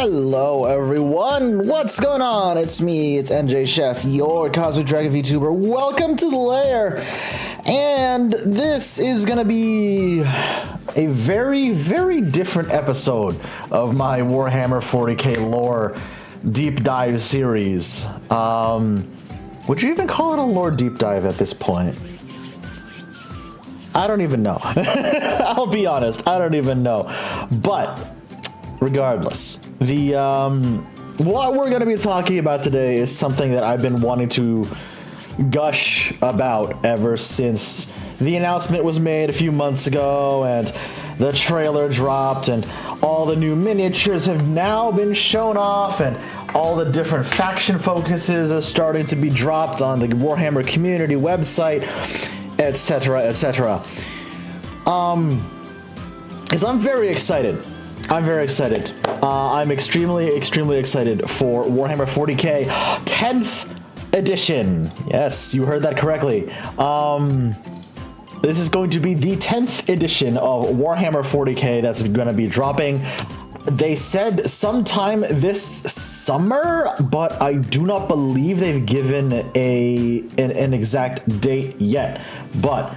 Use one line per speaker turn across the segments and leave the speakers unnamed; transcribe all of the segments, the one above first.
Hello everyone, what's going on? It's me, it's NJChef, your Cosmic Dragon VTuber. Welcome to the lair. And this is gonna be a very different episode of my Warhammer 40K lore deep dive series. Would you even call it a lore deep dive at this point? I don't even know. I'll be honest, I don't even know. But regardless, what we're going to be talking about today is something that I've been wanting to gush about ever since the announcement was made a few months ago and the trailer dropped and all the new miniatures have now been shown off and all the different faction focuses are starting to be dropped on the Warhammer community website, etc, etc. Because I'm very excited. I'm extremely excited for Warhammer 40K 10th edition. Yes, you heard that correctly. This is going to be the 10th edition of Warhammer 40K that's going to be dropping. They said sometime this summer, but I do not believe they've given an exact date yet. But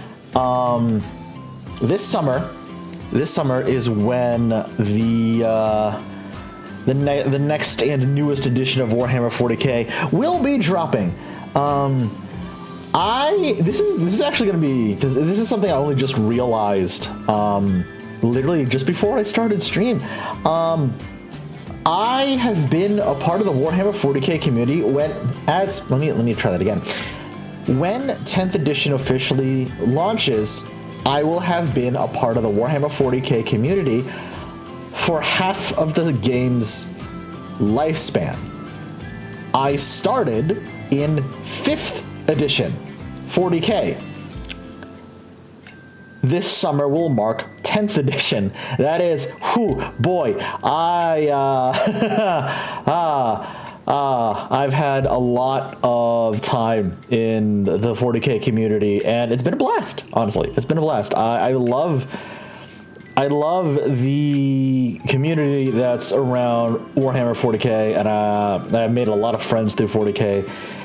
this summer is when the next and newest edition of Warhammer 40K will be dropping. This is actually going to be, because this is something I only just realized literally just before I started stream. I have been a part of the Warhammer 40K community let me try that again. When 10th edition officially launches, I will have been a part of the Warhammer 40K community for half of the game's lifespan. I started in 5th edition 40K. This summer will mark 10th edition. That is, I've had a lot of time in the 40K community, and it's been a blast. Honestly, it's been a blast. I love the community that's around Warhammer 40K, and I've made a lot of friends through 40K.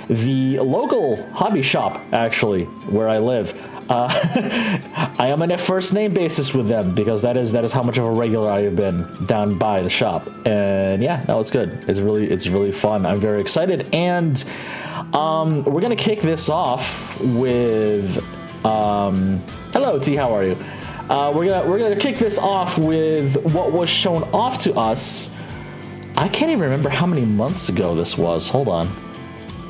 The local hobby shop, actually, where I live, I am on a first name basis with them because that is how much of a regular I have been down by the shop. And yeah, no, it's good. It's really fun. I'm very excited, and we're gonna kick this off with hello T, how are you? We're gonna kick this off with what was shown off to us. I can't even remember how many months ago this was. Hold on.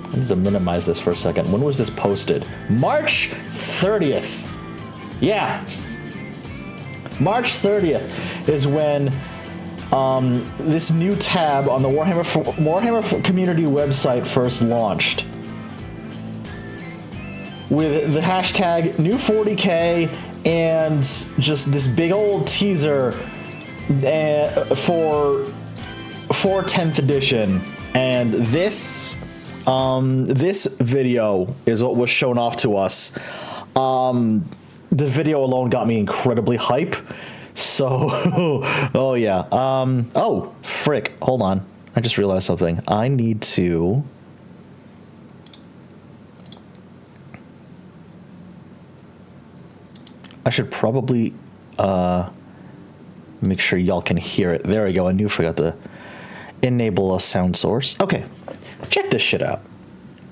I need to minimize this for a second. When was this posted? March 30th. Yeah. March 30th is when this new tab on the Warhammer community website first launched. With the hashtag new 40K and just this big old teaser for 10th edition. And this video is what was shown off to us. The video alone got me incredibly hype. So, oh yeah. Oh, frick. Hold on. I just realized something. I need to... I should probably make sure y'all can hear it. There we go. I forgot to enable a sound source. Okay. Check this shit out.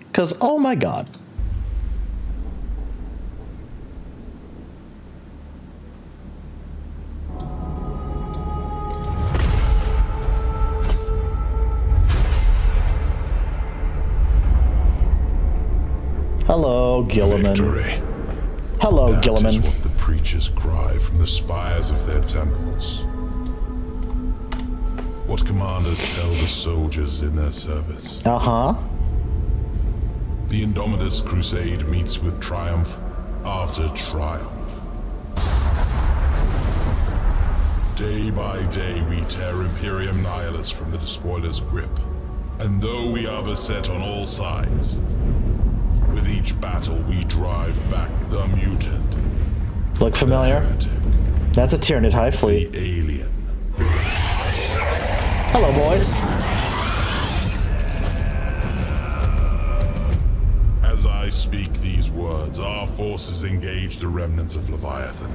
Because, oh my god. Hello, Gilliman.
Victory.
Hello,
That
Gilliman.
is what the preachers cry from the spires of their temples. What commanders tell the soldiers in their service.
Uh-huh.
The Indomitus crusade meets with triumph after triumph. Day by day we tear Imperium Nihilus from the despoiler's grip. And though we are beset on all sides, with each battle we drive back the mutant.
Look familiar?
The heretic,
That's a Tyranid Hive fleet.
the alien.
Hello, boys.
As I speak these words, our forces engage the remnants of Leviathan.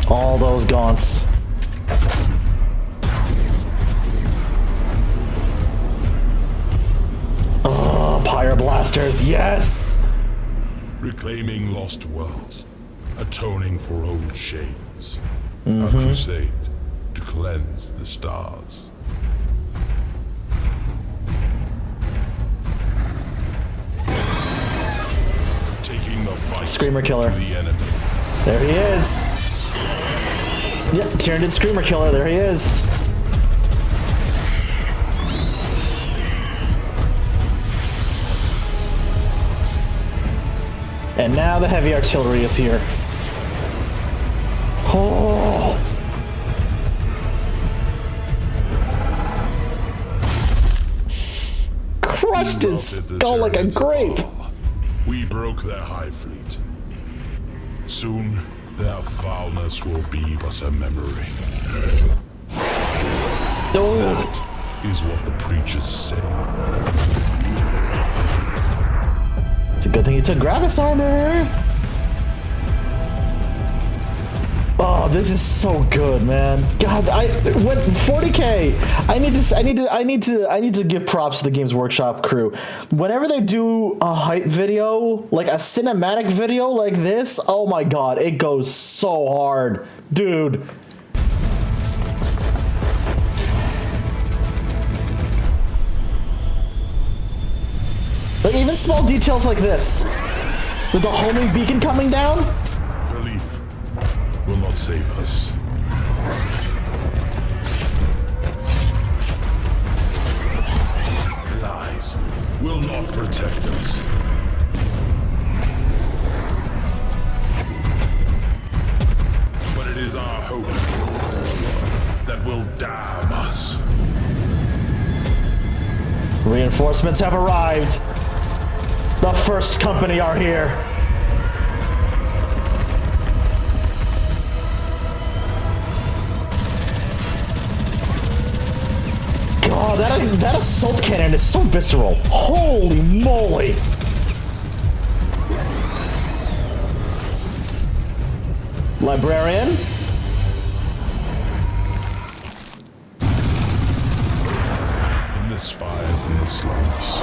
All those gaunts. Oh, Pyre Blasters, yes!
Reclaiming lost worlds, atoning for old shames. A crusade to cleanse the stars. Taking the fight
Screamer Killer.
to the enemy.
There he is. Yep, Tyranid Screamer Killer, there he is. And now the heavy artillery is here. Oh. Crushed his skull like a grape.
We broke their high fleet. Soon, their foulness will be but a memory.
Oh.
That is what the preachers say.
It's a good thing you took Gravis armor. Oh, this is so good, man. God, when 40K, I need to give props to the Games Workshop crew. Whenever they do a hype video, like a cinematic video like this, oh my god, it goes so hard, dude. Like even small details like this, with the homing beacon coming down.
Relief will not save us. Lies will not protect us. But it is our hope that will damn us.
Reinforcements have arrived. The first company are here. God, that assault cannon is so visceral. Holy moly. Librarian.
In the spires and the slums.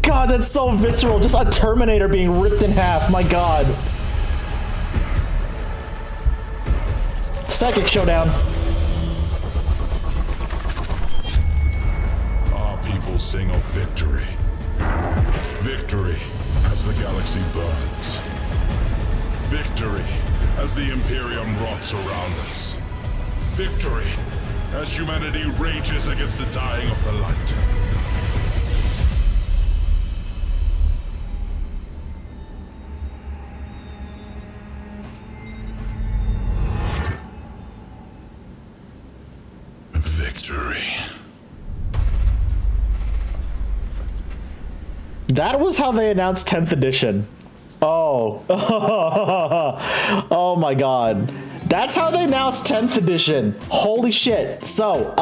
God, that's so visceral. Just a Terminator being ripped in half. My God. Psychic showdown.
Our people sing of victory. Victory as the galaxy burns. Victory as the Imperium rots around us. Victory as humanity rages against the dying of the light. Victory.
That was how they announced 10th edition. Oh. Oh my god. That's how they announced 10th edition. Holy shit. So,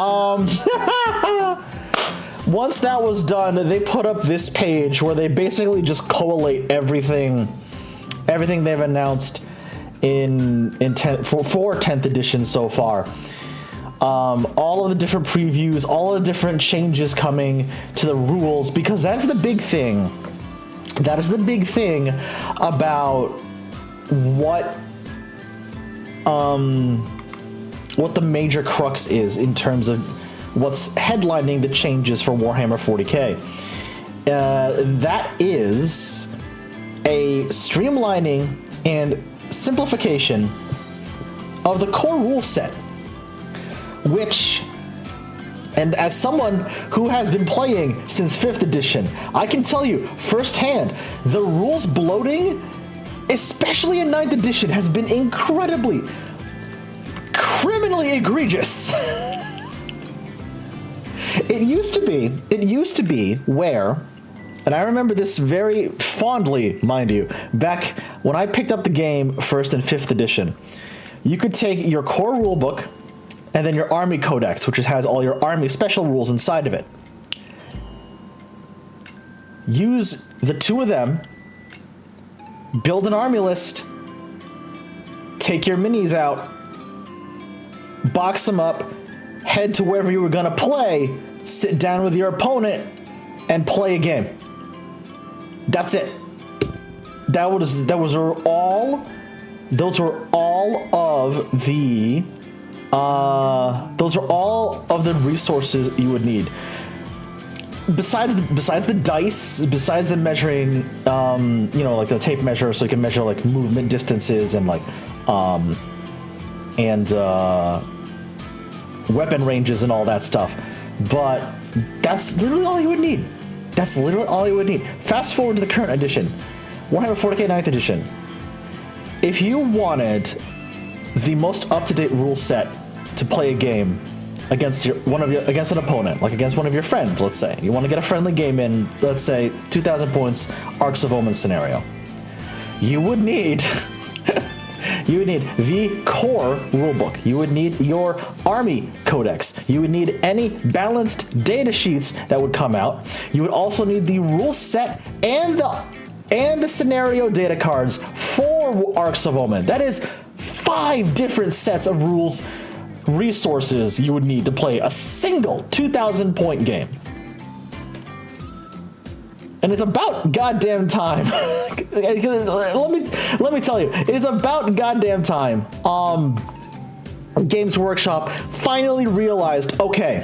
once that was done, they put up this page where they basically just collate everything they've announced in 10th edition so far. All of the different previews, all of the different changes coming to the rules, because that's the big thing. That is the big thing about what the major crux is in terms of what's headlining the changes for Warhammer 40K. That is a streamlining and simplification of the core rule set, which, and as someone who has been playing since 5th edition, I can tell you firsthand, the rules bloating, especially in 9th edition, has been incredibly, criminally egregious. It used to be where And I remember this very fondly, mind you, back when I picked up the game 1st and 5th edition. You could take your core rulebook and then your army codex, which has all your army special rules inside of it. Use the 2 of them, build an army list, take your minis out, box them up, head to wherever you were gonna play, sit down with your opponent, and play a game. That's it. Those were all of the resources you would need. Besides the dice, besides the measuring, like the tape measure, so you can measure like movement distances and weapon ranges and all that stuff. But that's literally all you would need. That's literally all you would need. Fast forward to the current edition, Warhammer 40K 9th edition. If you wanted the most up-to-date rule set to play a game against against an opponent, like against one of your friends, let's say. You want to get a friendly game in, let's say, 2,000 points, Arcs of Omen scenario. You would need the core rulebook. You would need your army codex. You would need any balanced data sheets that would come out. You would also need the rule set and the scenario data cards for Arcs of Omen. That is 5 different sets of rules resources you would need to play a single 2,000 point game. And it's about goddamn time. let me tell you, it is about goddamn time. Games Workshop finally realized, okay,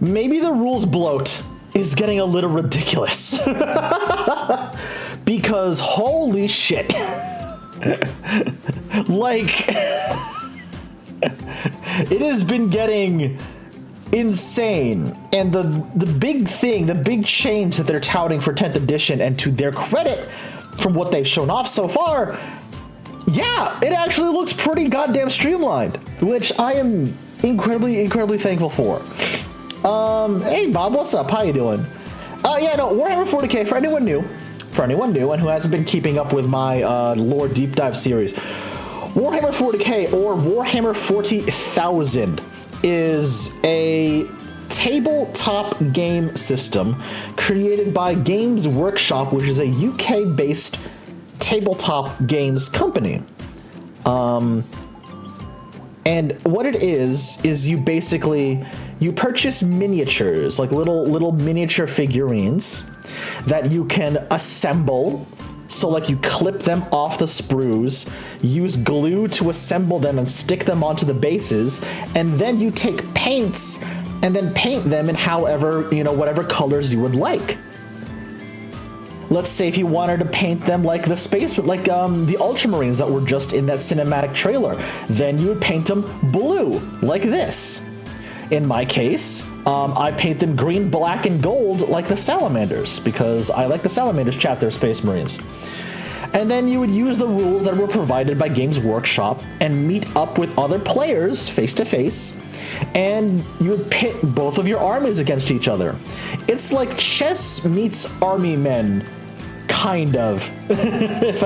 maybe the rules bloat is getting a little ridiculous. Because holy shit. Like, it has been getting insane, and the big thing, the big change that they're touting for 10th edition, and to their credit, from what they've shown off so far, yeah, it actually looks pretty goddamn streamlined, which I am incredibly thankful for. Hey Bob, what's up? How you doing? Warhammer 40K, for anyone new and who hasn't been keeping up with my lore deep dive series, Warhammer 40K, or Warhammer 40,000, is a tabletop game system created by Games Workshop, which is a UK-based tabletop games company. And what it is you purchase miniatures, like little miniature figurines that you can assemble. So like you clip them off the sprues, use glue to assemble them and stick them onto the bases, and then you take paints and then paint them in whatever colors you would like. Let's say if you wanted to paint them like the Ultramarines that were just in that cinematic trailer, then you would paint them blue, like this. In my case, I paint them green, black, and gold like the Salamanders, because I like the Salamanders chapter Space Marines. And then you would use the rules that were provided by Games Workshop and meet up with other players face to face, and you would pit both of your armies against each other. It's like chess meets army men, kind of, if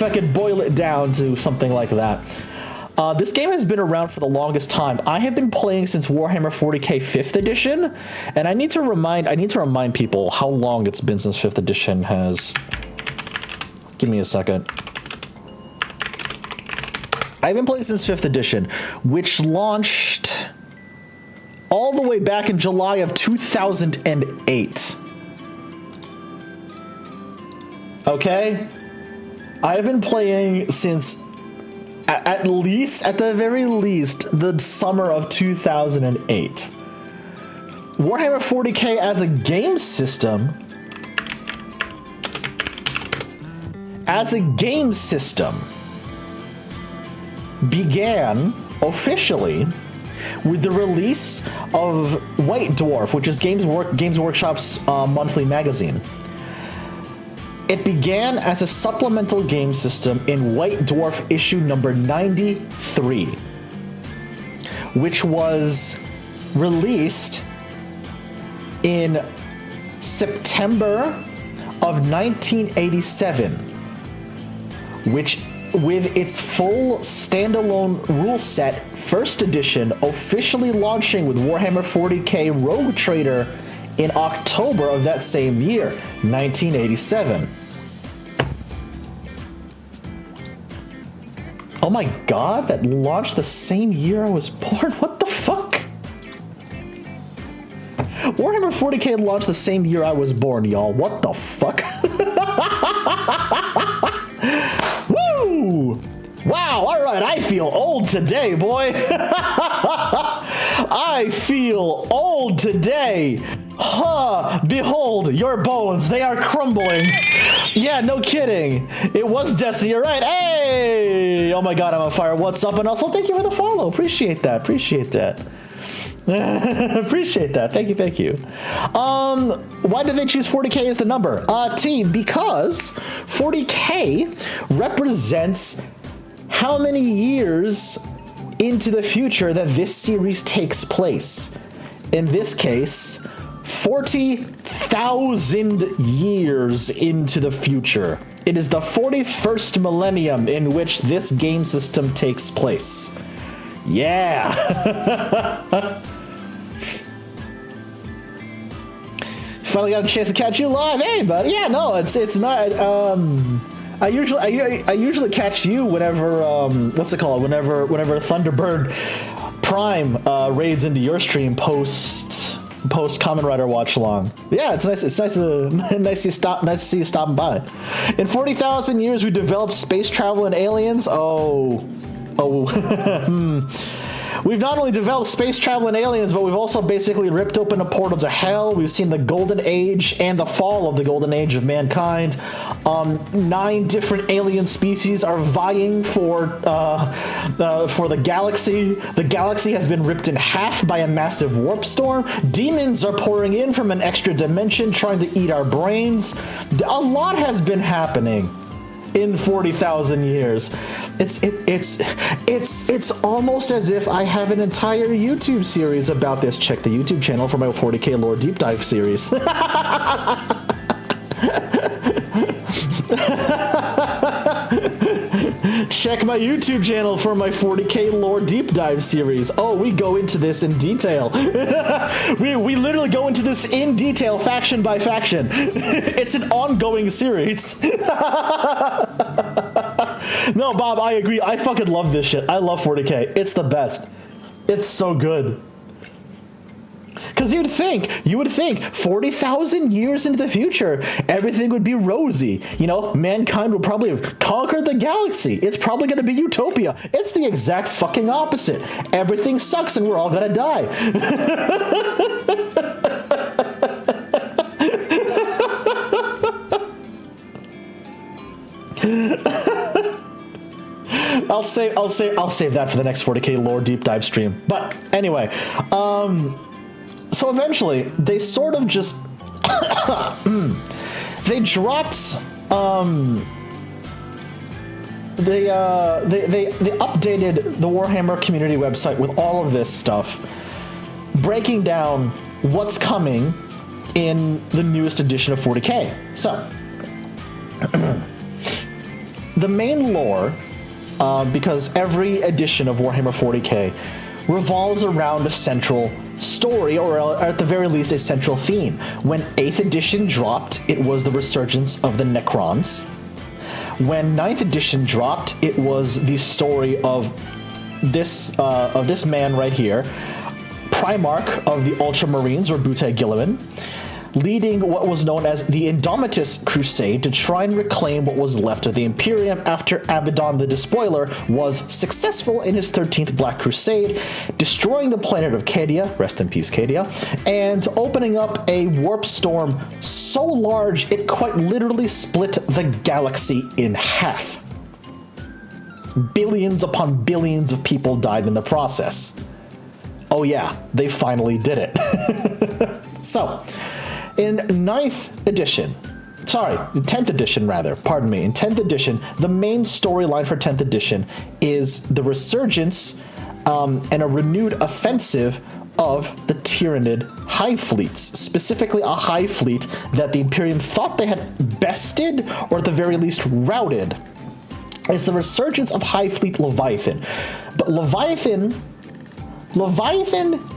I could boil it down to something like that. This game has been around for the longest time. I have been playing since Warhammer 40K 5th edition, and I need to remind people how long it's been since 5th edition has. Give me a second. I've been playing since 5th edition, which launched all the way back in July of 2008. Okay? I've been playing since at the very least, the summer of 2008. Warhammer 40K as a game system, began officially with the release of White Dwarf, which is Games Workshop's monthly magazine. It began as a supplemental game system in White Dwarf issue number 93, which was released in September of 1987, which, with its full standalone rule set, first edition officially launching with Warhammer 40K Rogue Trader in October of that same year, 1987. Oh my god, that launched the same year I was born? What the fuck? Warhammer 40K launched the same year I was born, y'all. What the fuck? Woo! Wow, alright, I feel old today, boy. I feel old today. Huh, behold, your bones, they are crumbling. Yeah, no kidding. It was Destiny, you're right. Hey! Oh my god, I'm on fire. What's up? And also, thank you for the follow. Appreciate that. Appreciate that. Appreciate that. Thank you, thank you. Why did they choose 40K as the number? Team, because 40K represents how many years into the future that this series takes place. In this case, 40,000 years into the future. It is the 41st millennium in which this game system takes place. Yeah! Finally got a chance to catch you live. Hey, buddy. Yeah, no, it's not. I usually catch you whenever what's it called? Whenever Thunderbird Prime raids into your stream post Kamen Rider watch along. Yeah, it's nice. It's nice to see you stopping by. In 40,000 years, we developed space travel and aliens. We've not only developed space travel and aliens, but we've also basically ripped open a portal to hell. We've seen the golden age and the fall of the golden age of mankind. 9 different alien species are vying for the galaxy. The galaxy has been ripped in half by a massive warp storm. Demons are pouring in from an extra dimension, trying to eat our brains. A lot has been happening in 40,000 years. It's almost as if I have an entire YouTube series about this. Check the YouTube channel for my 40K lore deep dive series. Check my YouTube channel for my 40K lore deep dive series. Oh, we go into this in detail. we literally go into this in detail, faction by faction. It's an ongoing series. No, Bob, I agree. I fucking love this shit. I love 40K. It's the best. It's so good. Because you would think 40,000 years into the future, everything would be rosy. You know, mankind would probably have conquered the galaxy. It's probably going to be utopia. It's the exact fucking opposite. Everything sucks and we're all going to die. I'll save that for the next 40K lore deep dive stream. But anyway, so eventually, they sort of just they dropped they updated the Warhammer community website with all of this stuff, breaking down what's coming in the newest edition of 40K. So the main lore, because every edition of Warhammer 40K revolves around a central story, or at the very least a central theme. When 8th edition dropped, it was the resurgence of the Necrons. When 9th edition dropped, it was the story of this man right here, Primarch of the Ultramarines, or Butte Gilliman, leading what was known as the Indomitus Crusade to try and reclaim what was left of the Imperium after Abaddon the Despoiler was successful in his 13th Black Crusade, destroying the planet of Cadia, rest in peace Cadia, and opening up a warp storm so large it quite literally split the galaxy in half. Billions upon billions of people died in the process. Oh yeah, they finally did it. So, in 10th edition, pardon me, in 10th edition, the main storyline for 10th edition is the resurgence and a renewed offensive of the Tyranid hive fleets, specifically a hive fleet that the Imperium thought they had bested, or at the very least routed. It's the resurgence of Hive Fleet Leviathan. But Leviathan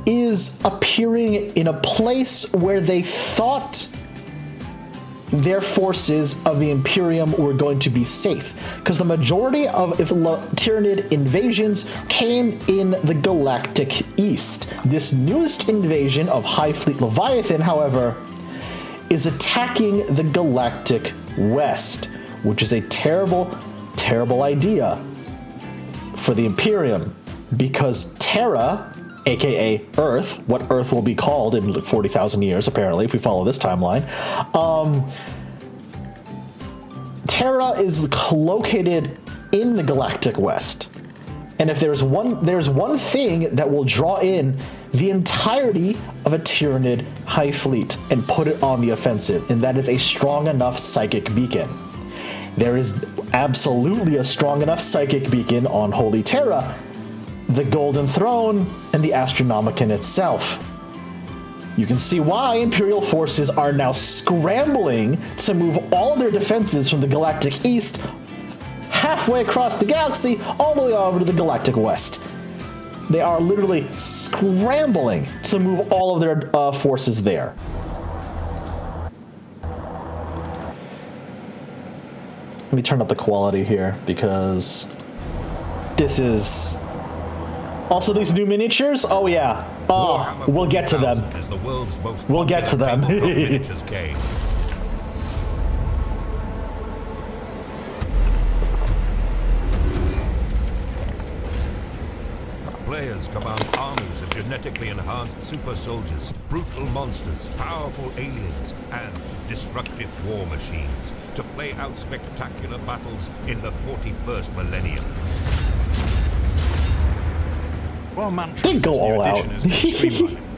is appearing in a place where they thought their forces of the Imperium were going to be safe, because the majority of Tyranid invasions came in the Galactic East. This newest invasion of Hive Fleet Leviathan, however, is attacking the Galactic West, which is a terrible, terrible idea for the Imperium, because Terra, aka Earth, what Earth will be called in 40,000 years, apparently, if we follow this timeline, Terra is located in the Galactic West. And if there's one thing that will draw in the entirety of a Tyranid hive fleet and put it on the offensive, and that is a strong enough psychic beacon. There is absolutely a strong enough psychic beacon on Holy Terra, the Golden Throne, and the Astronomicon itself. You can see why Imperial forces are now scrambling to move all of their defenses from the Galactic East halfway across the galaxy all the way over to the Galactic West. They are literally scrambling to move all of their forces there. Let me turn up the quality here, because this is... Also, these new miniatures? Oh, yeah. Oh, we'll get to them. We'll get to them.
Players command armies of genetically enhanced super soldiers, brutal monsters, powerful aliens, and destructive war machines to play out spectacular battles in the 41st millennium.
Well, mantra
Didn't go all out.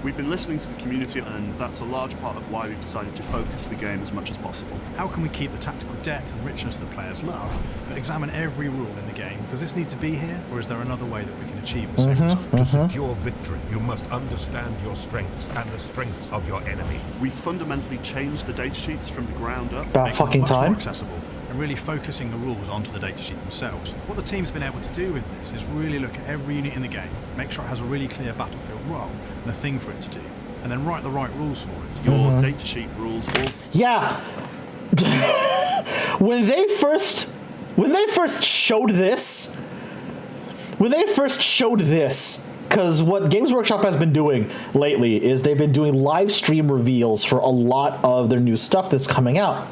We've been listening to the community, and that's a large part of why we've decided to focus the game as much as possible.
How can we keep the tactical depth and richness that players love, but examine every rule in the game? Does this need to be here, or is there another way that we can achieve the same result?
To secure victory, you must understand your strengths and the strengths of your enemy.
We fundamentally changed the data sheets from the ground up.
About fucking
much more
time.
accessible, and really focusing the rules onto the datasheet themselves. What the team's been able to do with this is really look at every unit in the game, make sure it has a really clear battlefield role and a thing for it to do, and then write the right rules for it.
Your datasheet rules all...
Yeah. When they first showed this, because what Games Workshop has been doing lately is they've been doing live stream reveals for a lot of their new stuff that's coming out.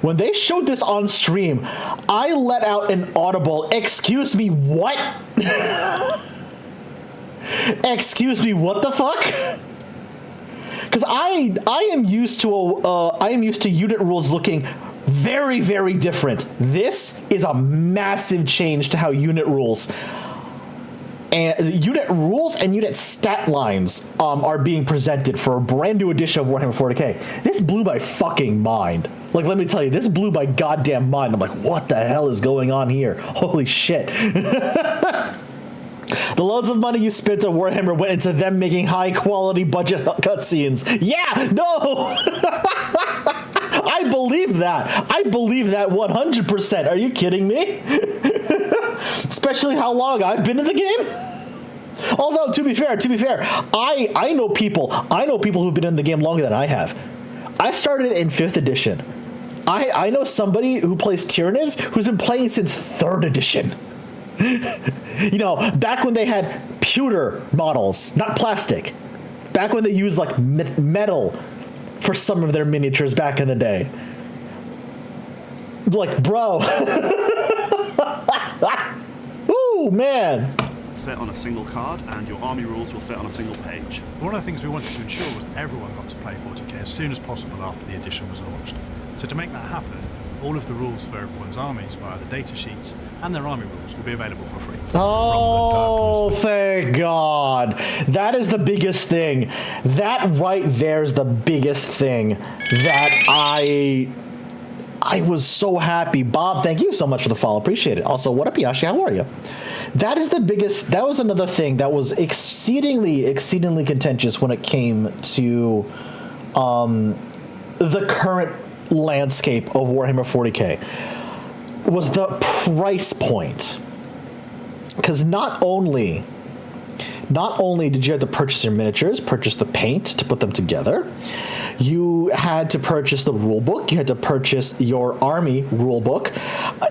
When they showed this on stream, I let out an audible, "Excuse me, what?" Excuse me, what the fuck? Because I am used to unit rules looking very, very different. This is a massive change to how unit rules and unit stat lines are being presented for a brand new edition of Warhammer 40K. This blew my fucking mind. Like, let me tell you, this blew my goddamn mind. I'm like, what the hell is going on here? Holy shit. The loads of money you spent on Warhammer went into them making high-quality budget cutscenes. Yeah, no! I believe that. I believe that 100%. Are you kidding me? Especially how long I've been in the game. Although, to be fair, I know people who've been in the game longer than I have. I started in 5th edition. I know somebody who plays Tyranids who's been playing since 3rd edition. You know, back when they had pewter models, not plastic. Back when they used like metal for some of their miniatures back in the day. Like, bro. Ooh, man.
Fit on a single card, and your army rules will fit on a single page.
One of the things we wanted to ensure was that everyone got to play 40k as soon as possible after the edition was launched. So to make that happen, all of the rules for everyone's armies via the data sheets and their army rules will be available for free.
Oh, thank God. That is the biggest thing. That right there is the biggest thing that I was so happy. Bob, thank you so much for the follow. Appreciate it. Also, what up, Yashi? How are you? That is the biggest. That was another thing that was exceedingly contentious when it came to the current landscape of Warhammer 40K. Was the price point. Because not only did you have to purchase your miniatures, purchase the paint to put them together, you had to purchase the rulebook, you had to purchase your army rulebook,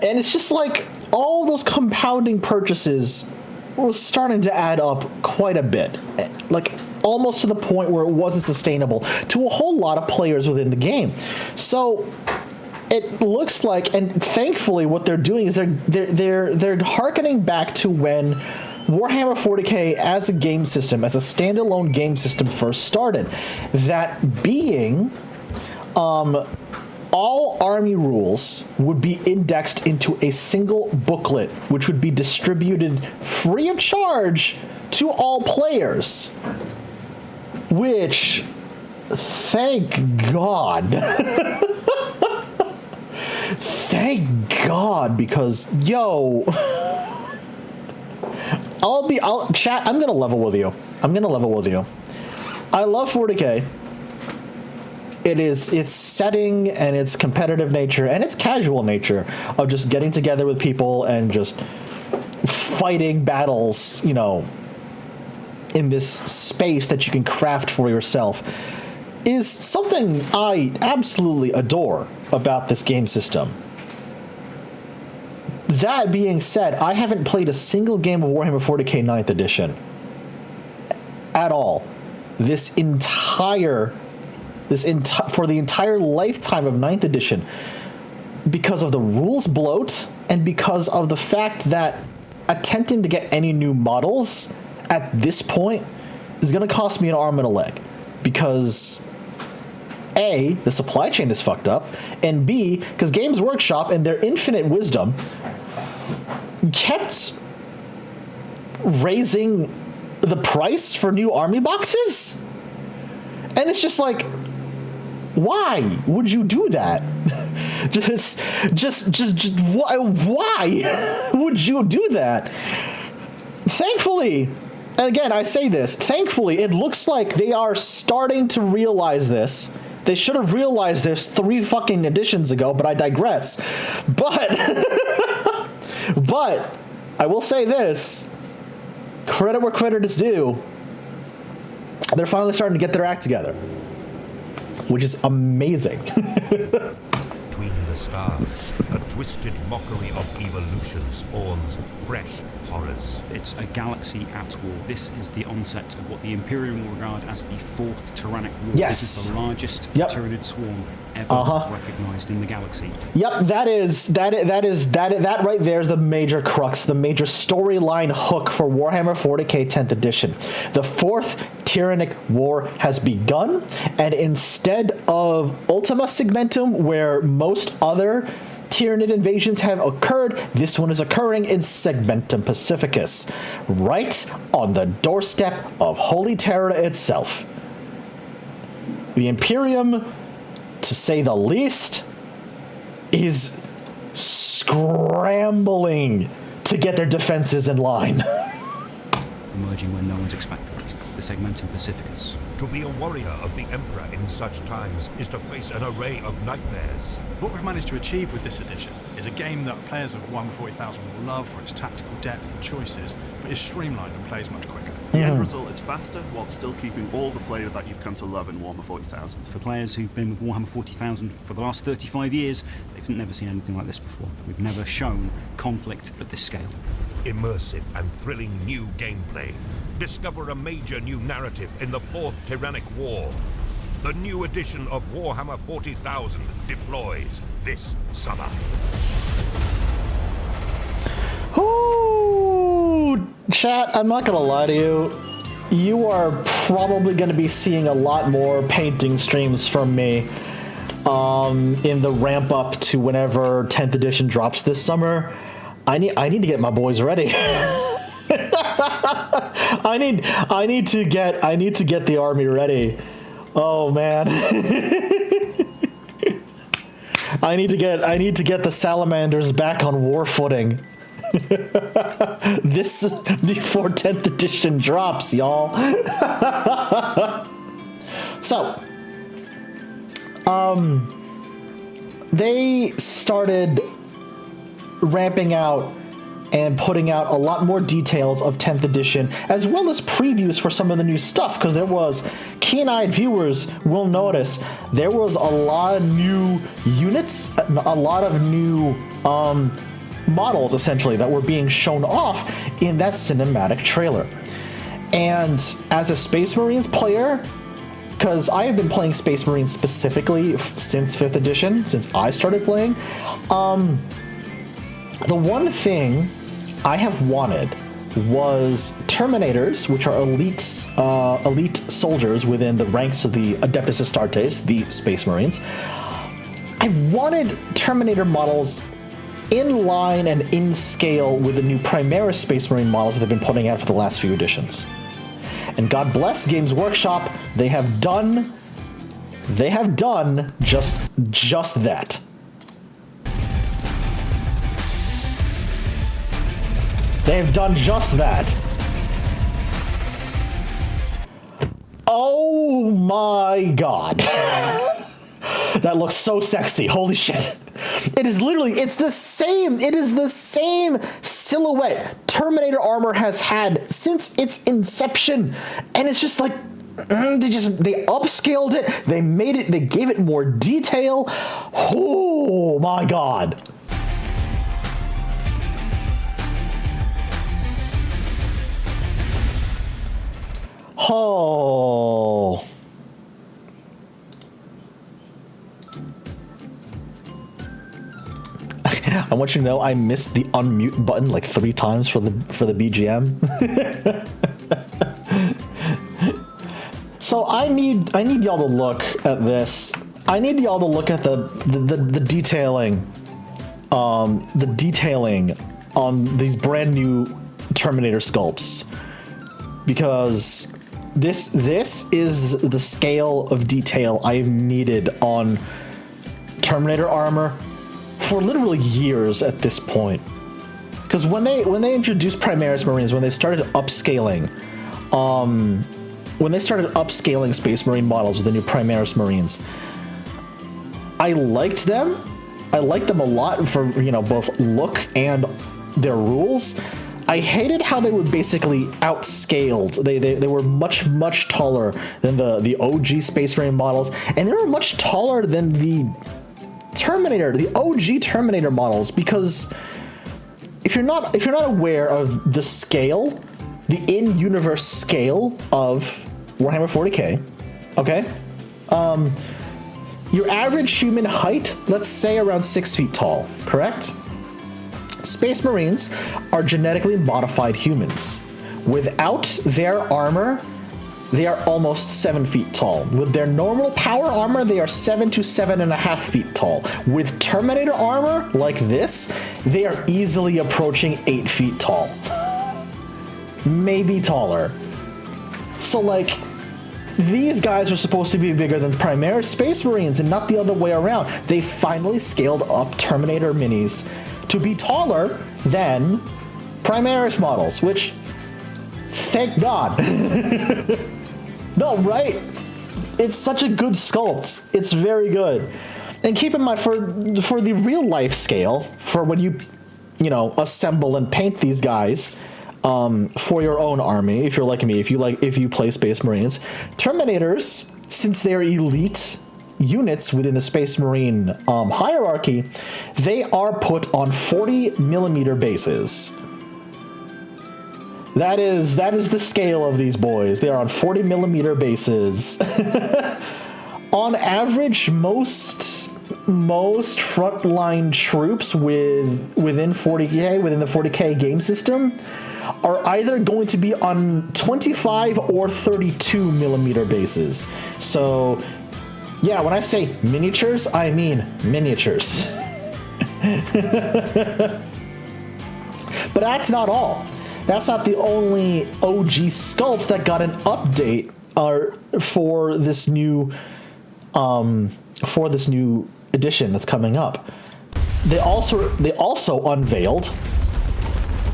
and it's just like all those compounding purchases was starting to add up quite a bit, like almost to the point where it wasn't sustainable to a whole lot of players within the game. So it looks like, and thankfully what they're doing is they're hearkening back to when Warhammer 40K as a game system, as a standalone game system first started. That being, all army rules would be indexed into a single booklet, which would be distributed free of charge to all players. Which, thank God. Thank God, because, yo... chat, I'm gonna level with you. I love 40K. Its setting and its competitive nature and its casual nature of just getting together with people and just fighting battles, you know, in this space that you can craft for yourself is something I absolutely adore about this game system. That being said, I haven't played a single game of Warhammer 40K 9th edition at all. For the entire lifetime of 9th edition, because of the rules bloat and because of the fact that attempting to get any new models at this point is going to cost me an arm and a leg, because A, the supply chain is fucked up, and B, because Games Workshop and their infinite wisdom kept raising the price for new army boxes. And it's just like, why would you do that? just why would you do that? Thankfully, and again, I say this, thankfully, it looks like they are starting to realize this. They should have realized this 3 fucking editions ago, but I digress. But I will say this, credit where credit is due. They're finally starting to get their act together, which is amazing.
Between the stars, a twisted mockery of evolution spawns fresh horrors.
It's a galaxy at war. This is the onset of what the Imperium will regard as the 4th Tyrannic War.
Yes.
This is the largest Tyranid swarm ever recognized in the galaxy.
Yep, that right there is the major crux, the major storyline hook for Warhammer 40K 10th edition. The 4th Tyrannic War has begun, and instead of Ultima Segmentum, where most other Tyranid invasions have occurred, this one is occurring in Segmentum Pacificus, right on the doorstep of Holy Terra itself. The Imperium, to say the least, is scrambling to get their defenses in line.
Emerging when no one's expected it, the Segmentum Pacificus.
To be a warrior of the Emperor in such times is to face an array of nightmares.
What we've managed to achieve with this edition is a game that players of Warhammer 40,000 will love for its tactical depth and choices, but is streamlined and plays much quicker.
The end result is faster, while still keeping all the flavour that you've come to love in Warhammer 40,000.
For players who've been with Warhammer 40,000 for the last 35 years, they've never seen anything like this before. We've never shown conflict at this scale.
Immersive and thrilling new gameplay. Discover a major new narrative in the 4th Tyrannic War. The new edition of Warhammer 40,000 deploys this summer.
Ooh, chat, I'm not gonna lie to you. You are probably gonna be seeing a lot more painting streams from me in the ramp up to whenever 10th edition drops this summer. I need to get my boys ready. I need to get the army ready. Oh man. I need to get the salamanders back on war footing. This before 10th edition drops, y'all. So, they started ramping out and putting out a lot more details of 10th edition, as well as previews for some of the new stuff, because there was, keen-eyed viewers will notice, there was a lot of new units, a lot of new models, essentially, that were being shown off in that cinematic trailer. And as a Space Marines player, because I have been playing Space Marines specifically since 5th edition, since I started playing, the one thing I have wanted was Terminators, which are elite soldiers within the ranks of the Adeptus Astartes, the Space Marines. I wanted Terminator models in line and in scale with the new Primaris Space Marine models that they've been putting out for the last few editions. And God bless Games Workshop, they have done just that. They've done just that. Oh my god. That looks so sexy. Holy shit. It is literally, it is the same silhouette Terminator armor has had since its inception. And it's just like, they upscaled it, they gave it more detail. Oh my god. Oh. I want you to know I missed the unmute button like 3 times for the BGM. So I need y'all to look at this. I need y'all to look at the detailing, the detailing on these brand new Terminator sculpts, because this is the scale of detail I've needed on Terminator armor for literally years at this point. Because when they introduced Primaris Marines, when they started upscaling Space Marine models with the new Primaris Marines, I liked them. I liked them a lot for, both look and their rules. I hated how they were basically outscaled. They were much taller than the OG Space Marine models, and they were much taller than the OG Terminator models, because if you're not aware of the scale, the in-universe scale of Warhammer 40K, okay? Your average human height, let's say around 6 feet tall, correct? Space Marines are genetically modified humans. Without their armor, they are almost 7 feet tall. With their normal power armor, they are 7 to 7.5 feet tall. With Terminator armor like this, they are easily approaching 8 feet tall. Maybe taller. So like, these guys are supposed to be bigger than Primaris Space Marines and not the other way around. They finally scaled up Terminator minis to be taller than Primaris models, which, thank God. No, right? It's such a good sculpt. It's very good. And keep in mind, for the real life scale, for when you assemble and paint these guys for your own army, if you're like me, if you play Space Marines, Terminators, since they're elite units within the Space Marine hierarchy, they are put on 40mm bases. That is the scale of these boys. They are on 40mm bases. On average, most frontline troops within 40K, within the 40K game system, are either going to be on 25 or 32mm bases. So, yeah, when I say miniatures, I mean miniatures. But that's not all. That's not the only OG sculpts that got an update for this new edition that's coming up, they also unveiled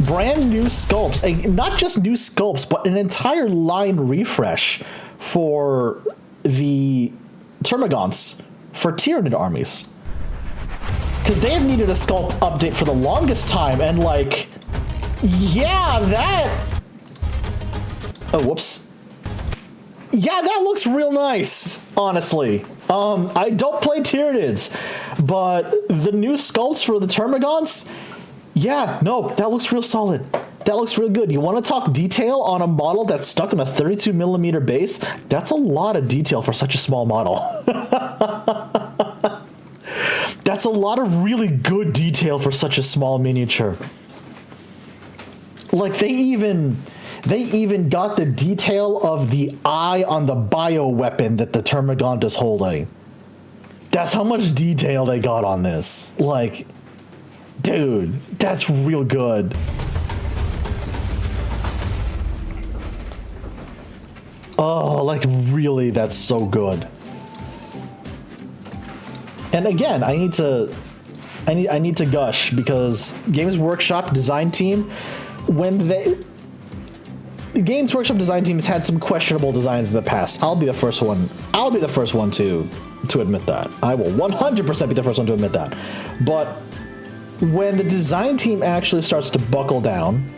brand new sculpts, not just new sculpts, but an entire line refresh for the Termagants for Tyranid armies. Because they have needed a sculpt update for the longest time, and like, yeah, that... Oh, whoops. Yeah, that looks real nice, honestly. I don't play Tyranids, but the new sculpts for the Termagants, yeah, no, that looks real solid. That looks real good. You want to talk detail on a model that's stuck in a 32mm base? That's a lot of detail for such a small model. That's a lot of really good detail for such a small miniature. Like, they even got the detail of the eye on the bioweapon that the Termagant is holding. That's how much detail they got on this. Like, dude, that's real good. Oh, like, really, that's so good. And again, I need to gush, because Games Workshop design team, the Games Workshop design team has had some questionable designs in the past. I'll be the first one to admit that. I will 100% be the first one to admit that. But when the design team actually starts to buckle down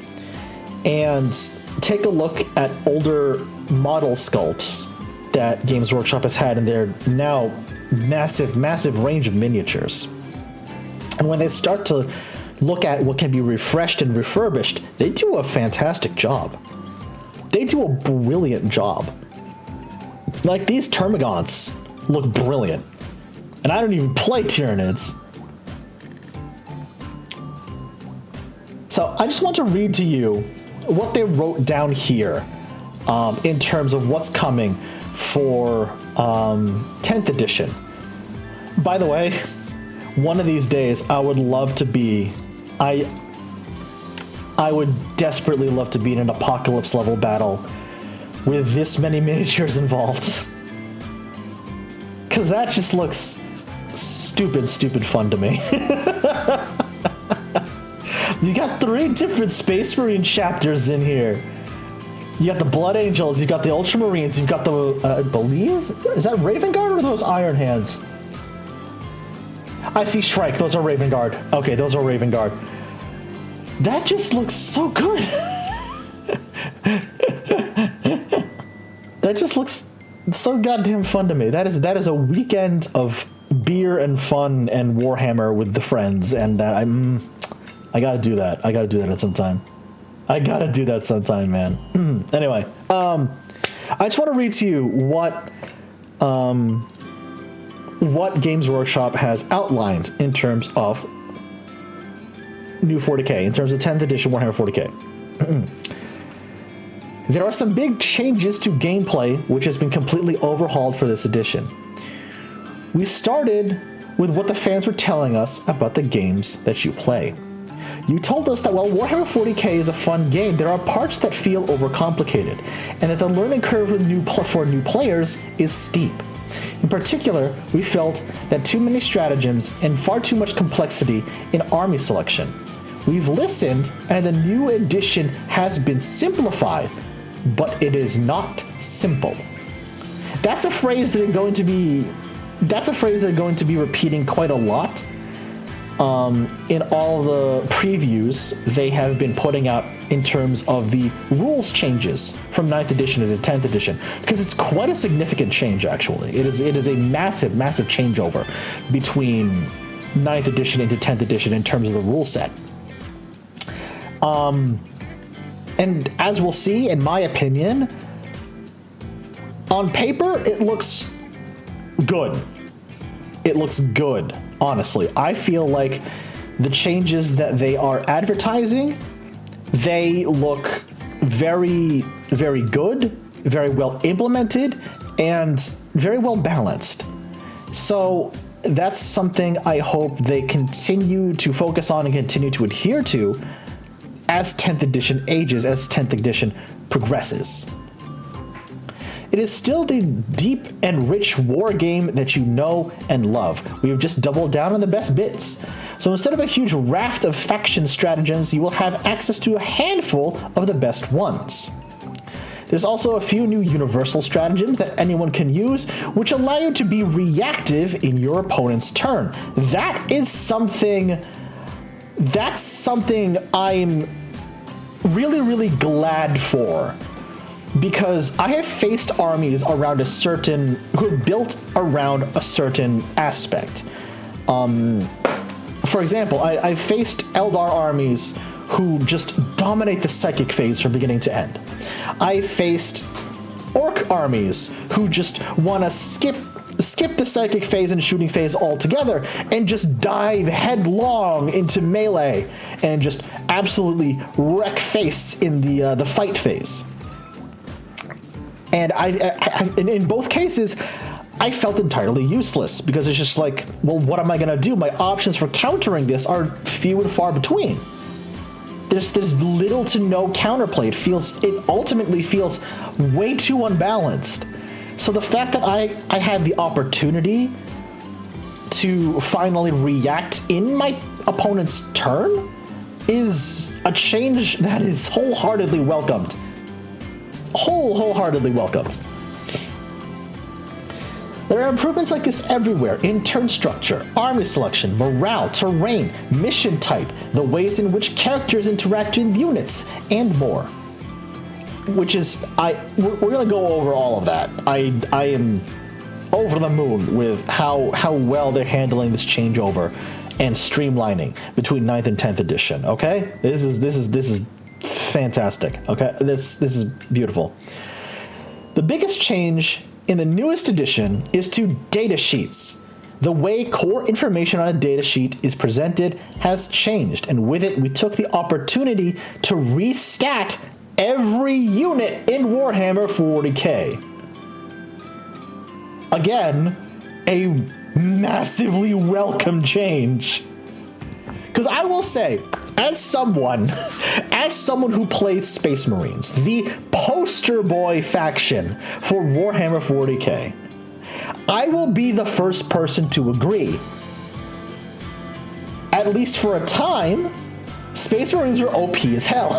and take a look at older model sculpts that Games Workshop has had in their now massive range of miniatures, and when they start to look at what can be refreshed and refurbished, they do a fantastic job. They do a brilliant job. Like, these Termagants look brilliant. And I don't even play Tyranids. So I just want to read to you what they wrote down here in terms of what's coming for 10th edition. By the way, one of these days I would love to be... I would desperately love to be in an apocalypse level battle with this many miniatures involved. Because that just looks stupid fun to me. You got 3 different Space Marine chapters in here. You got the Blood Angels, you got the Ultramarines, you've got the, I believe, is that Raven Guard or are those Iron Hands? I see Shrike, those are Raven Guard. Okay, those are Raven Guard. That just looks so good. That just looks so goddamn fun to me. That is a weekend of beer and fun and Warhammer with the friends, and that I gotta do that. I gotta do that at some time. I gotta do that sometime, man. Anyway, I just want to read to you what Games Workshop has outlined in terms of new 40K, in terms of 10th edition Warhammer 40K. There are some big changes to gameplay, which has been completely overhauled for this edition. We started with what the fans were telling us about the games that you play. You told us that while Warhammer 40K is a fun game, there are parts that feel overcomplicated, and that the learning curve for new players is steep. In particular, we felt that too many stratagems and far too much complexity in army selection. We've listened, and the new edition has been simplified, but it is not simple. That's a phrase that are going to be repeating quite a lot. In all the previews they have been putting out in terms of the rules changes from 9th edition to 10th edition, because it's quite a significant change, actually. It is a massive changeover between 9th edition into 10th edition in terms of the rule set. And as we'll see, in my opinion, on paper, it looks good. It looks good, honestly. I feel like the changes that they are advertising, they look very, very good, very well implemented, and very well balanced. So that's something I hope they continue to focus on and continue to adhere to as 10th edition ages, as 10th edition progresses. it is still the deep and rich war game that you know and love. We have just doubled down on the best bits. So instead of a huge raft of faction stratagems, you will have access to a handful of the best ones. There's also a few new universal stratagems that anyone can use, which allow you to be reactive in your opponent's turn. That's something I'm really, really glad for, because I have faced armies who are built around a certain aspect. For example, I faced Eldar armies who just dominate the psychic phase from beginning to end. I faced Orc armies who just want to skip the psychic phase and shooting phase altogether and just dive headlong into melee and just absolutely wreck face in the fight phase. And in both cases, I felt entirely useless, because it's just like, well, what am I going to do? My options for countering this are few and far between. There's little to no counterplay. It ultimately feels way too unbalanced. So the fact that I had the opportunity to finally react in my opponent's turn is a change that is wholeheartedly welcomed. Wholeheartedly welcomed. There are improvements like this everywhere, in turn structure, army selection, morale, terrain, mission type, the ways in which characters interact with units, and more. Which is, we're gonna go over all of that. I am over the moon with how well they're handling this changeover and streamlining between 9th and 10th edition, okay? This is fantastic, okay? This is beautiful. The biggest change in the newest edition is to data sheets. The way core information on a data sheet is presented has changed, and with it we took the opportunity to restat every unit in Warhammer 40K. Again, a massively welcome change. Because I will say, as someone who plays Space Marines, the poster boy faction for Warhammer 40K, I will be the first person to agree. At least for a time, Space Marines were OP as hell.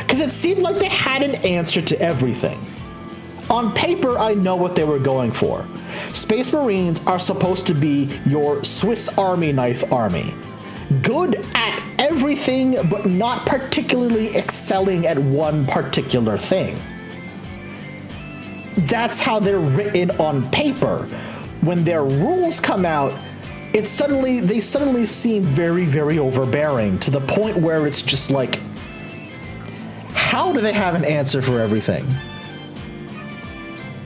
Because it seemed like they had an answer to everything. On paper, I know what they were going for. Space Marines are supposed to be your Swiss Army knife army. Good at everything, but not particularly excelling at one particular thing. That's how they're written on paper. When their rules come out, they suddenly seem very, very overbearing, to the point where it's just like, how do they have an answer for everything?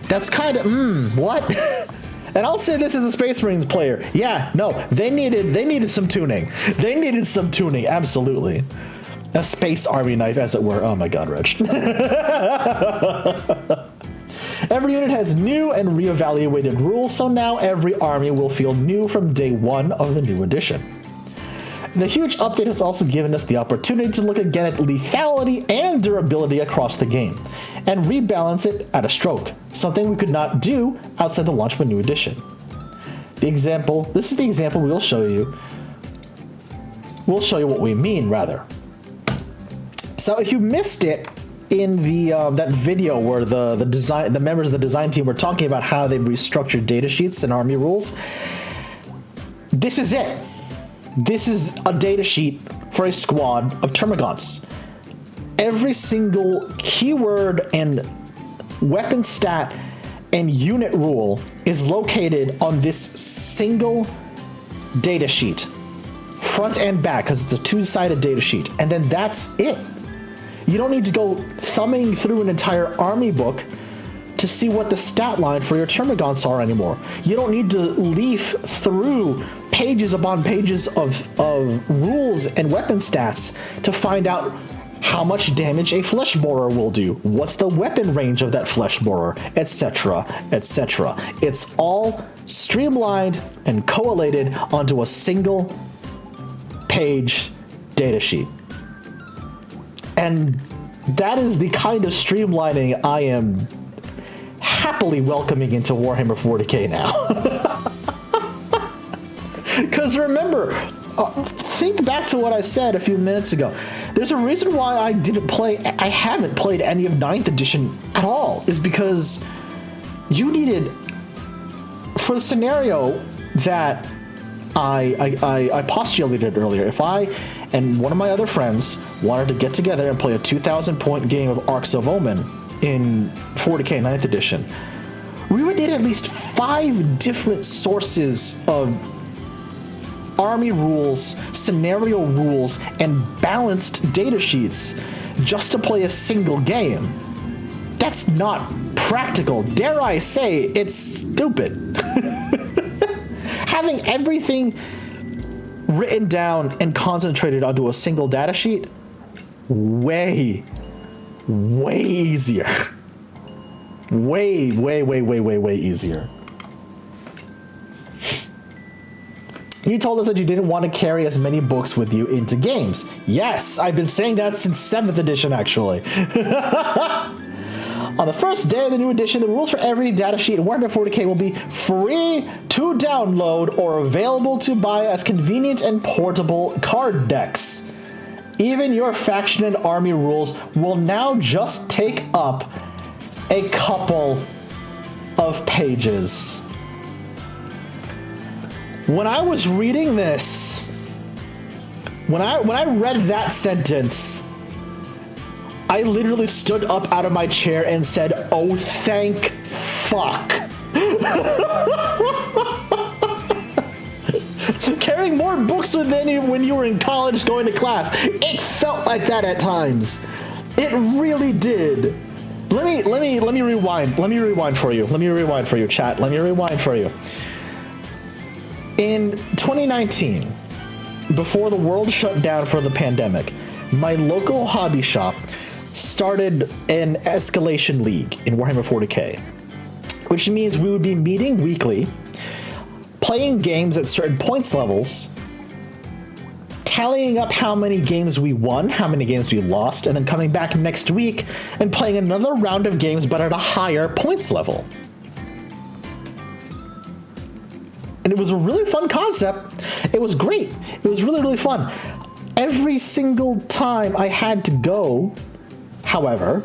That's kind of, what? And I'll say this as a Space Marines player. Yeah, no, they needed some tuning. They needed some tuning, absolutely. A Space Army knife, as it were. Oh my god, Rich. Every unit has new and reevaluated rules, so now every army will feel new from day one of the new edition. The huge update has also given us the opportunity to look again at lethality and durability across the game, and rebalance it at a stroke, something we could not do outside the launch of a new edition. This is the example we'll show you. We'll show you what we mean, rather. So if you missed it in the that video where the members of the design team were talking about how they restructured data sheets and army rules, this is it. This is a data sheet for a squad of Termagants. Every single keyword and weapon stat and unit rule is located on this single data sheet, front and back, because it's a two-sided data sheet, and then that's it. You don't need to go thumbing through an entire army book to see what the stat line for your Termagants are anymore. You don't need to leaf through pages upon pages of rules and weapon stats to find out how much damage a flesh borer will do, what's the weapon range of that flesh borer, etc., etc. It's all streamlined and collated onto a single page data sheet. And that is the kind of streamlining I am happily welcoming into Warhammer 40K now. Because remember, think back to what I said a few minutes ago. There's a reason why I haven't played any of 9th edition at all, is because you needed, for the scenario that I postulated earlier, if I and one of my other friends wanted to get together and play a 2,000 point game of Arcs of Omen in 40K 9th edition, we would need at least 5 different sources of army rules, scenario rules, and balanced data sheets just to play a single game. That's not practical. Dare I say, it's stupid. Having everything written down and concentrated onto a single data sheet, way easier. Way easier. You told us that you didn't want to carry as many books with you into games. Yes, I've been saying that since 7th edition, actually. On the first day of the new edition, the rules for every datasheet in Warhammer 40K will be free to download or available to buy as convenient and portable card decks. Even your faction and army rules will now just take up a couple of pages. When I was reading this, when I read that sentence, I literally stood up out of my chair and said, "Oh, thank fuck." Carrying more books with you when you were in college going to class, it felt like that at times. It really did. Let me rewind. Let me rewind for you. Let me rewind for you, chat. Let me rewind for you. In 2019, before the world shut down for the pandemic, my local hobby shop started an escalation league in Warhammer 40K, which means we would be meeting weekly, playing games at certain points levels, tallying up how many games we won, how many games we lost, and then coming back next week and playing another round of games but at a higher points level. And it was a really fun concept. It was great. It was really fun. Every single time I had to go, however,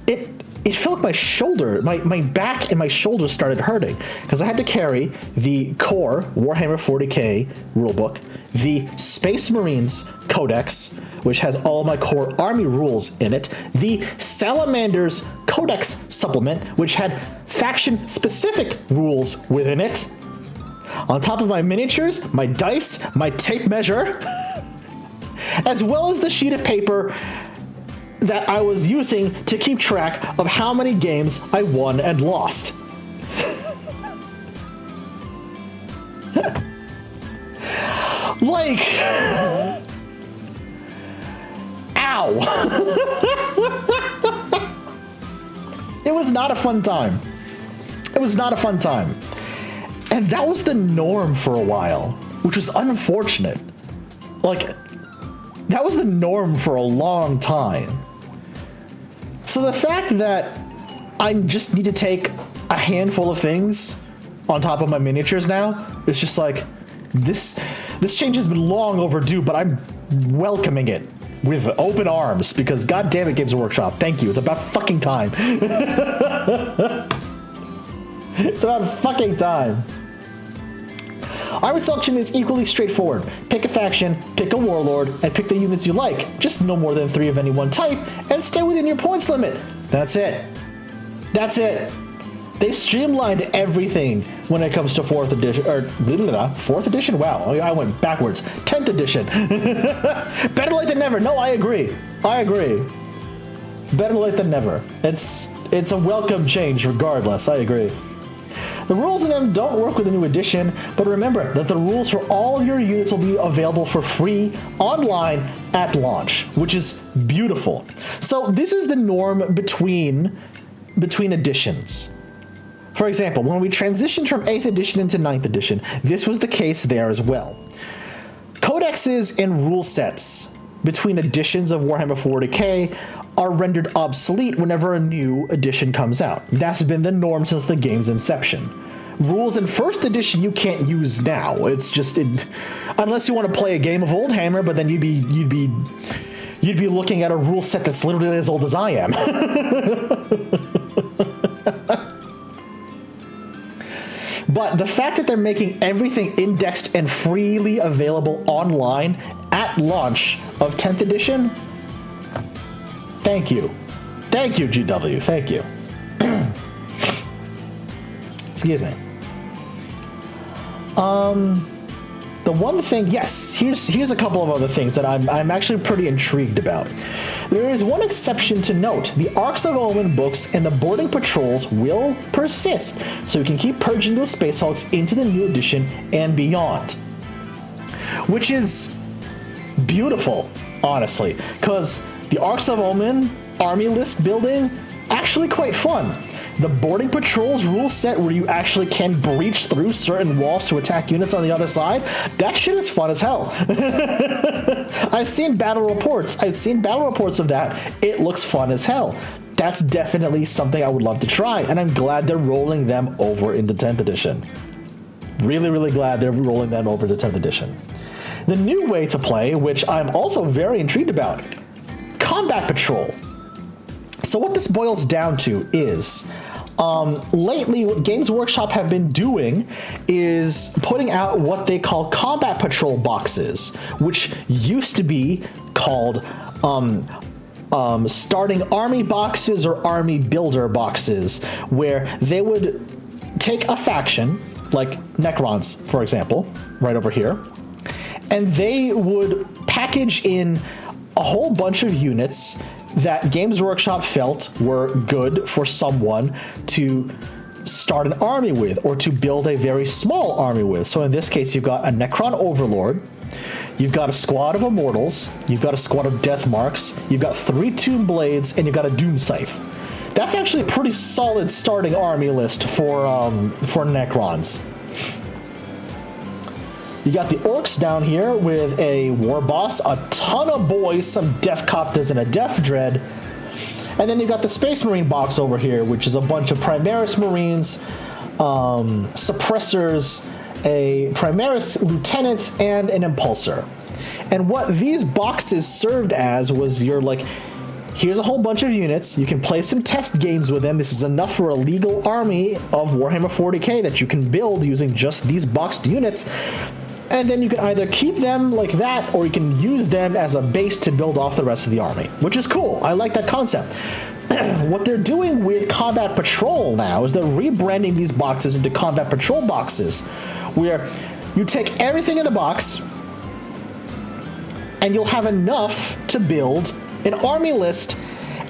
it felt like my shoulder, my back and my shoulders started hurting because I had to carry the core Warhammer 40K rulebook, the Space Marines Codex, which has all my core army rules in it, the Salamanders Codex supplement, which had faction-specific rules within it, on top of my miniatures, my dice, my tape measure, as well as the sheet of paper that I was using to keep track of how many games I won and lost. Like, ow. It was not a fun time. It was not a fun time. And that was the norm for a while, which was unfortunate. Like, that was the norm for a long time. So the fact that I just need to take a handful of things on top of my miniatures now, it's just like, this change has been long overdue, but I'm welcoming it with open arms because goddamn it, Games Workshop, thank you. It's about fucking time. It's about fucking time. Army selection is equally straightforward. Pick a faction, pick a warlord, and pick the units you like. Just no more than 3 of any one type, and stay within your points limit. That's it. That's it. They streamlined everything when it comes to 4th edition, or 4th edition? Wow, I went backwards. 10th edition. Better late than never. No, I agree. I agree. Better late than never. It's a welcome change regardless. I agree. The rules in them don't work with the new edition, but remember that the rules for all of your units will be available for free online at launch, which is beautiful. So this is the norm between editions. For example, when we transitioned from 8th edition into 9th edition, this was the case there as well. Codexes and rule sets between editions of Warhammer 40K are rendered obsolete whenever a new edition comes out. That's been the norm since the game's inception. Rules in first edition you can't use now. It's just unless you want to play a game of Oldhammer, but then you'd be looking at a rule set that's literally as old as I am. But the fact that they're making everything indexed and freely available online at launch of 10th edition, thank you. Thank you, GW. Thank you. Excuse me. The one thing, yes, here's a couple of other things that I'm actually pretty intrigued about. There is one exception to note. The Arcs of Omen books and the boarding patrols will persist, so you can keep purging the Space Hulks into the new edition and beyond. Which is beautiful, honestly, because the Arcs of Omen army list building, actually quite fun. The boarding patrols rule set where you actually can breach through certain walls to attack units on the other side, that shit is fun as hell. I've seen battle reports of that. It looks fun as hell. That's definitely something I would love to try, and I'm glad they're rolling them over into 10th edition. Really, really glad they're rolling them over to 10th edition. The new way to play, which I'm also very intrigued about, Combat Patrol. So what this boils down to is, lately what Games Workshop have been doing is putting out what they call Combat Patrol boxes, which used to be called starting army boxes or army builder boxes, where they would take a faction, like Necrons, for example, right over here, and they would package in a whole bunch of units that Games Workshop felt were good for someone to start an army with, or to build a very small army with. So in this case, you've got a Necron Overlord, you've got a squad of Immortals, you've got a squad of Death Marks, you've got 3 Tomb Blades, and you've got a Doom Scythe. That's actually a pretty solid starting army list for Necrons. You got the Orcs down here with a War Boss, a ton of boys, some Death Copters, and a Death Dread. And then you got the Space Marine box over here, which is a bunch of Primaris Marines, Suppressors, a Primaris Lieutenant, and an Impulsor. And what these boxes served as was your, like, here's a whole bunch of units, you can play some test games with them, this is enough for a legal army of Warhammer 40k that you can build using just these boxed units. And then you can either keep them like that, or you can use them as a base to build off the rest of the army, which is cool. I like that concept. What they're doing with Combat Patrol now is they're rebranding these boxes into Combat Patrol boxes, where you take everything in the box, and you'll have enough to build an army list,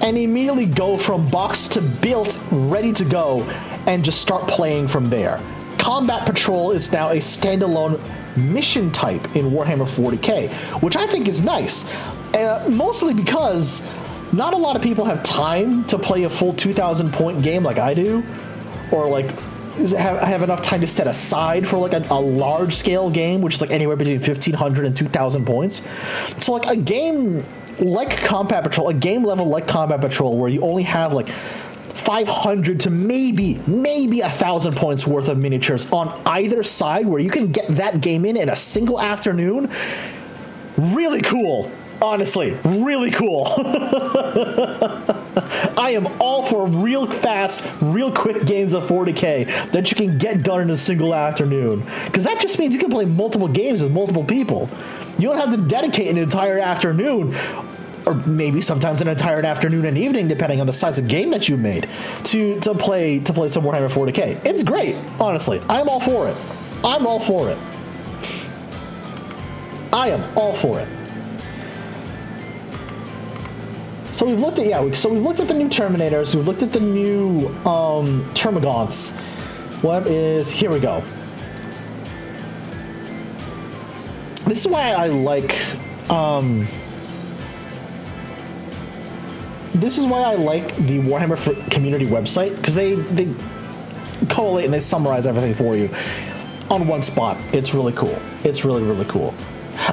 and immediately go from box to built, ready to go, and just start playing from there. Combat Patrol is now a standalone mission type in Warhammer 40k, which I think is nice, mostly because not a lot of people have time to play a full 2,000 point game like I do, or like have enough time to set aside for like a large scale game, which is like anywhere between 1,500 and 2,000 points. So like a game like Combat Patrol, a game level like Combat Patrol, where you only have like 500 to maybe 1,000 points worth of miniatures on either side, where you can get that game in a single afternoon. Really cool. Honestly, really cool. I am all for real fast, real quick games of 40k that you can get done in a single afternoon. Because that just means you can play multiple games with multiple people. You don't have to dedicate an entire afternoon, or maybe sometimes an entire afternoon and evening, depending on the size of game that you made, to play some Warhammer 40k. It's great, honestly. I'm all for it. I'm all for it. I am all for it. So we've looked at the new Terminators. We've looked at the new Termagants. Here we go. This is why I like. This is why I like the Warhammer community website, because they collate and they summarize everything for you on one spot. It's really cool. It's really, really cool.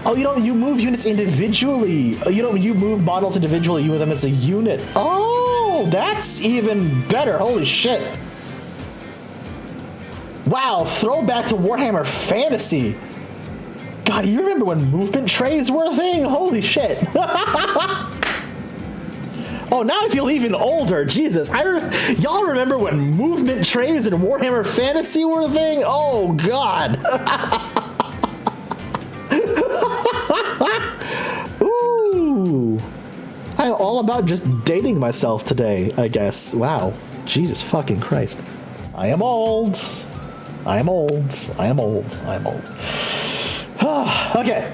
Oh, you move units individually. You move models individually. You move them as a unit. Oh, that's even better. Holy shit. Wow, throwback to Warhammer Fantasy. God, you remember when movement trays were a thing? Holy shit. Oh, now I feel even older. Jesus. Y'all remember when movement trays in Warhammer Fantasy were a thing? Oh, God. Ooh. I'm all about just dating myself today, I guess. Wow. Jesus fucking Christ. I am old. I am old. I am old. I am old. Okay.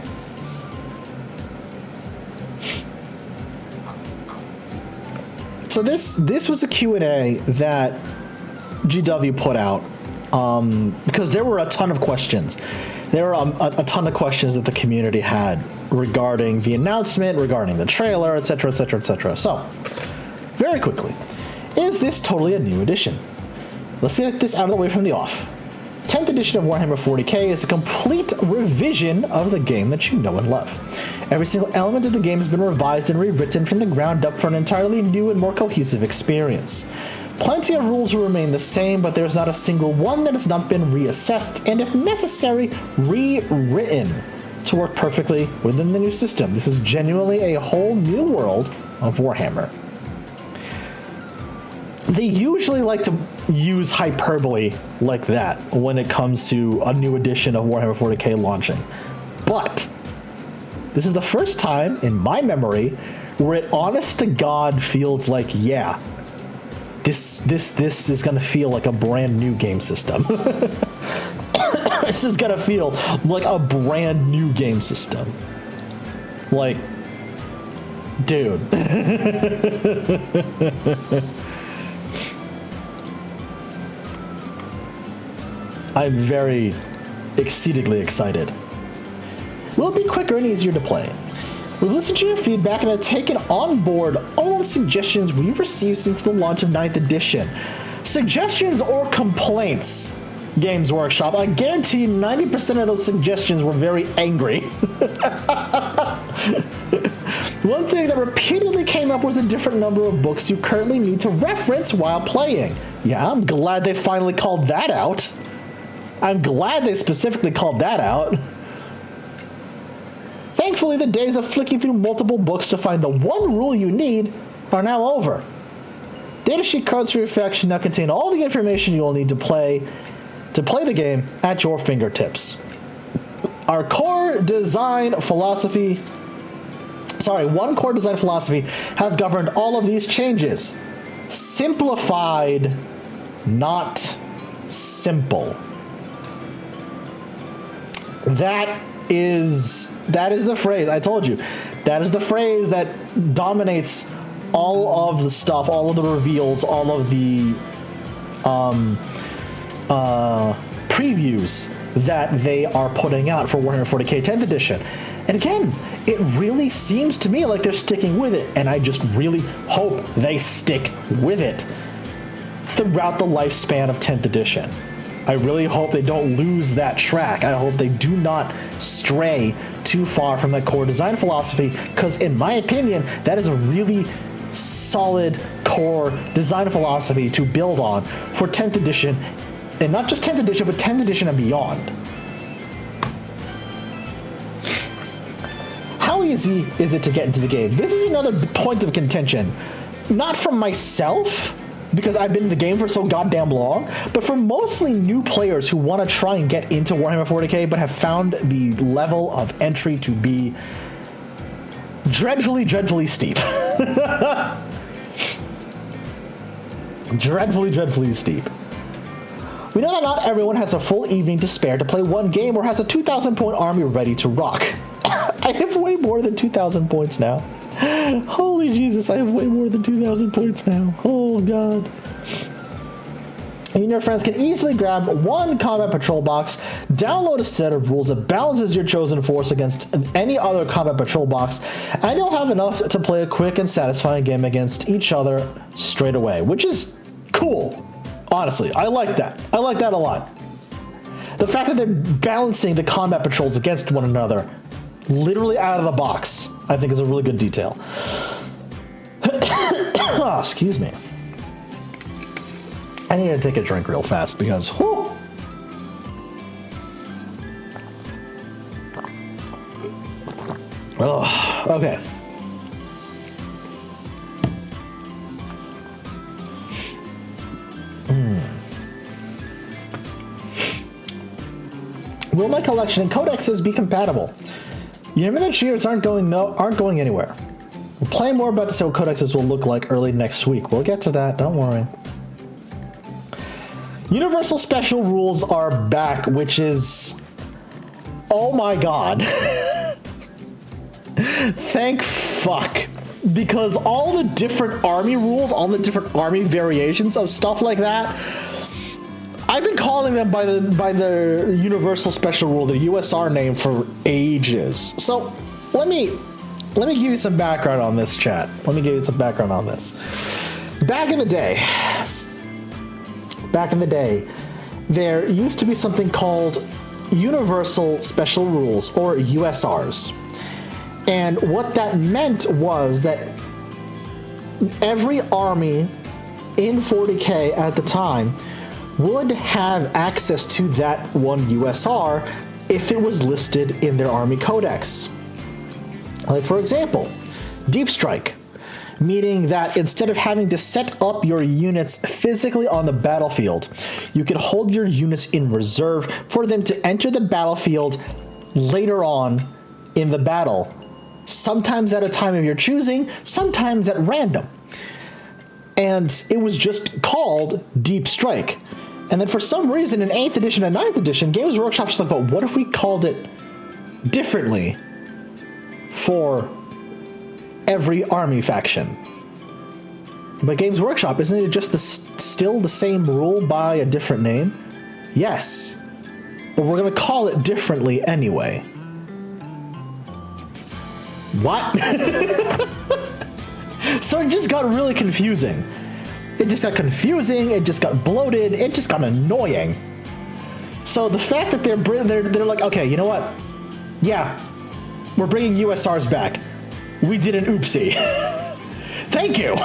So this was a Q&A that GW put out because there were a ton of questions. There were a ton of questions that the community had regarding the announcement, regarding the trailer, etc., etc., etc. So, very quickly, is this totally a new edition? Let's get this out of the way from the off. 10th edition of Warhammer 40K is a complete revision of the game that you know and love. Every single element of the game has been revised and rewritten from the ground up for an entirely new and more cohesive experience. Plenty of rules will remain the same, but there's not a single one that has not been reassessed and, if necessary, rewritten to work perfectly within the new system. This is genuinely a whole new world of Warhammer. They usually like to use hyperbole like that when it comes to a new edition of Warhammer 40K launching. But this is the first time in my memory where it honest to God feels like, yeah, this is going to feel like a brand new game system. This is going to feel like a brand new game system. Like, dude. I'm very exceedingly excited. Will it be quicker and easier to play? We've listened to your feedback and have taken on board all the suggestions we've received since the launch of 9th edition. Suggestions or complaints, Games Workshop. I guarantee 90% of those suggestions were very angry. One thing that repeatedly came up was the different number of books you currently need to reference while playing. Yeah, I'm glad they finally called that out. I'm glad they specifically called that out. Thankfully, the days of flicking through multiple books to find the one rule you need are now over. Datasheet cards for your faction now contain all the information you will need to play the game at your fingertips. Our core design philosophy, one core design philosophy has governed all of these changes. Simplified, not simple. That is the phrase. I told you. That is the phrase that dominates all of the stuff, all of the reveals, all of the previews that they are putting out for Warhammer 40k 10th edition. And again, it really seems to me like they're sticking with it, and I just really hope they stick with it throughout the lifespan of 10th edition. I really hope they don't lose that track. I hope they do not stray too far from that core design philosophy, because in my opinion, that is a really solid core design philosophy to build on for 10th edition, and not just 10th edition, but 10th edition and beyond. How easy is it to get into the game? This is another point of contention. Not from myself, because I've been in the game for so goddamn long, but for mostly new players who want to try and get into Warhammer 40k but have found the level of entry to be dreadfully, dreadfully steep. Dreadfully steep. We know that not everyone has a full evening to spare to play one game or has a 2,000 point army ready to rock. I have way more than 2,000 points now. Holy Jesus, I have way more than 2,000 points now. Oh, God. You and your friends can easily grab one combat patrol box, download a set of rules that balances your chosen force against any other combat patrol box, and you'll have enough to play a quick and satisfying game against each other straight away, which is cool. Honestly, I like that. I like that a lot. The fact that they're balancing the combat patrols against one another literally out of the box, I think is a really good detail. Oh, excuse me. I need to take a drink real fast because, whew. Oh, okay. Will my collection and codexes be compatible? Unlimited cheaters aren't going anywhere. We'll play more about this, what codexes will look like early next week. We'll get to that, don't worry. Universal special rules are back, which is... oh my god. Thank fuck. Because all the different army rules, all the different army variations of stuff like that, I've been calling them by the Universal Special Rule, the USR name, for ages. So let me give you some background on this, chat. Let me give you some background on this. Back in the day, there used to be something called Universal Special Rules, or USRs. And what that meant was that every army in 40K at the time would have access to that one USR if it was listed in their army codex. Like, for example, Deep Strike, meaning that instead of having to set up your units physically on the battlefield, you could hold your units in reserve for them to enter the battlefield later on in the battle, sometimes at a time of your choosing, sometimes at random. And it was just called Deep Strike. And then for some reason in 8th edition and 9th edition, Games Workshop was like, but what if we called it differently for every army faction? But Games Workshop, isn't it just still the same rule by a different name? Yes. But we're going to call it differently anyway. What? So it just got really confusing. It just got confusing, it just got bloated, it just got annoying. So the fact that they're like, okay, you know what? Yeah, we're bringing USRs back. We did an oopsie. Thank you.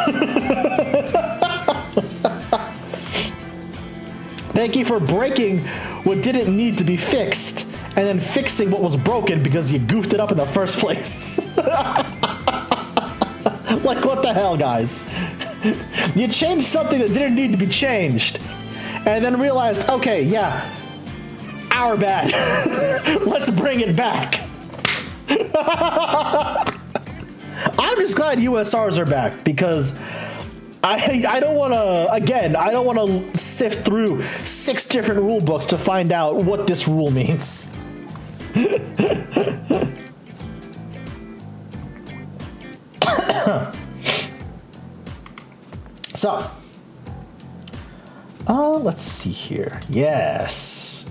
Thank you for breaking what didn't need to be fixed and then fixing what was broken because you goofed it up in the first place. Like, what the hell, guys? You changed something that didn't need to be changed, and then realized, okay, yeah, our bad. Let's bring it back. I'm just glad USRs are back, because I don't want to, again, I don't want to sift through 6 different rule books to find out what this rule means. So, let's see here. Yes.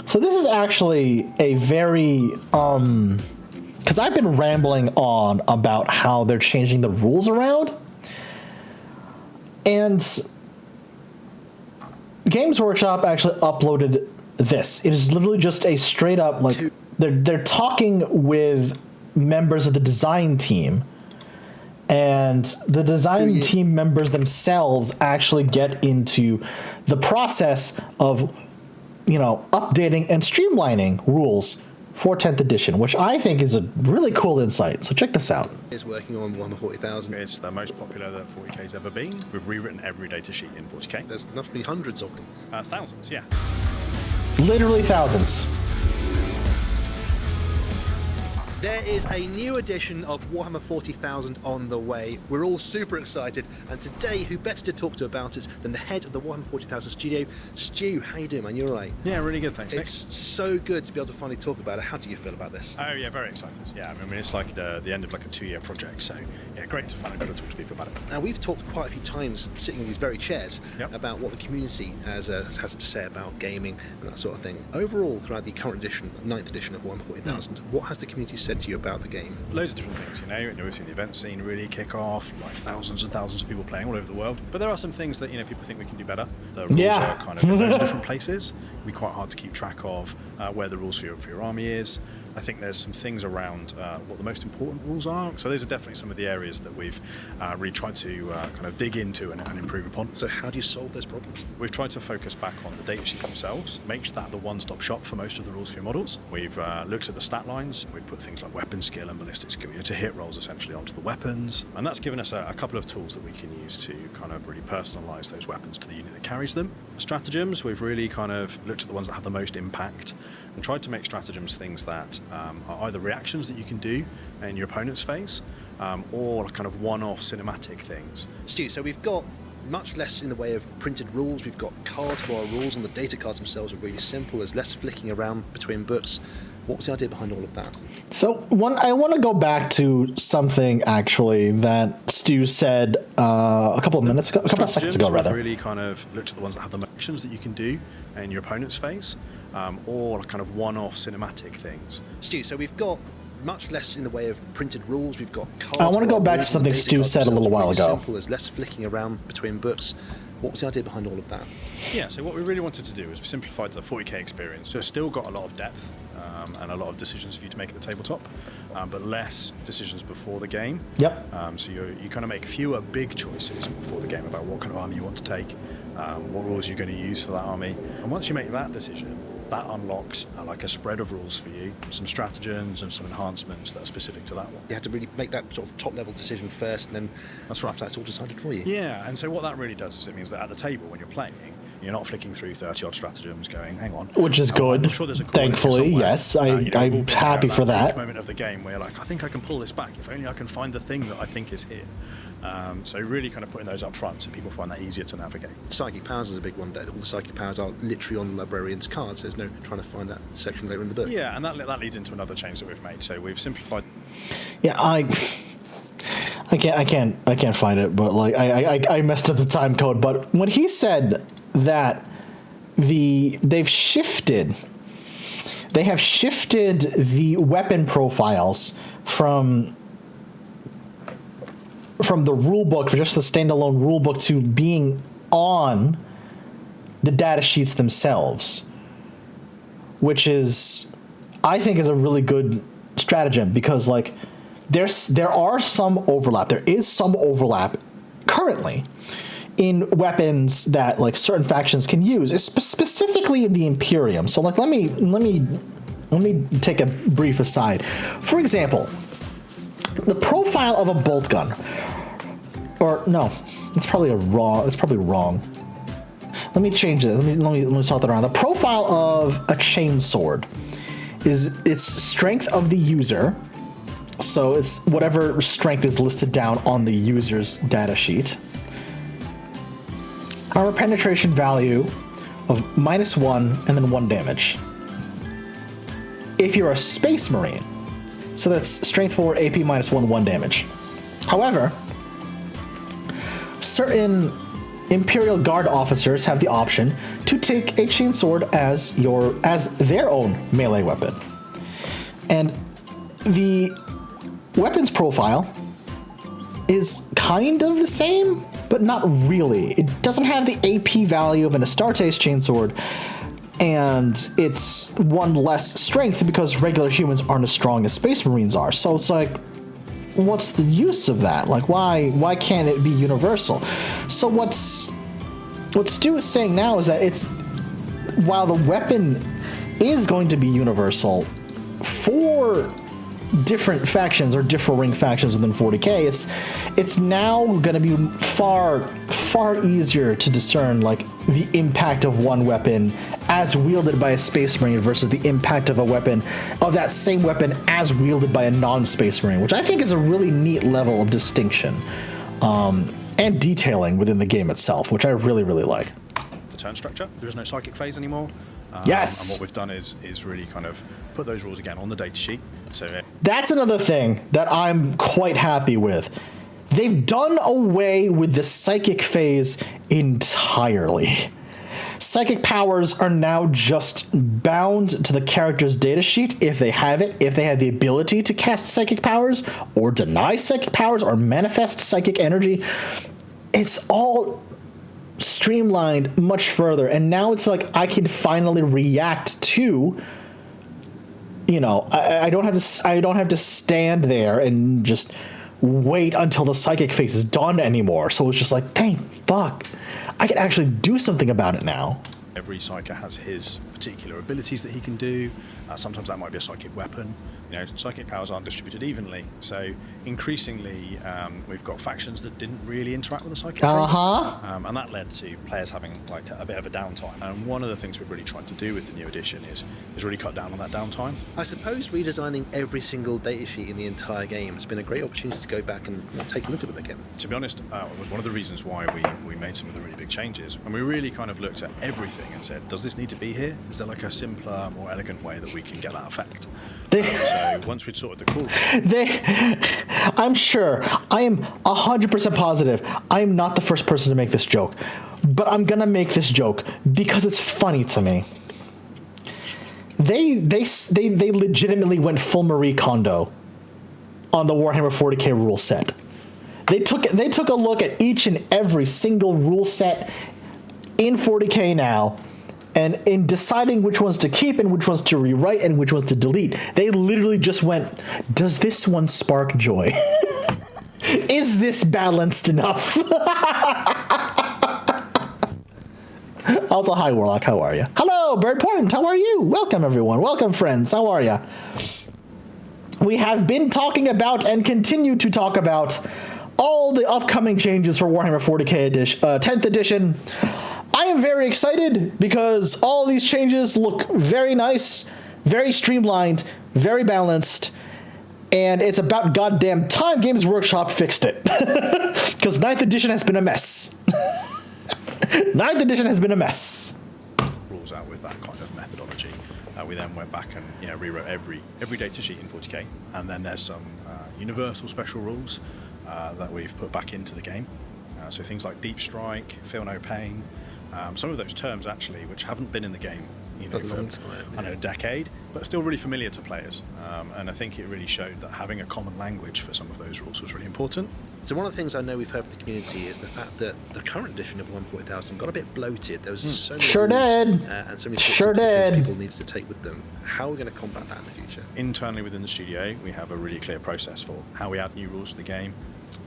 So this is actually a very, because I've been rambling on about how they're changing the rules around. And Games Workshop actually uploaded this. It is literally just a straight up, like, they're talking with members of the design team, and the design team members themselves actually get into the process of, you know, updating and streamlining rules for 10th edition, which I think is a really cool insight. So check this out.
Is working on Warhammer 40,000.
It's the most popular that 40K's ever been. We've rewritten every data sheet in 40K.
There's not to be hundreds of them.
Thousands, yeah.
Literally thousands.
There is a new edition of Warhammer 40,000 on the way. We're all super excited, and today, who better to talk to about it than the head of the Warhammer 40,000 studio, Stu. How you doing, man? You all right?
Yeah, really good, thanks, Nick.
It's so good to be able to finally talk about it. How do you feel about this?
Oh yeah, very excited. Yeah, I mean, it's like the end of like a 2-year project, so yeah, great to finally be able to talk to people about it.
Now, we've talked quite a few times, sitting in these very chairs,
Yep.
about what the community has to say about gaming and that sort of thing. Overall, throughout the current edition, 9th edition of Warhammer 40,000, what has the community said said to you about the game?
Loads of different things, you know. We've seen the event scene really kick off, like thousands and thousands of people playing all over the world. But there are some things that, you know, people think we can do better. The rules are kind of in loads of different places. It'd be quite hard to keep track of where the rules for your army is. I think there's some things around what the most important rules are. So those are definitely some of the areas that we've really tried to kind of dig into and improve upon.
So how do you solve those problems?
We've tried to focus back on the datasheets themselves, make that the one-stop shop for most of the rules for your models. We've looked at the stat lines. We've put things like weapon skill and ballistic skill, to hit rolls essentially onto the weapons. And that's given us a couple of tools that we can use to kind of really personalize those weapons to the unit that carries them. Stratagems, we've really kind of looked at the ones that have the most impact and tried to make stratagems things that are either reactions that you can do in your opponent's phase or kind of one-off cinematic things.
Stu, so we've got much less in the way of printed rules. We've got cards for our rules, and the data cards themselves are really simple. There's less flicking around between books. What was the idea behind all of that?
So I want to go back to something actually that Stu said a couple of seconds ago, rather.
Really kind of looked at the ones that have the actions that you can do in your opponent's phase, or kind of one-off cinematic things.
Stu, so we've got much less in the way of printed rules. We've got cards.
I want to go back to something Stu said a little while ago.
Simple. There's less flicking around between books. What was the idea behind all of that?
Yeah, so what we really wanted to do is we simplified the 40k experience. So it's still got a lot of depth and a lot of decisions for you to make at the tabletop, but less decisions before the game.
Yep.
So you kind of make fewer big choices before the game about what kind of army you want to take, what rules you're going to use for that army. And once you make that decision, that unlocks like a spread of rules for you, some stratagems and some enhancements that are specific to that one.
You had to really make that sort of top-level decision first, and then
that's right.
After that's all decided for you.
Yeah, and so what that really does is it means that at the table when you're playing, you're not flicking through 30-odd stratagems going, hang on.
Which is good.
I'm sure there's a
Thankfully, yes. I'm happy for that.
Moment of the game where you're like, I think I can pull this back. If only I can find the thing that I think is here. So really kind of putting those up front so people find that easier to navigate.
Psychic powers is a big one. All the psychic powers are literally on the librarian's cards. There's no trying to find that section later in the book.
Yeah, and that leads into another change that we've made. So we've simplified.
Yeah, I can't find it, but like I messed up the time code. But when he said that they have shifted the weapon profiles from the rulebook, for just the standalone rulebook, to being on the data sheets themselves, which is, I think, is a really good stratagem, because like there is some overlap currently in weapons that like certain factions can use, specifically in the Imperium. So like let me take a brief aside. For example, the profile of a bolt gun, or no, it's probably wrong. Let me change it. Let me sort that around. The profile of a chainsword is its strength of the user. So it's whatever strength is listed down on the user's data sheet. Armor penetration value of -1 and then 1 damage. If you're a Space Marine, so that's strength 4, AP -1, 1 damage. However, certain Imperial Guard officers have the option to take a chainsword as their own melee weapon. And the weapons profile is kind of the same, but not really. It doesn't have the AP value of an Astartes chainsword, and it's 1 less strength because regular humans aren't as strong as Space Marines are. So it's like, what's the use of that? Like, why can't it be universal? So what Stu is saying now is that while the weapon is going to be universal for different factions or differing factions within 40k, it's now going to be far easier to discern like the impact of one weapon as wielded by a Space Marine versus the impact of that same weapon as wielded by a non-Space Marine, which I think is a really neat level of distinction and detailing within the game itself, which I really, really like.
The turn structure, there is no psychic phase anymore.
Yes.
And what we've done is really kind of put those rules again on the data sheet. So
that's another thing that I'm quite happy with. They've done away with the psychic phase entirely. Psychic powers are now just bound to the character's datasheet if they have it, if they have the ability to cast psychic powers, or deny psychic powers, or manifest psychic energy. It's all streamlined much further, and now it's like I can finally react to, you know, I don't have to stand there and just wait until the psychic phase is done anymore. So it's just like, thank fuck, I can actually do something about it now.
Every psyker has his particular abilities that he can do. Sometimes that might be a psychic weapon. You know, psychic powers aren't distributed evenly, so increasingly we've got factions that didn't really interact with the psychic phase, and that led to players having like a bit of a downtime. And one of the things we've really tried to do with the new edition is really cut down on that downtime.
I suppose redesigning every single datasheet in the entire game has been a great opportunity to go back and take a look at them again.
To be honest, it was one of the reasons why we made some of the really big changes, and we really kind of looked at everything and said, does this need to be here? Is there like a simpler, more elegant way that we can get that effect? So once we'd sorted the core,
I'm sure, I am 100% positive, I am not the first person to make this joke, but I'm gonna make this joke because it's funny to me. They legitimately went full Marie Kondo on the Warhammer 40K rule set. They took a look at each and every single rule set in 40K now, and in deciding which ones to keep and which ones to rewrite and which ones to delete, they literally just went, does this one spark joy? Is this balanced enough? Also, hi Warlock, how are you? Hello, Bird Point, how are you? Welcome everyone, welcome friends, how are you? We have been talking about and continue to talk about all the upcoming changes for Warhammer 40K edition, 10th edition. I am very excited because all these changes look very nice, very streamlined, very balanced, and it's about goddamn time Games Workshop fixed it. Because 9th edition has been a mess. 9th edition has been a mess.
Rules out with that kind of methodology. We then went back and rewrote every data sheet in 40K, and then there's some universal special rules that we've put back into the game. So things like Deep Strike, Feel No Pain, some of those terms actually, which haven't been in the game, for a decade, but still really familiar to players. And I think it really showed that having a common language for some of those rules was really important.
So one of the things I know we've heard from the community is the fact that the current edition of 1.1000 got a bit bloated. There was so many rules, and so many things people needs to take with them. How are we going to combat that in the future?
Internally within the studio, we have a really clear process for how we add new rules to the game,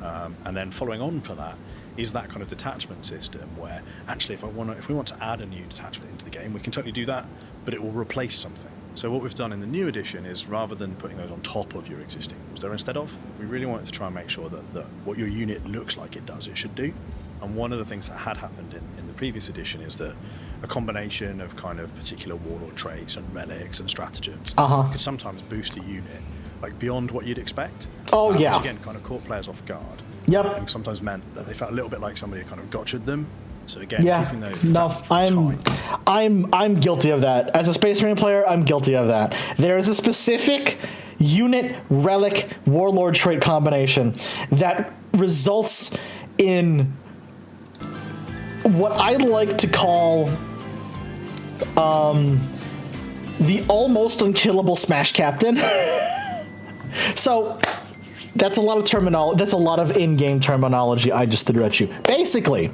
and then following on for that is that kind of detachment system where actually if we want to add a new detachment into the game, we can totally do that, but it will replace something. So what we've done in the new edition is, rather than putting those on top of your existing rules, they're instead of, we really wanted to try and make sure that what your unit looks like it does, it should do. And one of the things that had happened in the previous edition is that a combination of kind of particular warlord traits and relics and stratagems could sometimes boost a unit like beyond what you'd expect. Which again kind of caught players off guard.
Yep.
And sometimes meant that they felt a little bit like somebody kind of gotcha'd them. So again, keeping those.
No, I'm guilty of that. As a Space Marine player, I'm guilty of that. There is a specific unit, relic, warlord trait combination that results in what I like to call the almost unkillable Smash Captain. So that's a lot of terminology. That's a lot of in-game terminology I just threw at you. Basically,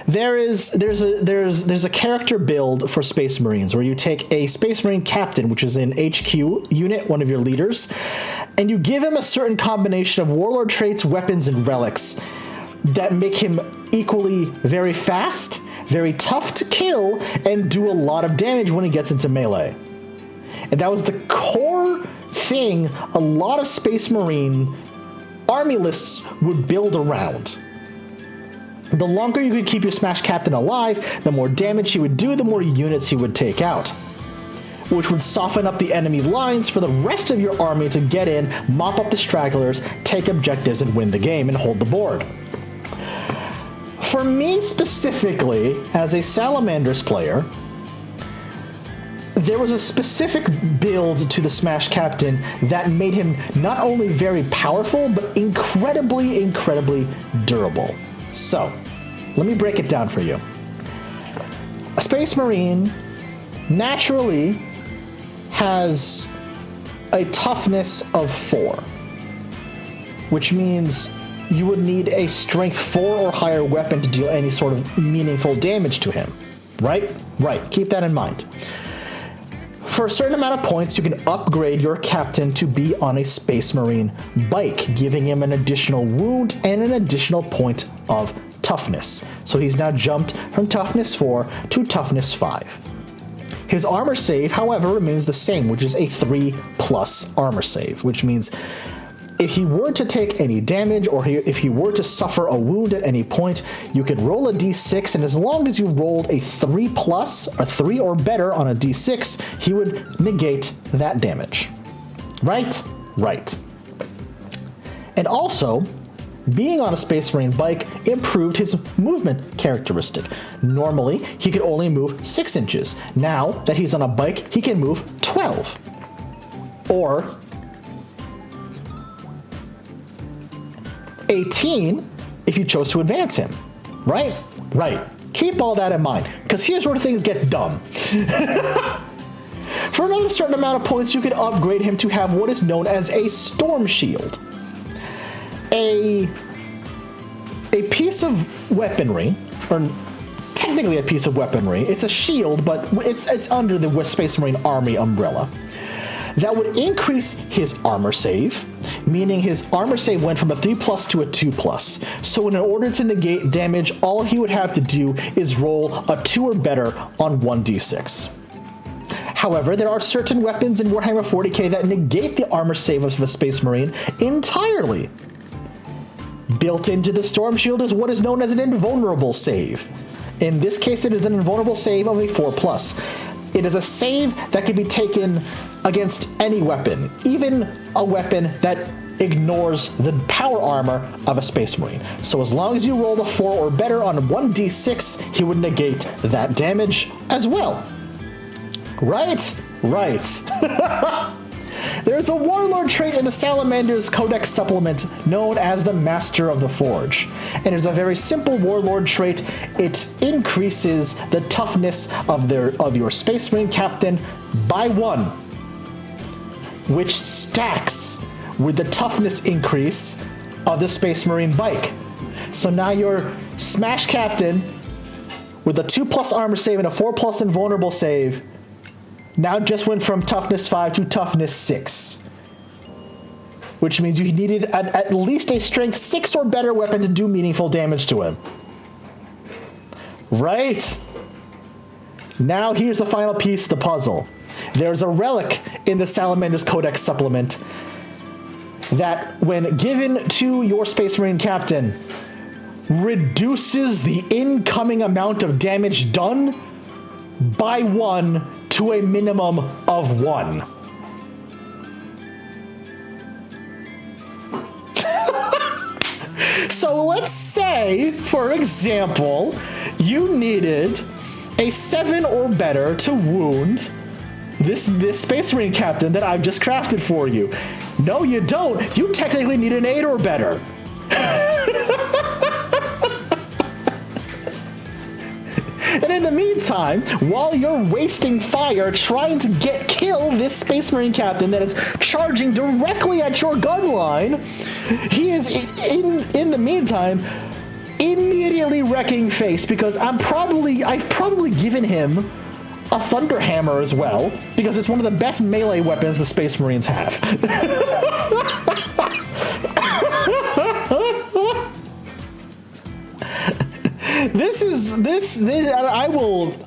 there's a character build for Space Marines where you take a Space Marine captain, which is an HQ unit, one of your leaders, and you give him a certain combination of warlord traits, weapons, and relics that make him equally very fast, very tough to kill, and do a lot of damage when he gets into melee. And that was the core thing a lot of Space Marine army lists would build around. The longer you could keep your Smash Captain alive, the more damage he would do, the more units he would take out, which would soften up the enemy lines for the rest of your army to get in, mop up the stragglers, take objectives, and win the game and hold the board. For me specifically, as a Salamanders player, there was a specific build to the Smash Captain that made him not only very powerful, but incredibly, incredibly durable. So, let me break it down for you. Space Marine naturally has a toughness of 4, which means you would need a strength 4 or higher weapon to deal any sort of meaningful damage to him, right? Right, keep that in mind. For a certain amount of points, you can upgrade your captain to be on a Space Marine bike, giving him an additional wound and an additional point of toughness. So he's now jumped from toughness 4 to toughness 5. His armor save, however, remains the same, which is a 3+ armor save, which means if he were to take any damage or if he were to suffer a wound at any point, you could roll a d6, and as long as you rolled a 3+, a 3 or better on a d6, he would negate that damage. Right? Right. And also, being on a Space Marine bike improved his movement characteristic. Normally, he could only move 6 inches. Now that he's on a bike, he can move 12. Or 18 if you chose to advance him. Right? Right. Keep all that in mind, because here's where things get dumb. For another certain amount of points, you could upgrade him to have what is known as a Storm Shield. A piece of weaponry, or technically a piece of weaponry. It's a shield, but it's under the Space Marine Army umbrella. That would increase his armor save, meaning his armor save went from a 3+ to a 2+. So in order to negate damage, all he would have to do is roll a 2 or better on 1d6. However, there are certain weapons in Warhammer 40k that negate the armor save of the Space Marine entirely. Built into the Storm Shield is what is known as an invulnerable save. In this case, it is an invulnerable save of a 4+. It is a save that can be taken against any weapon, even a weapon that ignores the power armor of a Space Marine. So as long as you roll a 4 or better on 1d6, he would negate that damage as well. Right? Right. There's a Warlord trait in the Salamander's Codex supplement known as the Master of the Forge. And it's a very simple Warlord trait. It increases the toughness of your Space Marine captain by 1, which stacks with the toughness increase of the Space Marine bike. So now your Smash captain with a 2+ armor save and a 4+ invulnerable save now just went from toughness 5 to toughness 6. Which means you needed at least a strength 6 or better weapon to do meaningful damage to him. Right? Now here's the final piece of the puzzle. There's a relic in the Salamander's Codex supplement that, when given to your Space Marine captain, reduces the incoming amount of damage done by 1 to a minimum of 1. So let's say, for example, you needed a 7 or better to wound this Space Marine captain that I've just crafted for you. No, you don't. You technically need an 8 or better. And in the meantime, while you're wasting fire trying to kill this Space Marine captain that is charging directly at your gun line, he is in the meantime immediately wrecking face, because I've probably given him a Thunder Hammer as well, because it's one of the best melee weapons the Space Marines have.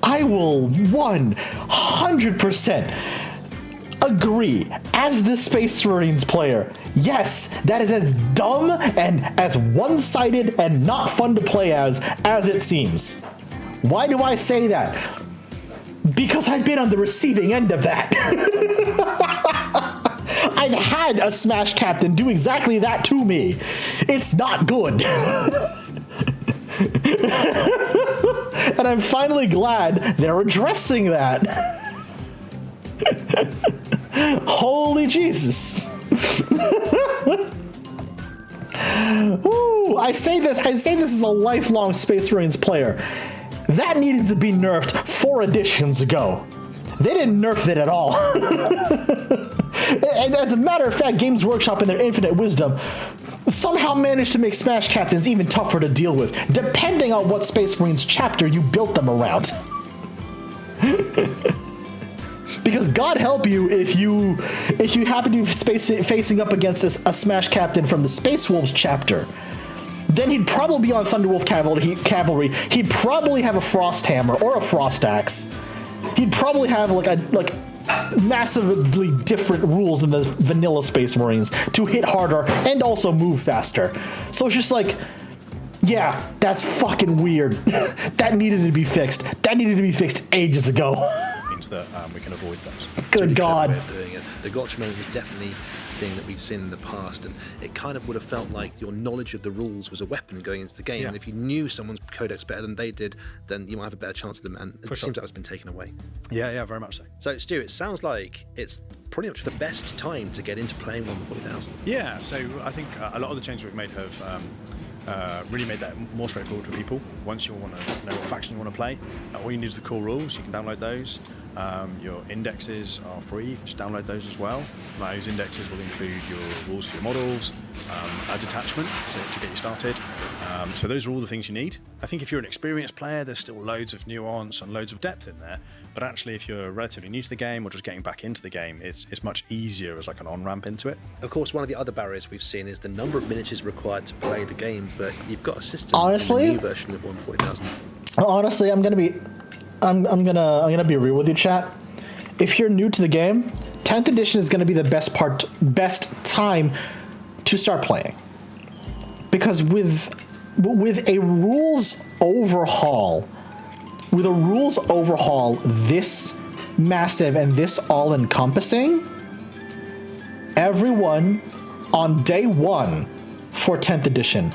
I will 100% agree as the Space Marines player. Yes, that is as dumb and as one-sided and not fun to play as it seems. Why do I say that? Because I've been on the receiving end of that. I've had a Smash captain do exactly that to me. It's not good. And I'm finally glad they're addressing that. Holy Jesus. Ooh, I say this as a lifelong Space Marines player. That needed to be nerfed 4 editions ago. They didn't nerf it at all. And as a matter of fact, Games Workshop in their infinite wisdom somehow managed to make Smash Captains even tougher to deal with, depending on what Space Marines chapter you built them around. Because God help you if you happen to be facing up against a Smash Captain from the Space Wolves chapter. Then he'd probably be on Thunderwolf Cavalry. He'd probably have a Frost Hammer or a Frost Axe. He'd probably have like massively different rules than the vanilla Space Marines to hit harder and also move faster. So it's just like, yeah, that's fucking weird. That needed to be fixed. That needed to be fixed ages ago.
Means that we can avoid those.
Good God.
Way of doing it. The gotcha mode is definitely a thing that we've seen in the past, and it kind of would have felt like your knowledge of the rules was a weapon going into the game.
Yeah.
And if you knew someone's codex better than they did, then you might have a better chance of them. And it seems like that's been taken away.
Yeah, very much so.
So, Stu, it sounds like it's pretty much the best time to get into playing Warhammer 40,000.
Yeah, so I think a lot of the changes we've made have really made that more straightforward for people. Once you want to know what faction you want to play, all you need is the core rules. You can download those. Your indexes are free. You can just download those as well. Those indexes will include your rules for your models, a detachment to get you started. So those are all the things you need. I think if you're an experienced player, there's still loads of nuance and loads of depth in there. But actually, if you're relatively new to the game or just getting back into the game, it's much easier as like an on-ramp into it.
Of course, one of the other barriers we've seen is the number of miniatures required to play the game, but you've got a system
Honestly,
in the new version of Warhammer 40,000.
Honestly, I'm gonna be real with you, chat. If you're new to the game, 10th edition is gonna be the best time to start playing, because with a rules overhaul, this massive and this all-encompassing, everyone on day one for 10th edition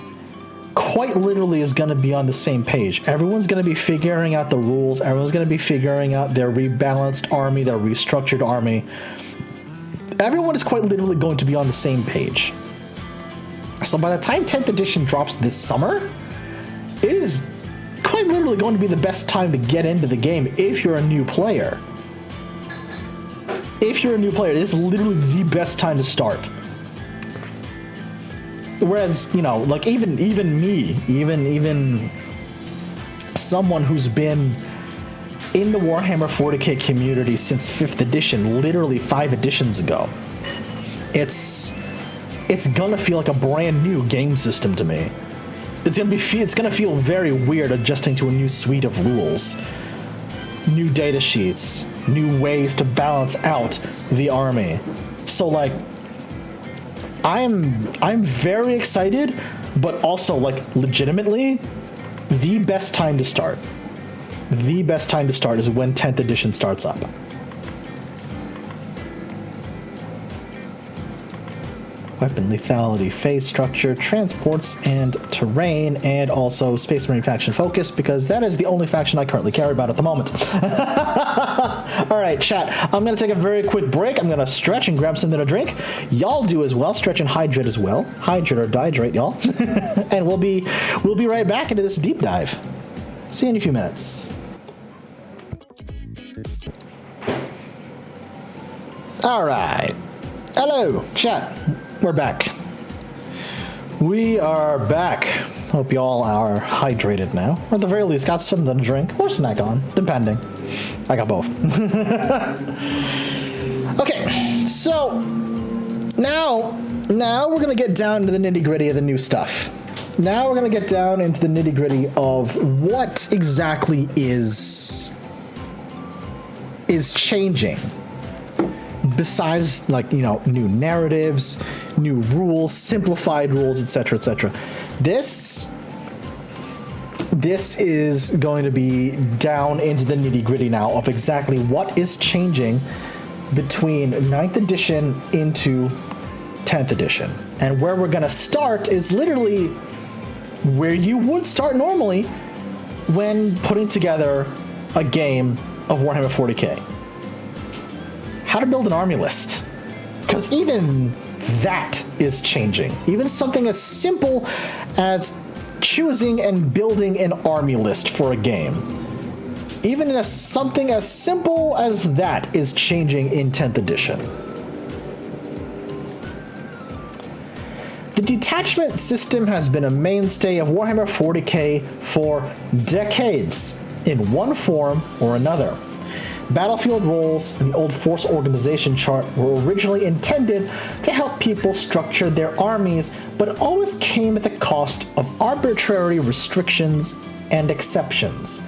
quite literally is going to be on the same page. Everyone's going to be figuring out the rules. Everyone's going to be figuring out their rebalanced army, their restructured army. Everyone is quite literally going to be on the same page. So by the time 10th edition drops this summer, it is quite literally going to be the best time to get into the game if you're a new player. If you're a new player, it is literally the best time to start. Whereas, you know, like even me, even someone who's been in the Warhammer 40K community since 5th edition, literally 5 editions ago, it's gonna feel like a brand new game system to me. It's gonna feel very weird adjusting to a new suite of rules, new data sheets, new ways to balance out the army. So like, I'm very excited, but also like legitimately, the best time to start. The best time to start is when 10th edition starts up. Weapon lethality, phase structure, transports and terrain, and also Space Marine faction focus, because that is the only faction I currently care about at the moment. Alright, chat, I'm going to take a very quick break. I'm going to stretch and grab something to drink. Y'all do as well. Stretch and hydrate as well. Hydrate or dihydrate, y'all. And we'll be right back into this deep dive. See you in a few minutes. Alright. Hello, chat. We're back. We are back. Hope y'all are hydrated now. Or at the very least got something to drink or snack on, depending. I got both. Okay, so now we're gonna get down to the nitty-gritty of the new stuff. Now we're gonna get down into the nitty-gritty of what exactly is changing. Besides, like, you know, new narratives, new rules, simplified rules, etc., etc. This is going to be down into the nitty-gritty now of exactly what is changing between 9th edition into 10th edition. And where we're going to start is literally where you would start normally when putting together a game of Warhammer 40K. How to build an army list. Because even that is changing. Even something as simple as choosing and building an army list for a game Even as something as simple as that is changing in 10th edition. The detachment system has been a mainstay of Warhammer 40K for decades, in one form or another. Battlefield roles and the old force organization chart were originally intended to help people structure their armies, but always came at the cost of arbitrary restrictions and exceptions.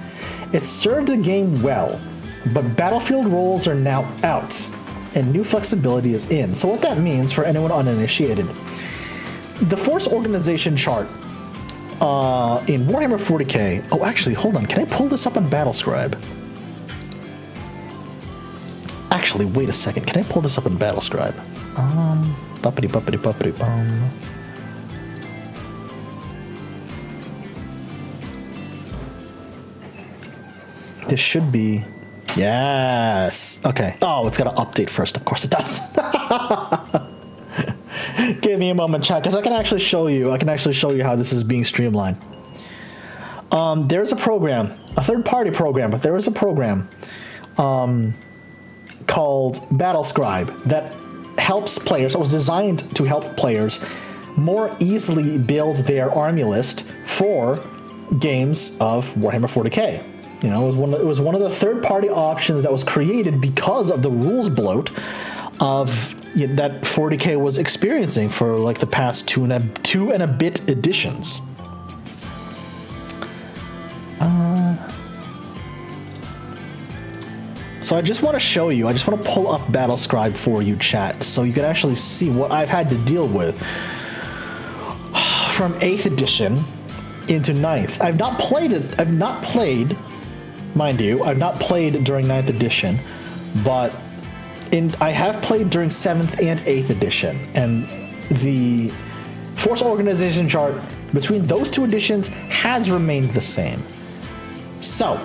It served the game well, but Battlefield roles are now out, and new flexibility is in. So what that means for anyone uninitiated, the force organization chart in Warhammer 40K... Oh, actually, hold on. Can I pull this up on Battlescribe? Actually, wait a second. Can I pull this up in Battlescribe? Buppity-buppity-buppity-bum. This should be... Yes! Okay. Oh, it's got to update first. Of course it does. Give me a moment, chat, because I can actually show you. I can actually show you how this is being streamlined. There's a program, a third-party program, but there is a program called Battlescribe that helps players. It was designed to help players more easily build their army list for games of Warhammer 40K. You know, it was one of the third-party options that was created because of the rules bloat of that 40K was experiencing for like the past two and a bit editions. So I just want to show you. I just want to pull up Battlescribe for you, chat, so you can actually see what I've had to deal with from 8th edition into 9th. I've not played it. I've not played, mind you, I've not played during 9th edition, but I have played during 7th and 8th edition, and the force organization chart between those two editions has remained the same. So,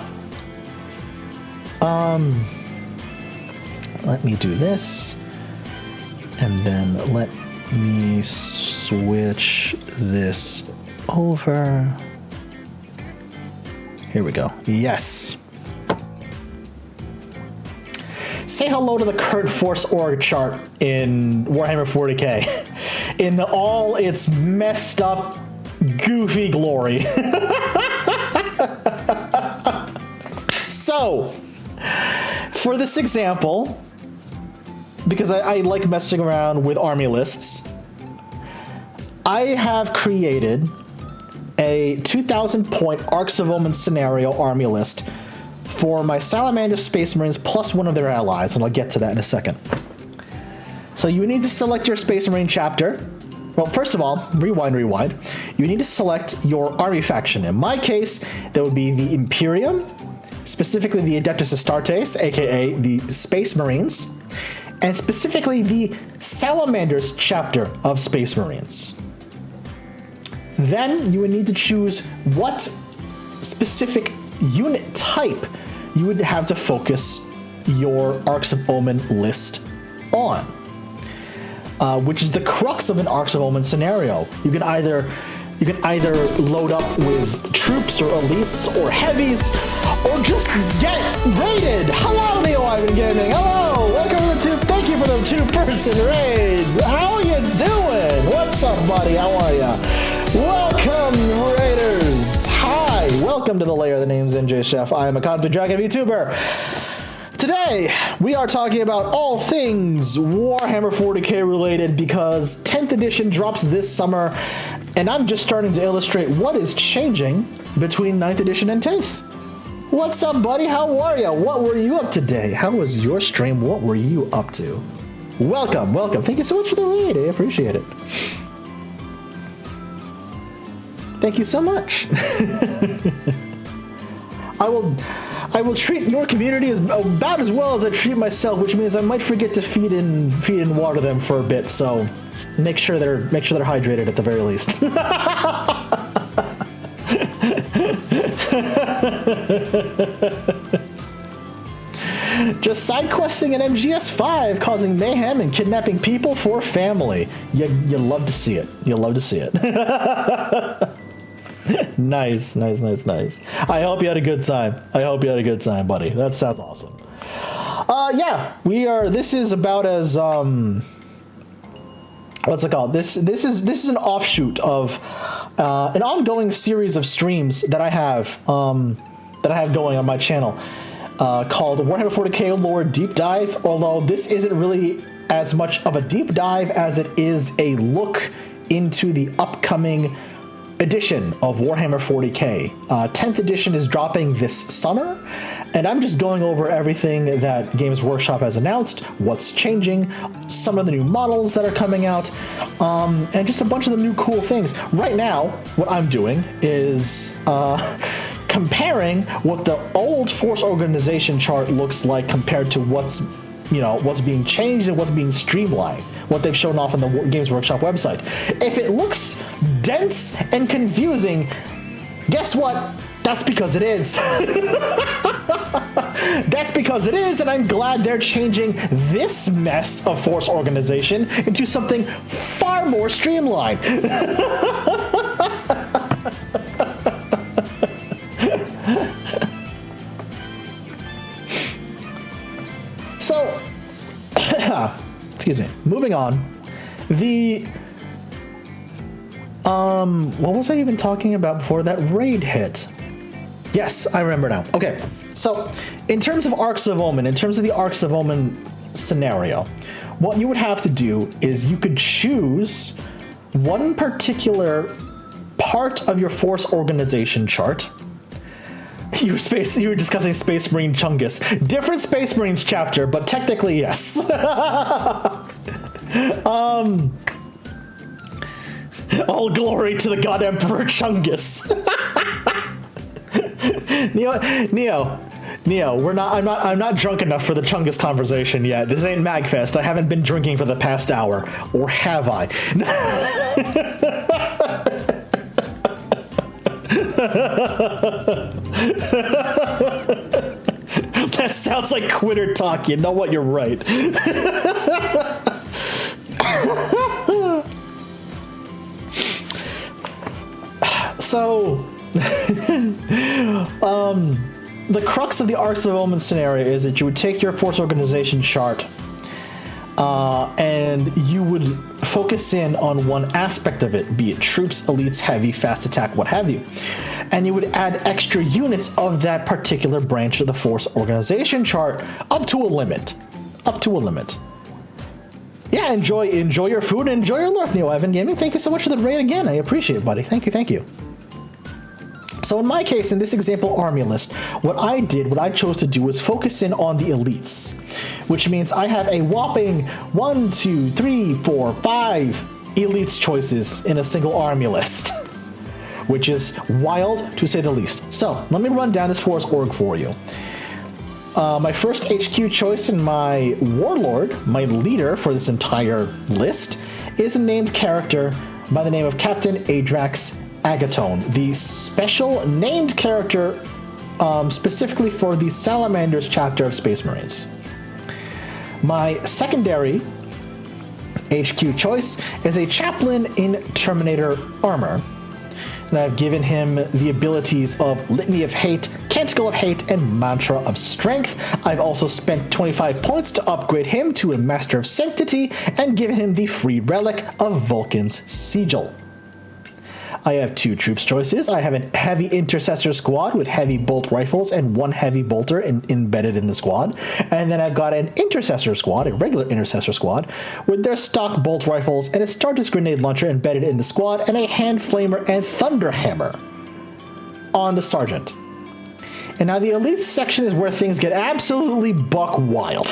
let me do this, and then let me switch this over. Here we go. Yes. Say hello to the current Force Org chart in Warhammer 40K in all its messed up, goofy glory. So, for this example, because I like messing around with army lists, I have created a 2,000 point Arcs of Omen scenario army list for my Salamander Space Marines plus one of their allies, and I'll get to that in a second. So you need to select your Space Marine chapter. Well, first of all, rewind. You need to select your army faction. In my case, that would be the Imperium, specifically the Adeptus Astartes, aka the Space Marines, and specifically the Salamanders chapter of Space Marines. Then you would need to choose what specific unit type you would have to focus your Arcs of Omen list on, which is the crux of an Arcs of Omen scenario. You can either load up with troops or elites or heavies, or just get raided. Hello, Neo Ivan Gaming. Hello, welcome to thank you for the 2-person raid. How are you doing? What's up, buddy? How are ya? Welcome, raiders. Hi, welcome to the lair. The name's NJChef. I am a Cosmic Dragon VTuber. Today, we are talking about all things Warhammer 40K related because 10th edition drops this summer, and I'm just starting to illustrate what is changing between 9th edition and 10th. What's up, buddy? How are you? What were you up today? How was your stream? What were you up to? Welcome. Thank you so much for the raid. I appreciate it. Thank you so much. I will treat your community about as well as I treat myself, which means I might forget to feed and water them for a bit. So make sure they're hydrated at the very least. Just side questing in MGS5, causing mayhem and kidnapping people for family. You love to see it. You love to see it. Nice. I hope you had a good time. Buddy. That sounds awesome. Yeah, this is about as what's it called? This is an offshoot of an ongoing series of streams that I have going on my channel called Warhammer 40K Lore Deep Dive. Although this isn't really as much of a deep dive as it is a look into the upcoming edition of Warhammer 40K. 10th edition is dropping this summer, and I'm just going over everything that Games Workshop has announced, what's changing, some of the new models that are coming out, and just a bunch of the new cool things. Right now, what I'm doing is comparing what the old Force organization chart looks like compared to what's being changed and what's being streamlined, what they've shown off on the Games Workshop website. If it looks dense and confusing, guess what? That's because it is. That's because it is, and I'm glad they're changing this mess of Force organization into something far more streamlined. So, excuse me, moving on. What was I even talking about before that raid hit? Yes, I remember now. Okay, so in terms of Arcs of Omen, in terms of the Arcs of Omen scenario, what you would have to do is you could choose one particular part of your Force organization chart. You were discussing Space Marine Chungus. Different Space Marines chapter, but technically yes. All glory to the God Emperor Chungus. Neo, I'm not drunk enough for the Chungus conversation yet. This ain't Magfest. I haven't been drinking for the past hour. Or have I? That sounds like quitter talk. You know what? You're right. So, the crux of the Arcs of Omen scenario is that you would take your Force organization chart and you would focus in on one aspect of it, be it troops, elites, heavy, fast attack, what have you. And you would add extra units of that particular branch of the Force organization chart up to a limit. Yeah, enjoy your food and enjoy your lurk, Neo Evan Gaming. Thank you so much for the raid again. I appreciate it, buddy. Thank you. So in my case, in this example army list, what I chose to do was focus in on the elites, which means I have a whopping 1, 2, 3, 4, 5 elites choices in a single army list, which is wild to say the least. So let me run down this Force org for you. My first HQ choice and my warlord, my leader for this entire list, is a named character by the name of Captain Adrax Agatone, the special named character specifically for the Salamanders chapter of Space Marines. My secondary HQ choice is a chaplain in Terminator armor, and I've given him the abilities of Litany of Hate, Canticle of Hate, and Mantra of Strength. I've also spent 25 points to upgrade him to a Master of Sanctity and given him the free relic of Vulcan's Sigil. I have 2 troops choices. I have a heavy intercessor squad with heavy bolt rifles and 1 heavy bolter embedded in the squad. And then I've got an intercessor squad, a regular intercessor squad, with their stock bolt rifles and a Stardust grenade launcher embedded in the squad and a hand flamer and thunder hammer on the sergeant. And now the elite section is where things get absolutely buck wild.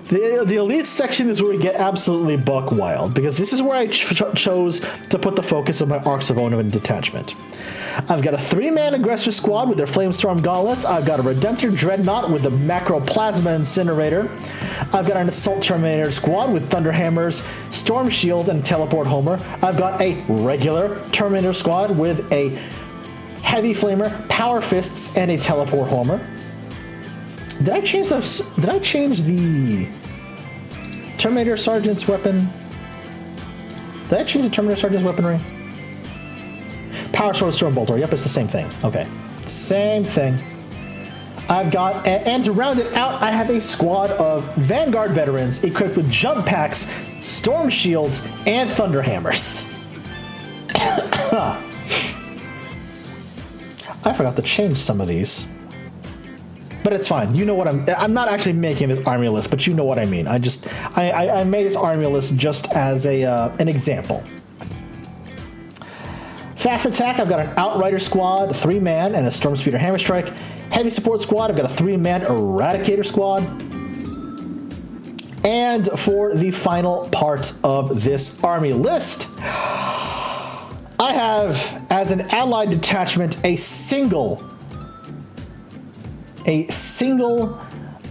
The elite section is where we get absolutely buck wild, because this is where I chose to put the focus of my Arcs of Omen detachment. I've got a 3-man aggressor squad with their Flamestorm gauntlets. I've got a Redemptor Dreadnought with the Macroplasma Incinerator. I've got an Assault Terminator squad with Thunderhammers, Storm Shields, and Teleport Homer. I've got a regular Terminator squad with a Heavy Flamer, Power Fists, and a Teleport Homer. Did I change those? Did I change the Terminator Sergeant's weapon? Did I change the Terminator Sergeant's weaponry? Power Sword, Stormbolter. Yep, it's the same thing. Okay, same thing. I've got, and to round it out, I have a squad of Vanguard veterans equipped with jump packs, storm shields, and thunder hammers. I forgot to change some of these. But it's fine. You know what I'm not actually making this army list, but you know what I mean. I made this army list just as an example. Fast attack, I've got an Outrider squad, 3-man, and a Storm Speeder Hammer Strike. Heavy support squad, I've got a 3-man Eradicator squad. And for the final part of this army list, I have, as an allied detachment, a single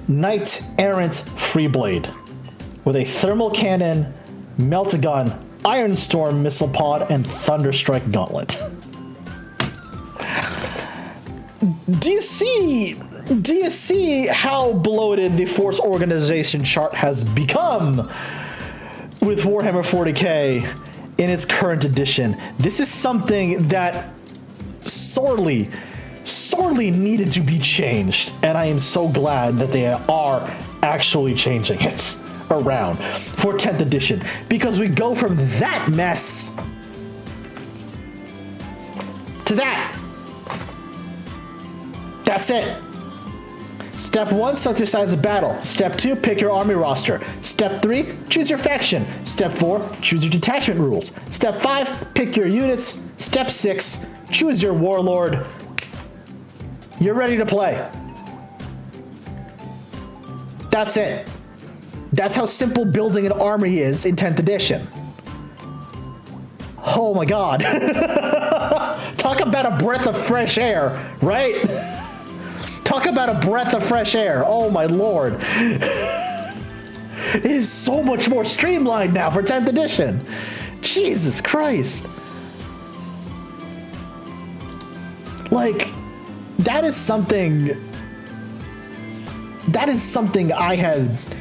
Knight Errant Freeblade with a thermal cannon, melt-a-gun, Iron Storm missile pod, and Thunderstrike gauntlet. Do you see how bloated the force organization chart has become with Warhammer 40K in its current edition? This is something that sorely needed to be changed, and I am so glad that they are actually changing it around for 10th edition, because we go from that mess to that. That's it. Step 1, select your size of battle. Step 2, pick your army roster. Step 3, choose your faction. Step 4, choose your detachment rules. Step 5, pick your units. Step 6, choose your warlord. You're ready to play. That's it. That's how simple building an army is in 10th edition. Oh my god. Talk about a breath of fresh air, right? Talk about a breath of fresh air. Oh my lord. It is so much more streamlined now for 10th edition. Jesus Christ. Like, that is something I have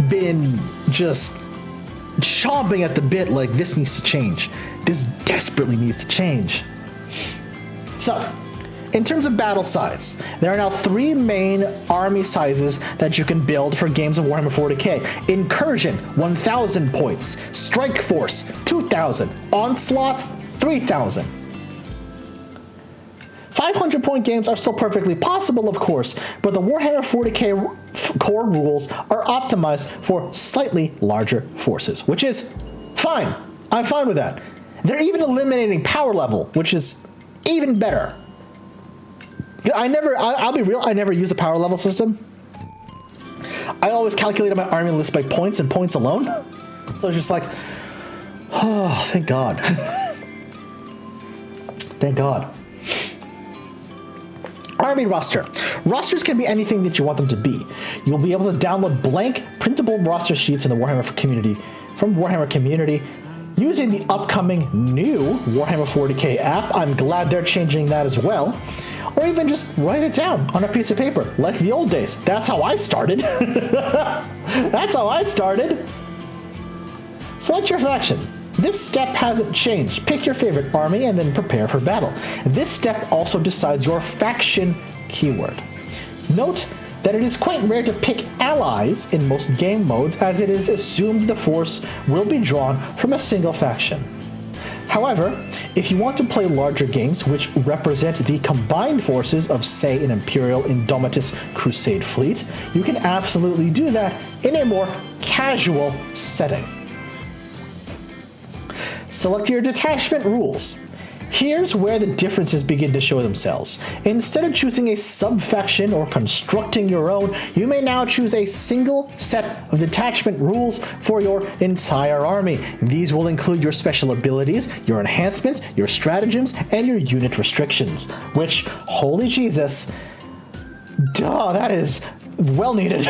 been just chomping at the bit, like, this needs to change. This desperately needs to change. So, in terms of battle size, there are now 3 main army sizes that you can build for games of Warhammer 40k. Incursion, 1,000 points. Strike Force, 2,000. Onslaught, 3,000. 500-point games are still perfectly possible, of course, but the Warhammer 40k core rules are optimized for slightly larger forces, which is fine. I'm fine with that. They're even eliminating power level, which is even better. I'll be real, I never use the power level system. I always calculated my army list by points and points alone. So it's just like, oh, thank God. Thank God. Army roster. Rosters can be anything that you want them to be. You'll be able to download blank, printable roster sheets in the Warhammer community from Warhammer Community using the upcoming new Warhammer 40k app. I'm glad they're changing that as well. Or even just write it down on a piece of paper, like the old days. That's how I started. That's how I started. Select your faction. This step hasn't changed. Pick your favorite army and then prepare for battle. This step also decides your faction keyword. Note that it is quite rare to pick allies in most game modes, as it is assumed the force will be drawn from a single faction. However, if you want to play larger games which represent the combined forces of, say, an Imperial Indomitus Crusade fleet, you can absolutely do that in a more casual setting. Select your detachment rules. Here's where the differences begin to show themselves. Instead of choosing a sub-faction or constructing your own, you may now choose a single set of detachment rules for your entire army. These will include your special abilities, your enhancements, your stratagems, and your unit restrictions. Which, holy Jesus, duh, that is well needed.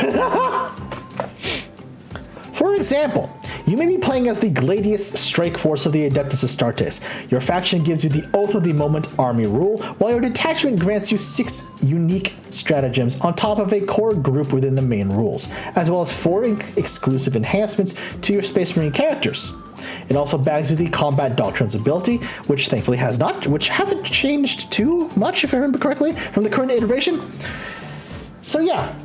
For example, You may be playing as the Gladius Strike Force of the Adeptus Astartes. Your faction gives you the Oath of the Moment army rule, while your detachment grants you 6 unique stratagems on top of a core group within the main rules, as well as 4 exclusive enhancements to your Space Marine characters. It also bags you the Combat Doctrines ability, which thankfully hasn't changed too much, if I remember correctly, from the current iteration. So yeah,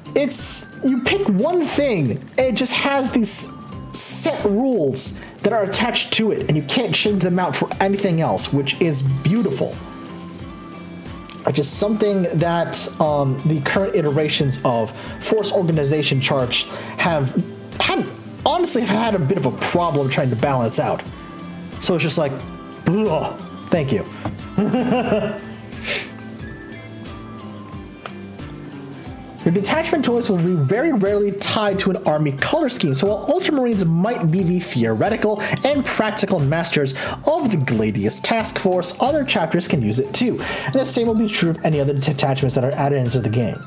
you pick one thing, and it just has these set rules that are attached to it, and you can't change them out for anything else, which is beautiful. Which is something that the current iterations of Force Organization charts have had a bit of a problem trying to balance out. So it's just like, ugh, thank you. Your detachment choice will be very rarely tied to an army color scheme, so while Ultramarines might be the theoretical and practical masters of the Gladius Task Force, other chapters can use it too, and the same will be true of any other detachments that are added into the game.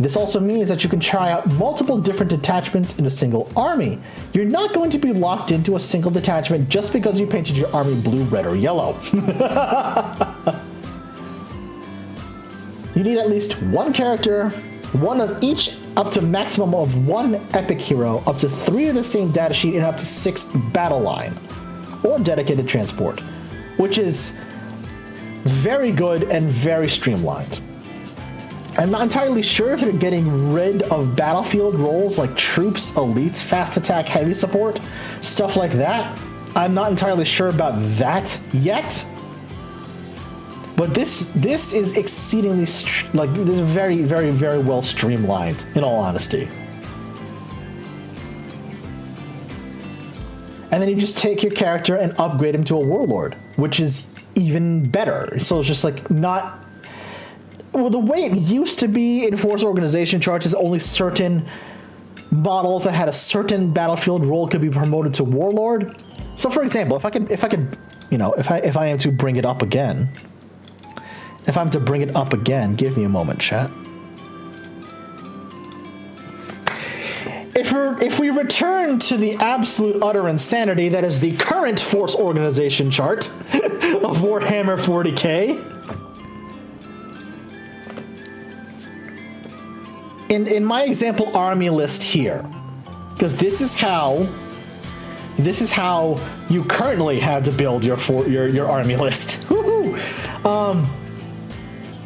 This also means that you can try out multiple different detachments in a single army. You're not going to be locked into a single detachment just because you painted your army blue, red, or yellow. You need at least one character, one of each, up to maximum of 1 epic hero, up to 3 of the same datasheet, and up to 6 battle line or dedicated transport, which is very good and very streamlined. I'm not entirely sure if they're getting rid of battlefield roles like troops, elites, fast attack, heavy support, stuff like that. I'm not entirely sure about that yet. But this is exceedingly, this is very, very, very well streamlined, in all honesty. And then you just take your character and upgrade him to a warlord, which is even better. So it's just like not... Well, the way it used to be in Force Organization charts is only certain models that had a certain battlefield role could be promoted to warlord. So, for example, if I am to bring it up again, give me a moment, chat. If we return to the absolute utter insanity that is the current Force Organization chart of Warhammer 40K. In my example army list here, because this is how you currently had to build your army list.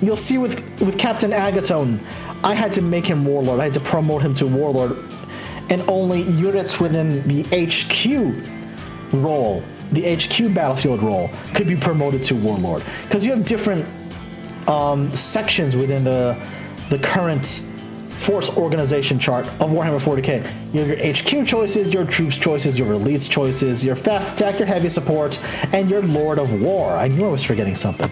You'll see with Captain Agaton, I had to make him warlord. I had to promote him to warlord, and only units within the HQ role, the HQ battlefield role, could be promoted to warlord, because you have different sections within the current Force Organization chart of Warhammer 40K. You have your HQ choices, your troops choices, your elites choices, your fast attack, your heavy support, and your Lord of War. I knew I was forgetting something.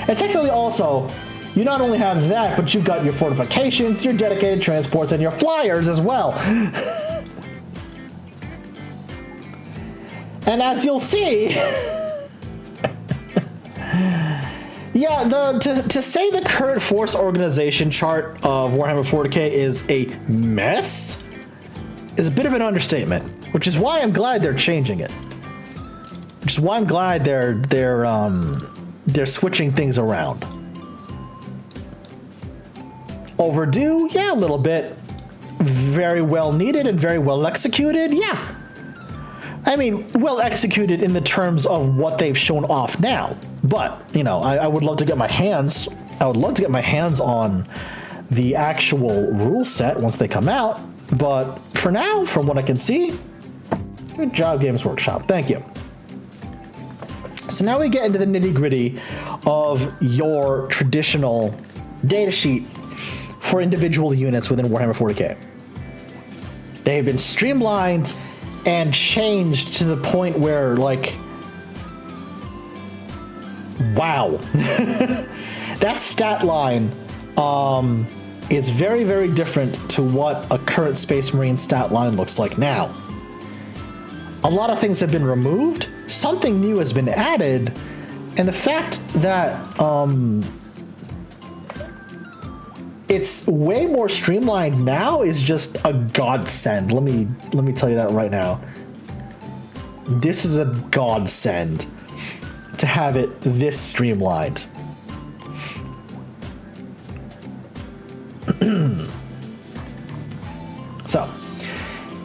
And technically also, you not only have that, but you've got your fortifications, your dedicated transports, and your flyers as well. And as you'll see... Yeah, to say the current Force Organization chart of Warhammer 40K is a mess is a bit of an understatement, which is why I'm glad they're changing it. Which is why I'm glad they're switching things around. Overdue? Yeah, a little bit. Very well needed and very well executed? Yeah. I mean, well executed in the terms of what they've shown off now. But, I would love to get my hands on the actual rule set once they come out. But for now, from what I can see, good job, Games Workshop. Thank you. So now we get into the nitty-gritty of your traditional datasheet for individual units within Warhammer 40K. They've been streamlined and changed to the point where, wow. That stat line is very, very different to what a current Space Marine stat line looks like now. A lot of things have been removed, something new has been added, and the fact that it's way more streamlined now is just a godsend. Let me tell you that right now. this is a godsend to have it this streamlined. So,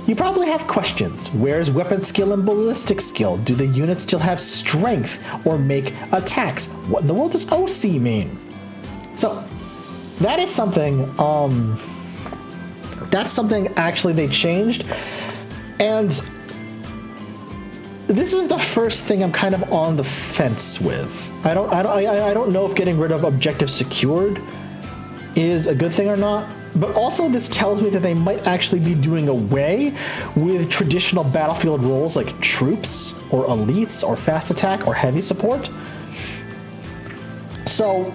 you probably have questions. Where's weapon skill and ballistic skill? Do the units still have strength or make attacks? What in the world does OC mean? So, that is something, that's something actually they changed. And this is the first thing I'm kind of on the fence with. I don't know if getting rid of objective secured is a good thing or not. But also this tells me that they might actually be doing away with traditional battlefield roles like troops or elites or fast attack or heavy support. So,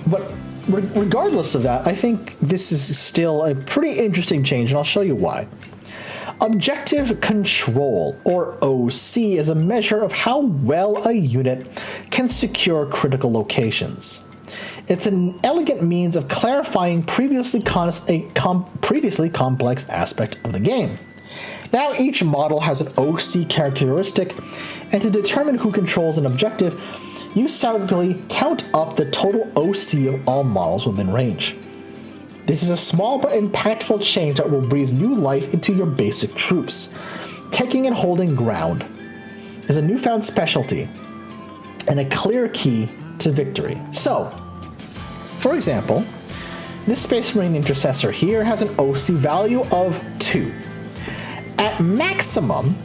but regardless of that, I think this is still a pretty interesting change, and I'll show you why. Objective control, or OC, is a measure of how well a unit can secure critical locations. It's an elegant means of clarifying previously complex aspect of the game. Now each model has an OC characteristic, and to determine who controls an objective, you simply count up the total OC of all models within range. This is a small but impactful change that will breathe new life into your basic troops. Taking and holding ground is a newfound specialty and a clear key to victory. So, for example, this Space Marine Intercessor here has an OC value of 2. At maximum,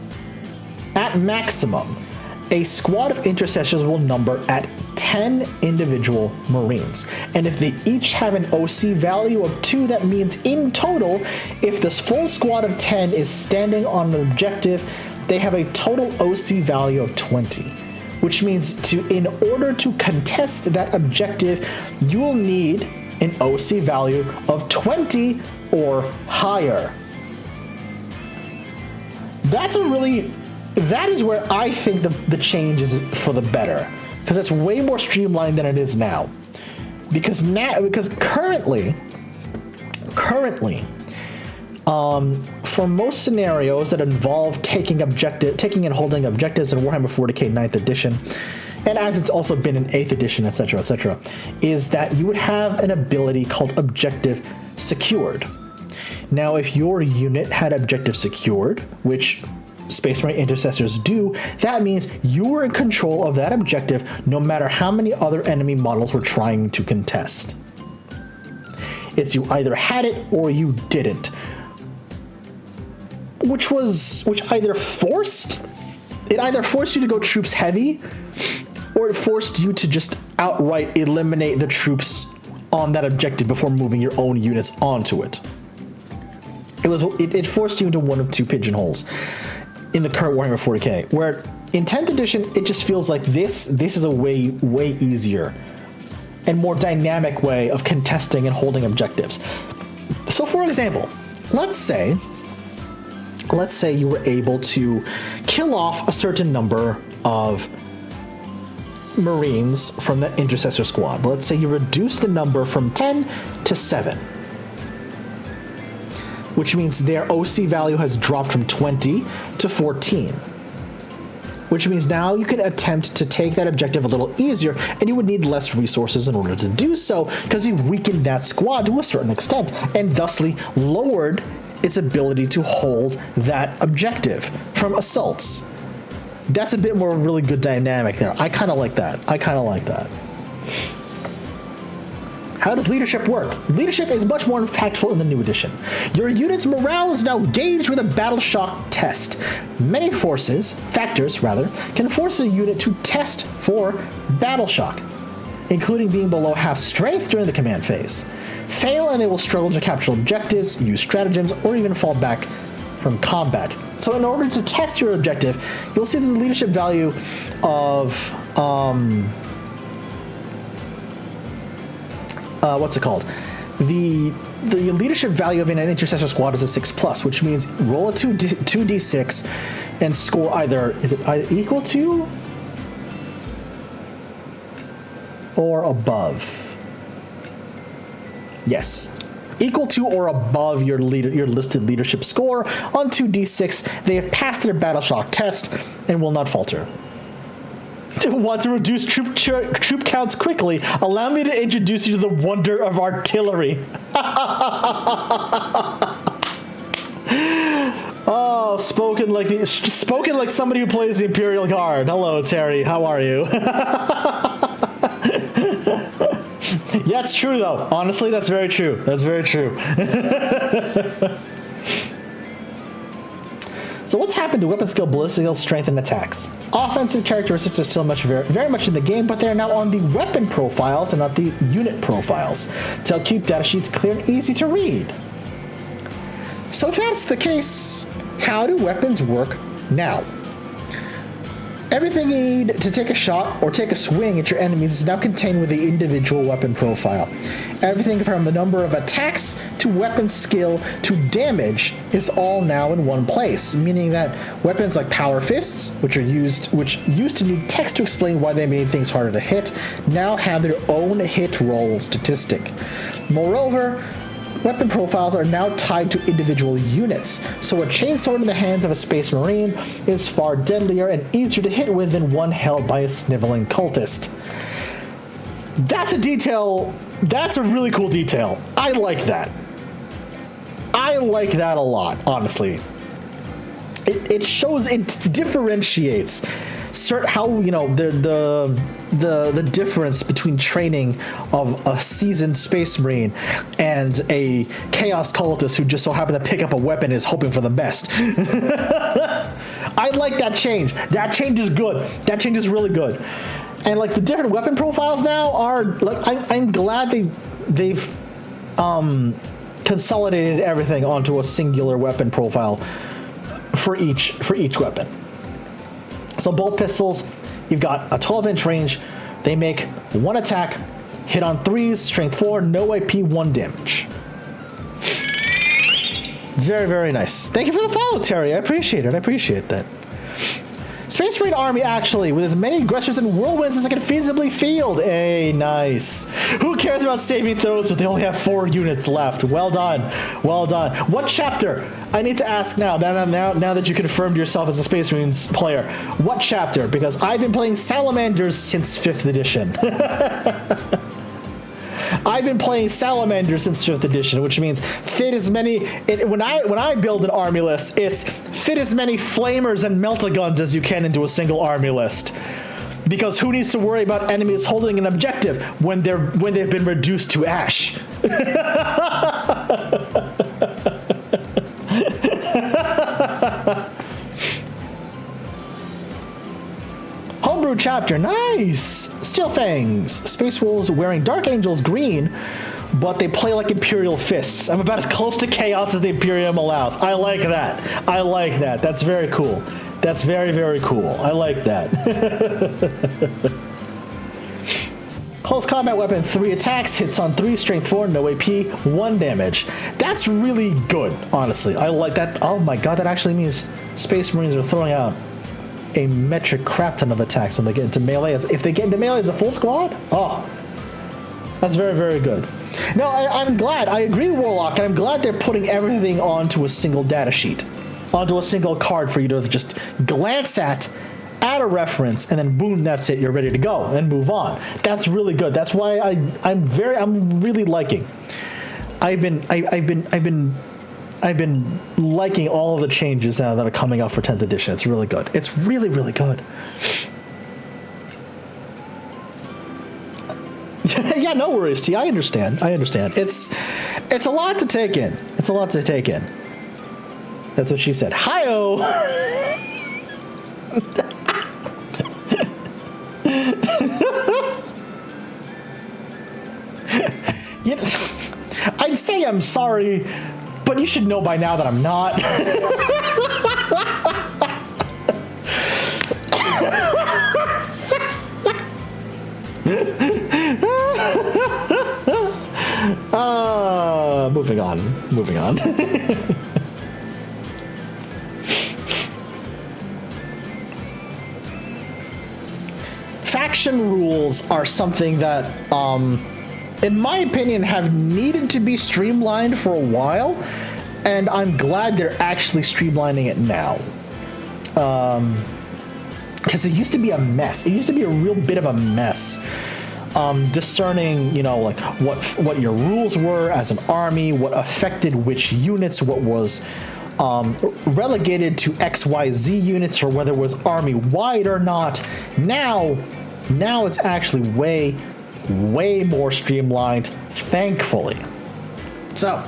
a squad of intercessors will number at 10 individual Marines. And if they each have an OC value of 2, that means in total, if this full squad of 10 is standing on an objective, they have a total OC value of 20. Which means in order to contest that objective, you will need an OC value of 20 or higher. That is where I think the change is for the better, because it's way more streamlined than it is now. Because currently, for most scenarios that involve taking and holding objectives in Warhammer 40K 9th edition, and as it's also been in 8th edition, etc., is that you would have an ability called objective secured. Now, if your unit had objective secured, which Space Marine Intercessors do, that means you were in control of that objective no matter how many other enemy models were trying to contest. It's you either had it or you didn't. Which either forced you to go troops heavy, or it forced you to just outright eliminate the troops on that objective before moving your own units onto it. It forced you into one of two pigeonholes in the current Warhammer 40K, where in 10th edition it just feels like this is a way easier and more dynamic way of contesting and holding objectives. So for example, let's say you were able to kill off a certain number of Marines from the Intercessor squad. Let's say you reduce the number from 10 to 7. Which means their OC value has dropped from 20 to 14. Which means now you can attempt to take that objective a little easier, and you would need less resources in order to do so, because you've weakened that squad to a certain extent, and thusly lowered its ability to hold that objective from assaults. That's a bit more really good dynamic there. I kind of like that. How does leadership work? Leadership is much more impactful in the new edition. Your unit's morale is now gauged with a battle shock test. Many factors can force a unit to test for battle shock, including being below half strength during the command phase. Fail and they will struggle to capture objectives, use stratagems, or even fall back from combat. So in order to test your objective, you'll see the leadership value of The leadership value of an Intercessor squad is a 6+, which means roll a 2d6 and score either equal to or above. Yes. equal to or above your listed leadership score on 2d6. They have passed their battle shock test and will not falter. Want to reduce troop counts quickly? Allow me to introduce you to the wonder of artillery. Oh, spoken like somebody who plays the Imperial Guard. Hello, Terry. How are you? Yeah, it's true though. Honestly, that's very true. That's very true. So what's happened to weapon skill, ballistic skill, strength, and attacks? Offensive characteristics are still very much in the game, but they are now on the weapon profiles and not the unit profiles to keep datasheets clear and easy to read. So if that's the case, how do weapons work now? Everything you need to take a shot or take a swing at your enemies is now contained with the individual weapon profile. Everything from the number of attacks to weapon skill to damage is all now in one place, meaning that weapons like power fists, which used to need text to explain why they made things harder to hit, now have their own hit roll statistic. Moreover, weapon profiles are now tied to individual units, so a chainsword in the hands of a Space Marine is far deadlier and easier to hit with than one held by a sniveling cultist. That's a detail. That's a really cool detail. I like that. I like that a lot, honestly. It shows, it differentiates how, you know, the difference between training of a seasoned Space Marine and a Chaos Cultist who just so happened to pick up a weapon and is hoping for the best. I like that change. That change is good. That change is really good. And like the different weapon profiles now are like, I'm glad they've consolidated everything onto a singular weapon profile for each weapon. So bolt pistols, you've got a 12-inch range. They make 1 attack, hit on 3s, strength 4, no AP, 1 damage. It's very, very nice. Thank you for the follow, Terry. I appreciate it. I appreciate that. Space Marine Army, actually, with as many aggressors and whirlwinds as I can feasibly field. Hey, nice. Who cares about saving throws if they only have 4 units left? Well done. Well done. What chapter? I need to ask now that you confirmed yourself as a Space Marines player. What chapter? Because I've been playing Salamanders since 5th edition. I've been playing Salamander since 5th edition, which means fit as many. When I build an army list, it's fit as many flamers and melta-guns as you can into a single army list. Because who needs to worry about enemies holding an objective when they've been reduced to ash? Homebrew chapter, nice! Steel Fangs. Space Wolves wearing Dark Angels green, but they play like Imperial fists. I'm about as close to chaos as the Imperium allows. I like that. I like that. That's very cool. That's very, very cool. I like that. Close combat weapon, 3 attacks, hits on 3, strength 4, no AP, 1 damage. That's really good, honestly. I like that. Oh my god, that actually means Space Marines are throwing out a metric crap ton of attacks when they get into melee. If they get into melee as a full squad, oh, that's very, very good. No, I'm glad. I agree, Warlock, and I'm glad they're putting everything onto a single data sheet, onto a single card for you to just glance at, add a reference, and then boom, that's it. You're ready to go and move on. That's really good. That's why I'm really liking. I've been liking all of the changes now that are coming out for 10th edition. It's really good. It's really, really good. Yeah, no worries, T. I understand. It's a lot to take in. It's a lot to take in. That's what she said. Hi-oh! I'd say I'm sorry, but you should know by now that I'm not. Moving on. Faction rules are something that in my opinion, have needed to be streamlined for a while, and I'm glad they're actually streamlining it now. Because it used to be a mess. It used to be a real bit of a mess. Discerning, like what your rules were as an army, what affected which units, what was relegated to XYZ units, or whether it was army-wide or not. Now it's actually way more streamlined, thankfully. So,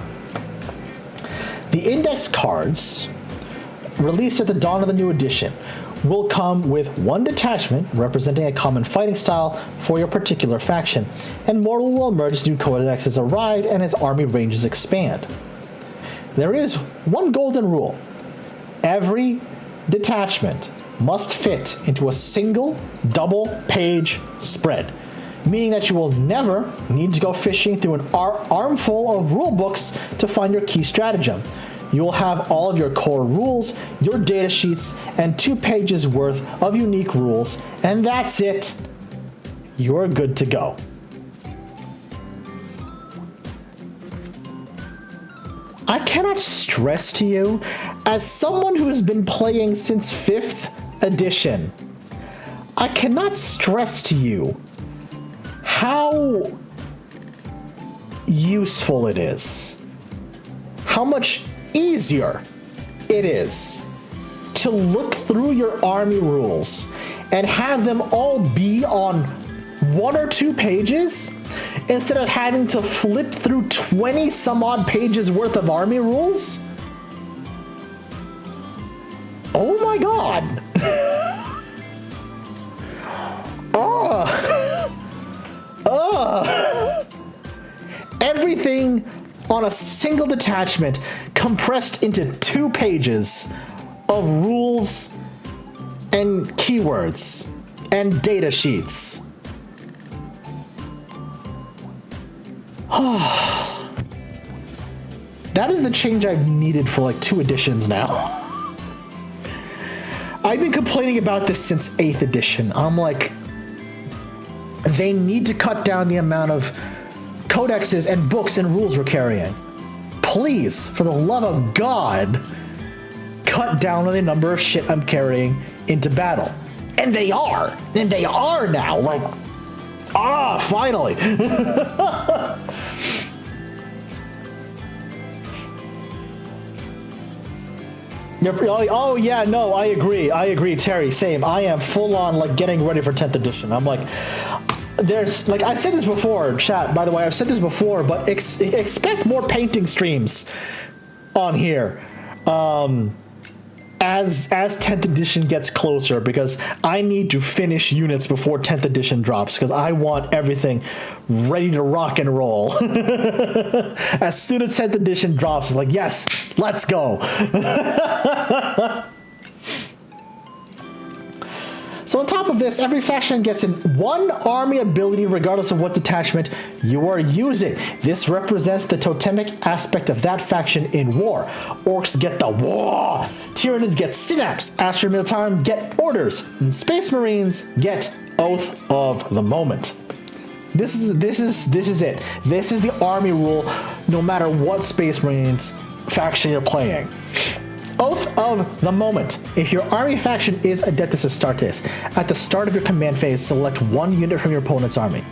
the index cards, released at the dawn of the new edition, will come with one detachment representing a common fighting style for your particular faction, and more will emerge as new codexes arrive and as army ranges expand. There is one golden rule. Every detachment must fit into a single double-page spread, meaning that you will never need to go fishing through an armful of rulebooks to find your key stratagem. You will have all of your core rules, your data sheets, and 2 pages worth of unique rules, and that's it. You're good to go. I cannot stress to you, as someone who has been playing since 5th edition, I cannot stress to you how useful it is. How much easier it is to look through your army rules and have them all be on 1 or 2 pages instead of having to flip through 20 some odd pages worth of army rules. Oh my god. Everything on a single detachment compressed into 2 pages of rules and keywords and data sheets. That is the change I've needed for like 2 editions now. I've been complaining about this since 8th edition. I'm like, they need to cut down the amount of codexes and books and rules we're carrying. Please, for the love of God, cut down on the number of shit I'm carrying into battle. And they are. And they are now. Like, finally. Oh yeah, no, I agree, Terry, same. I am full on like getting ready for 10th edition. I'm like, there's, like, I've said this before, chat, by the way, I've said this before, but expect more painting streams on here as 10th edition gets closer, because I need to finish units before 10th edition drops, because I want everything ready to rock and roll. As soon as 10th edition drops, it's like, yes, let's go. So on top of this, every faction gets one army ability regardless of what detachment you are using. This represents the totemic aspect of that faction in war. Orcs get the war, Tyranids get synapse, Astra Militarum get orders, and Space Marines get Oath of the Moment. This is it. This is the army rule, no matter what Space Marines faction you're playing. Oath of the Moment. If your army faction is Adeptus Astartes, at the start of your command phase, select 1 unit from your opponent's army.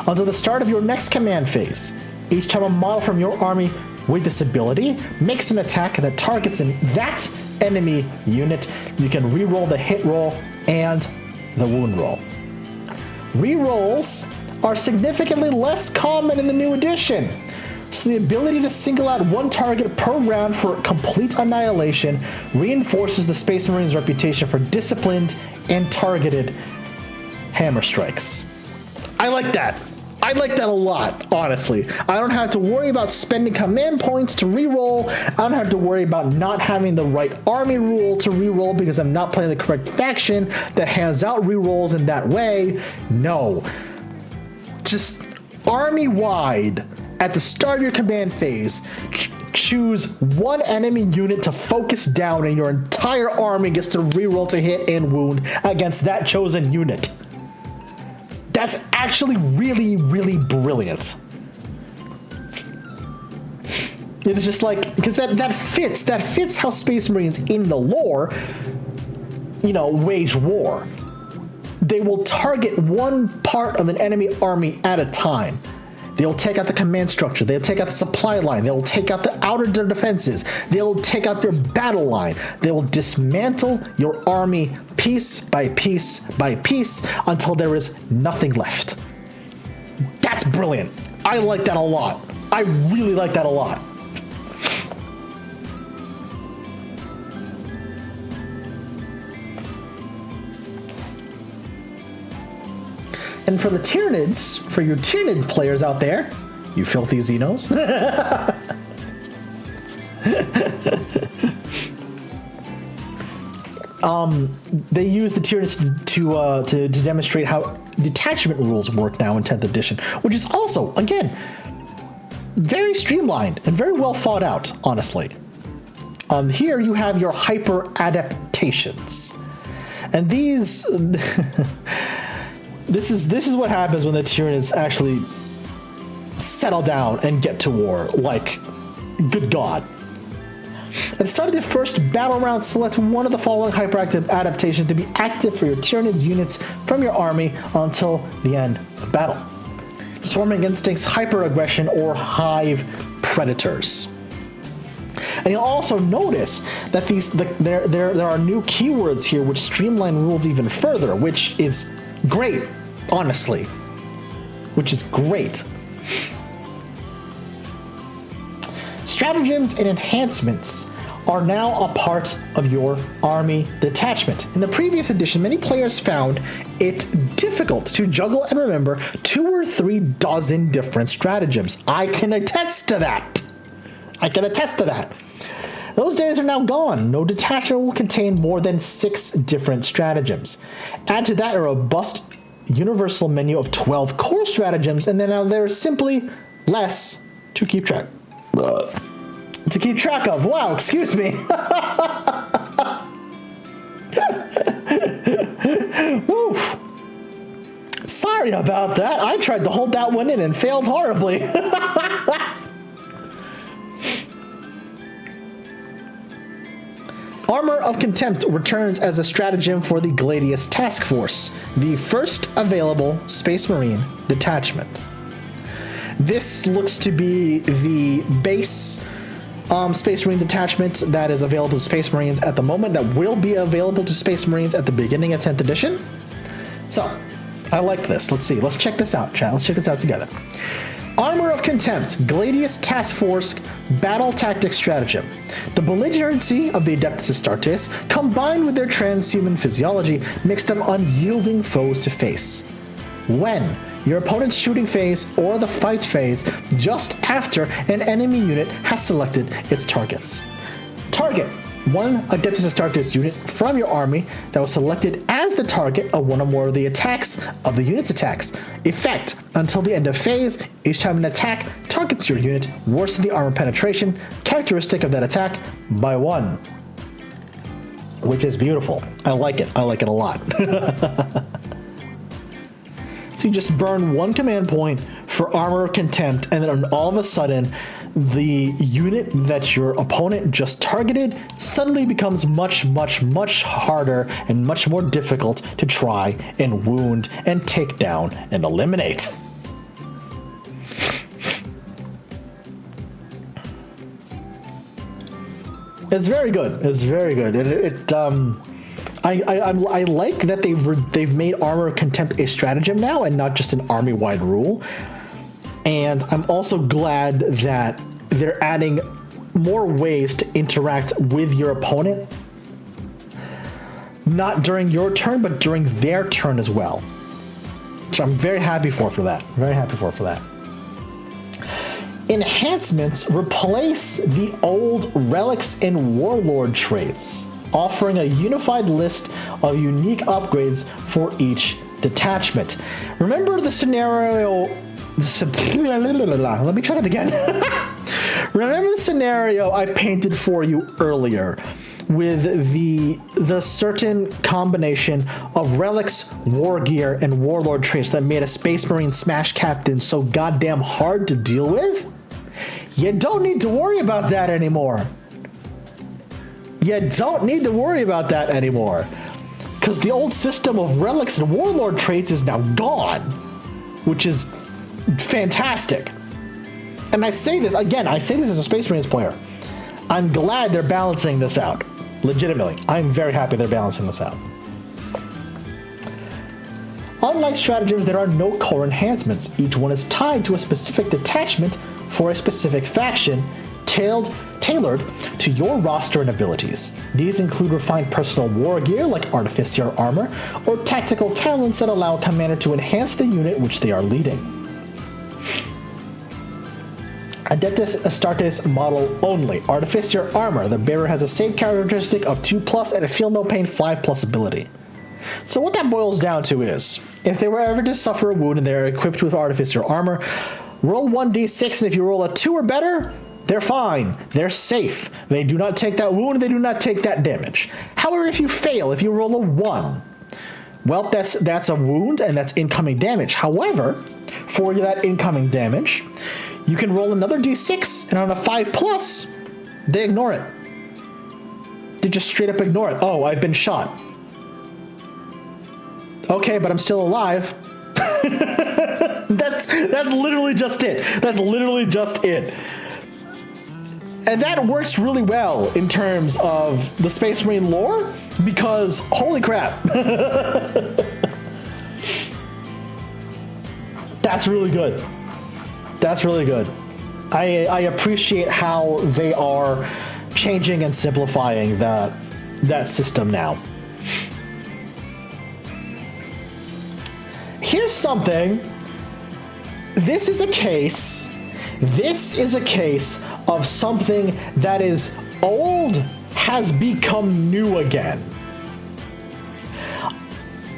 Until the start of your next command phase, each time a model from your army with this ability makes an attack that targets that enemy unit, you can reroll the hit roll and the wound roll. Rerolls are significantly less common in the new edition, so the ability to single out 1 target per round for complete annihilation reinforces the Space Marines' reputation for disciplined and targeted hammer strikes. I like that. I like that a lot, honestly. I don't have to worry about spending command points to reroll. I don't have to worry about not having the right army rule to reroll because I'm not playing the correct faction that hands out rerolls in that way. No. Just army-wide, at the start of your command phase, choose 1 enemy unit to focus down, and your entire army gets to reroll to hit and wound against that chosen unit. That's actually really, really brilliant. It is just like, because that fits how Space Marines in the lore, you know, wage war. They will target one part of an enemy army at a time. They'll take out the command structure. They'll take out the supply line. They'll take out the outer defenses. They'll take out their battle line. They will dismantle your army piece by piece by piece until there is nothing left. That's brilliant. I like that a lot. I really like that a lot. And for the Tyranids, for your Tyranids players out there, you filthy Xenos. They use the Tyranids to demonstrate how detachment rules work now in 10th edition, which is also, again, very streamlined and very well thought out, honestly. Here you have your hyper adaptations. And these... This is what happens when the Tyranids actually settle down and get to war. Like, good God. At the start of the first battle round, select one of the following hyperactive adaptations to be active for your Tyranids units from your army until the end of battle. Swarming Instincts, Hyper-Aggression, or Hive Predators. And you'll also notice that there are new keywords here which streamline rules even further, which is great, honestly. Which is great. Stratagems and enhancements are now a part of your army detachment. In the previous edition, many players found it difficult to juggle and remember 2 or 3 dozen different stratagems. I can attest to that. Those days are now gone. No detachment will contain more than 6 different stratagems. Add to that a robust universal menu of 12 core stratagems, and then now there's simply less to keep track. Of. Wow, excuse me. Woof. Sorry about that. I tried to hold that one in and failed horribly. Armor of Contempt returns as a stratagem for the Gladius Task Force, the first available Space Marine detachment. This looks to be the base Space Marine detachment that is available to Space Marines at the moment, that will be available to Space Marines at the beginning of 10th edition. So, I like this. Let's see. Let's check this out, chat. Let's check this out together. Armor of Contempt, Gladius Task Force Battle Tactics Stratagem. The belligerency of the Adeptus Astartes, combined with their transhuman physiology, makes them unyielding foes to face. When your opponent's shooting phase or the fight phase, just after an enemy unit has selected its targets. Target one Adeptus Astartes unit from your army that was selected as the target of one or more of the attacks of the unit's attacks. Effect: until the end of phase, each time an attack targets your unit, worsen the armor penetration characteristic of that attack by 1. Which is beautiful. I like it. I like it a lot. So you just burn 1 command point for Armor of Contempt, and then all of a sudden, the unit that your opponent just targeted suddenly becomes much, much, much harder and much more difficult to try and wound and take down and eliminate. It's very good. It's very good. I like that they've made Armor of Contempt a stratagem now and not just an army-wide rule. And I'm also glad that they're adding more ways to interact with your opponent. Not during your turn, but during their turn as well. Which I'm very happy for that. Very happy for that. Enhancements replace the old Relics and Warlord traits, offering a unified list of unique upgrades for each detachment. Remember the scenario... Let me try that again. Remember the scenario I painted for you earlier, with the certain combination of relics, war gear, and warlord traits that made a Space Marine Smash Captain so goddamn hard to deal with, you don't need to worry about that anymore. You don't need to worry about that anymore. Because the old system of relics and warlord traits is now gone, which is fantastic. And I say this, again, I say this as a Space Marines player. I'm glad they're balancing this out. Legitimately. I'm very happy they're balancing this out. Unlike stratagems, there are no core enhancements. Each one is tied to a specific detachment for a specific faction, tailored to your roster and abilities. These include refined personal war gear like Artificer armor, or tactical talents that allow a commander to enhance the unit which they are leading. Adeptus Astartes model only. Artificer armor. The bearer has a save characteristic of 2+ and a feel no pain 5+ ability. So what that boils down to is, if they were ever to suffer a wound and they're equipped with Artificer armor, roll 1d6, and if you roll a 2 or better, they're fine. They're safe. They do not take that wound. They do not take that damage. However, if you fail, if you roll a 1, well, that's a wound and that's incoming damage. However, for that incoming damage, you can roll another d6, and on a 5+, they ignore it. They just straight up ignore it. Oh, I've been shot. Okay, but I'm still alive. That's literally just it. That's literally just it. And that works really well in terms of the Space Marine lore, because holy crap. That's really good. That's really good. I appreciate how they are changing and simplifying that system now. Here's something. This is a case of something that is old has become new again.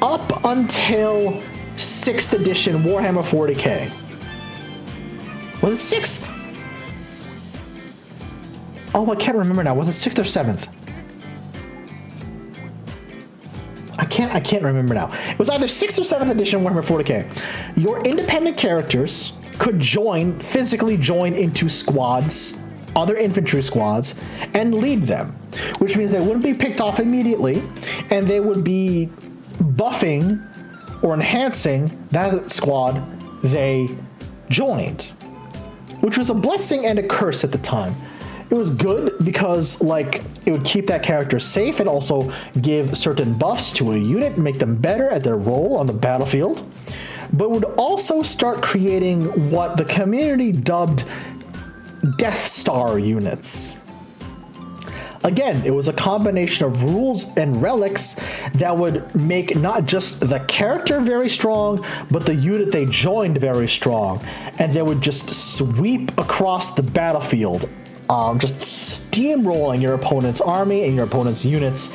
Up until 6th edition Warhammer 40K. Was it 6th? Oh, I can't remember now. Was it 6th or 7th? I can't remember now. It was either 6th or 7th edition Warhammer 40K. Your independent characters could physically join into squads, other infantry squads, and lead them, which means they wouldn't be picked off immediately, and they would be buffing or enhancing that squad they joined, which was a blessing and a curse at the time. It was good because, like, it would keep that character safe and also give certain buffs to a unit, make them better at their role on the battlefield, but would also start creating what the community dubbed Death Star units. Again, it was a combination of rules and relics that would make not just the character very strong, but the unit they joined very strong, and they would just sweep across the battlefield, just steamrolling your opponent's army and your opponent's units.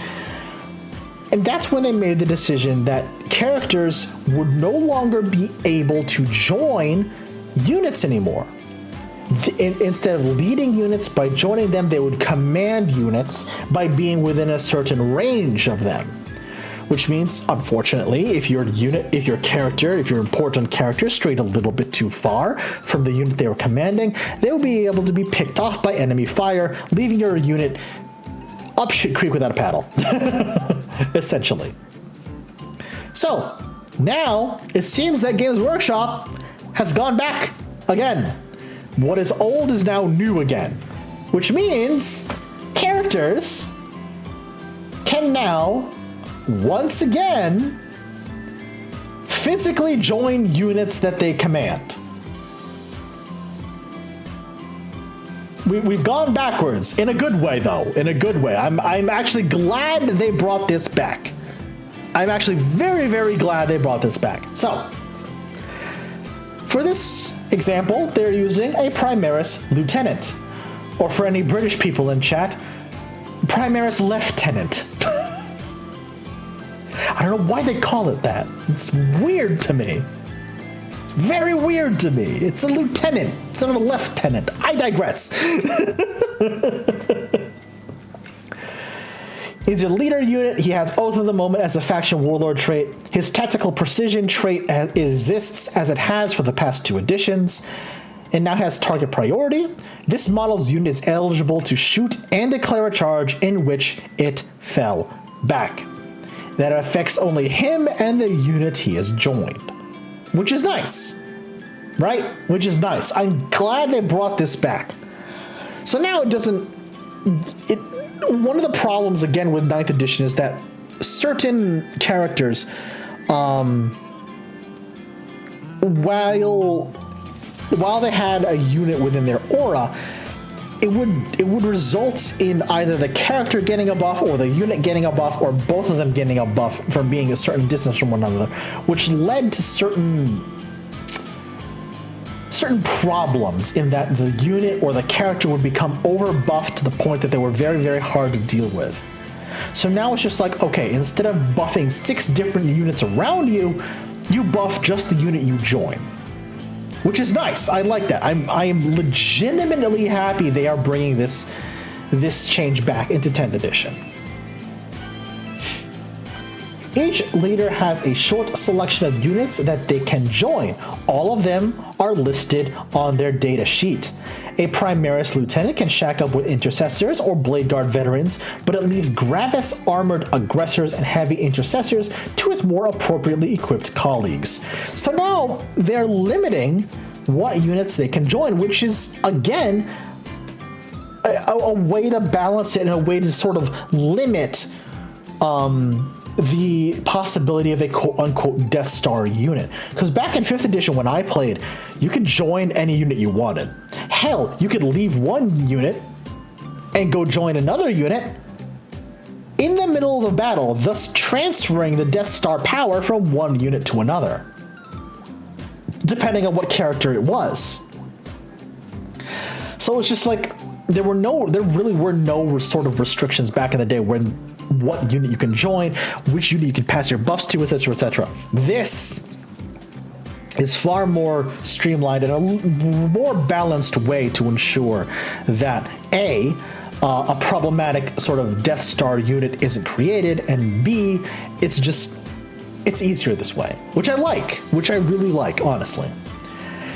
And that's when they made the decision that characters would no longer be able to join units anymore. Instead of leading units by joining them, they would command units by being within a certain range of them. Which means, unfortunately, if your important character strayed a little bit too far from the unit they were commanding, they would be able to be picked off by enemy fire, leaving your unit up shit creek without a paddle. Essentially. So, now, it seems that Games Workshop has gone back again. What is old is now new again. Which means characters can now, once again, physically join units that they command. We've gone backwards, in a good way though, in a good way. I'm actually glad they brought this back. I'm actually very, very glad they brought this back. So, for this example, they're using a Primaris Lieutenant. Or for any British people in chat, Primaris Lieutenant. I don't know why they call it that. It's weird to me. It's very weird to me. It's a lieutenant. It's not a lieutenant. I digress. He's your leader unit. He has Oath of the Moment as a faction warlord trait. His tactical precision trait exists as it has for the past 2 editions. It now has target priority. This model's unit is eligible to shoot and declare a charge in which it fell back. That affects only him and the unit he has joined. Which is nice. Right? Which is nice. I'm glad they brought this back. So now it doesn't... One of the problems, again, with 9th edition is that certain characters, while they had a unit within their aura, it would result in either the character getting a buff or the unit getting a buff or both of them getting a buff from being a certain distance from one another, which led to certain problems in that the unit or the character would become over-buffed to the point that they were very, very hard to deal with. So now it's just like, okay, instead of buffing 6 different units around you, you buff just the unit you join. Which is nice. I like that. I am legitimately happy they are bringing this change back into 10th edition. Each leader has a short selection of units that they can join. All of them are listed on their data sheet. A Primaris Lieutenant can shack up with Intercessors or Blade Guard veterans, but it leaves Gravis Armored Aggressors and Heavy Intercessors to his more appropriately equipped colleagues. So now they're limiting what units they can join, which is, again, a way to balance it and a way to sort of limit the possibility of a quote-unquote Death Star unit. Because back in 5th edition when I played, you could join any unit you wanted. Hell, you could leave one unit and go join another unit in the middle of the battle, thus transferring the Death Star power from one unit to another, depending on what character it was. So it's just like, there really were no sort of restrictions back in the day when what unit you can join, which unit you can pass your buffs to, etc., etc. This is far more streamlined and a more balanced way to ensure that A, a problematic sort of Death Star unit isn't created, and B, it's easier this way, which I like, which I really like, honestly.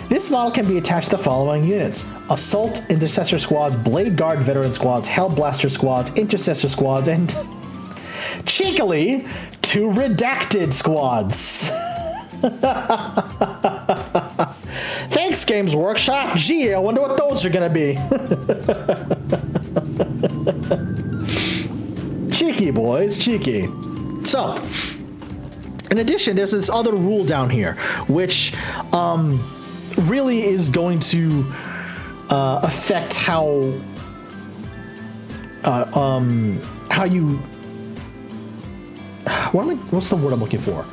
This model can be attached to the following units: Assault Intercessor Squads, Blade Guard Veteran Squads, Hellblaster Squads, Intercessor Squads, and cheekily, 2 Redacted Squads. Thanks, Games Workshop. Gee, I wonder what those are gonna be. Cheeky, boys, cheeky. So, in addition, there's this other rule down here, which really is going to affect how you... What's the word I'm looking for?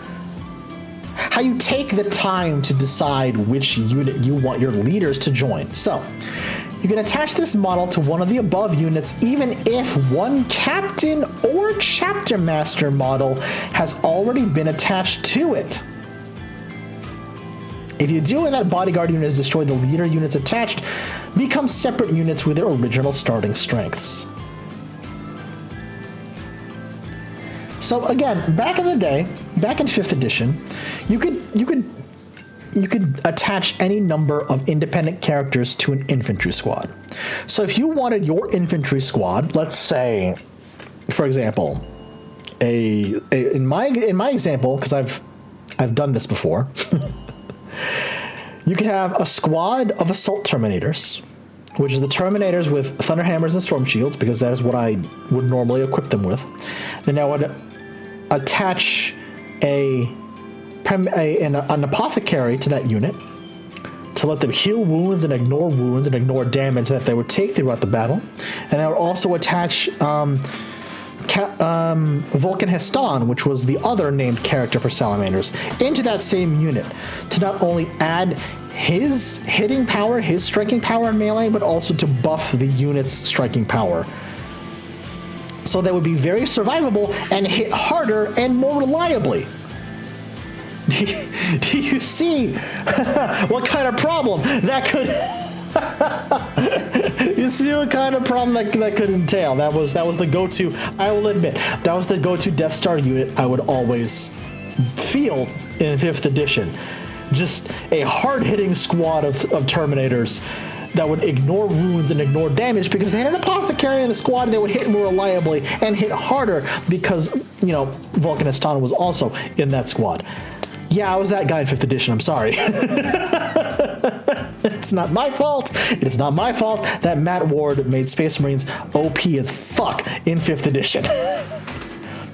How you take the time to decide which unit you want your leaders to join. So, you can attach this model to one of the above units even if one Captain or Chapter Master model has already been attached to it. If you do and that bodyguard unit is destroyed, the leader units attached become separate units with their original starting strengths. So again, back in the day, back in 5th edition, you could attach any number of independent characters to an infantry squad. So if you wanted your infantry squad, let's say, for example, in my example, because I've done this before, you could have a squad of assault terminators, which is the terminators with thunderhammers and storm shields, because that is what I would normally equip them with. Then I would attach an apothecary to that unit to let them heal wounds and ignore damage that they would take throughout the battle. And I would also attach Vulcan Heston, which was the other named character for salamanders, into that same unit to not only add his hitting power, his striking power in melee, but also to buff the unit's striking power. So they would be very survivable and hit harder and more reliably. Do you see what kind of problem that could You see what kind of problem that could entail. That was the go-to. I will admit that was the go-to Death Star unit I would always field in 5th edition. Just a hard-hitting squad of Terminators that would ignore wounds and ignore damage because they had an apothecary in the squad and they would hit more reliably and hit harder because, you know, Vulcanistan was also in that squad. Yeah, I was that guy in 5th edition. I'm sorry. It's not my fault. It's not my fault that Matt Ward made Space Marines OP as fuck in 5th edition.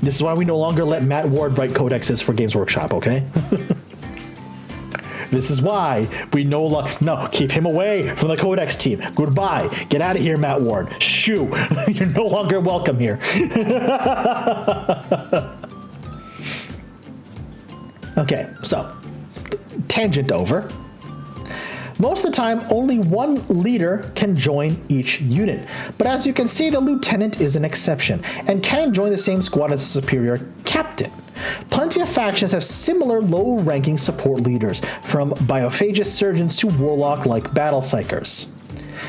This is why we no longer let Matt Ward write codexes for Games Workshop, okay? This is why we no, keep him away from the Codex team. Goodbye. Get out of here, Matt Ward. Shoo. You're no longer welcome here. Okay, so, tangent over. Most of the time, only one leader can join each unit. But as you can see, the lieutenant is an exception, and can join the same squad as a superior captain. Plenty of factions have similar low-ranking support leaders, from biophagous surgeons to warlock-like battle psychers.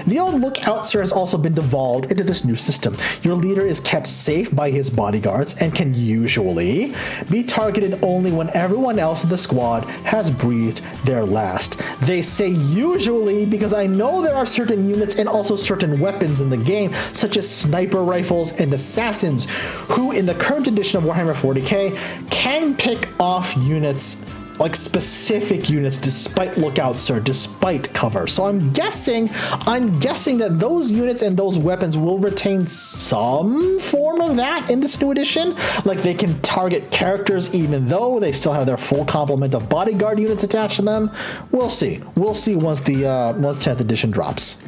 The old Lookout Sir has also been devolved into this new system. Your leader is kept safe by his bodyguards and can usually be targeted only when everyone else in the squad has breathed their last. They say usually because I know there are certain units and also certain weapons in the game, such as sniper rifles and assassins, who in the current edition of Warhammer 40K can pick off units, like specific units, despite Lookout Sir, despite cover. So I'm guessing that those units and those weapons will retain some form of that in this new edition. Like they can target characters even though they still have their full complement of bodyguard units attached to them. We'll see. We'll see once 10th edition drops.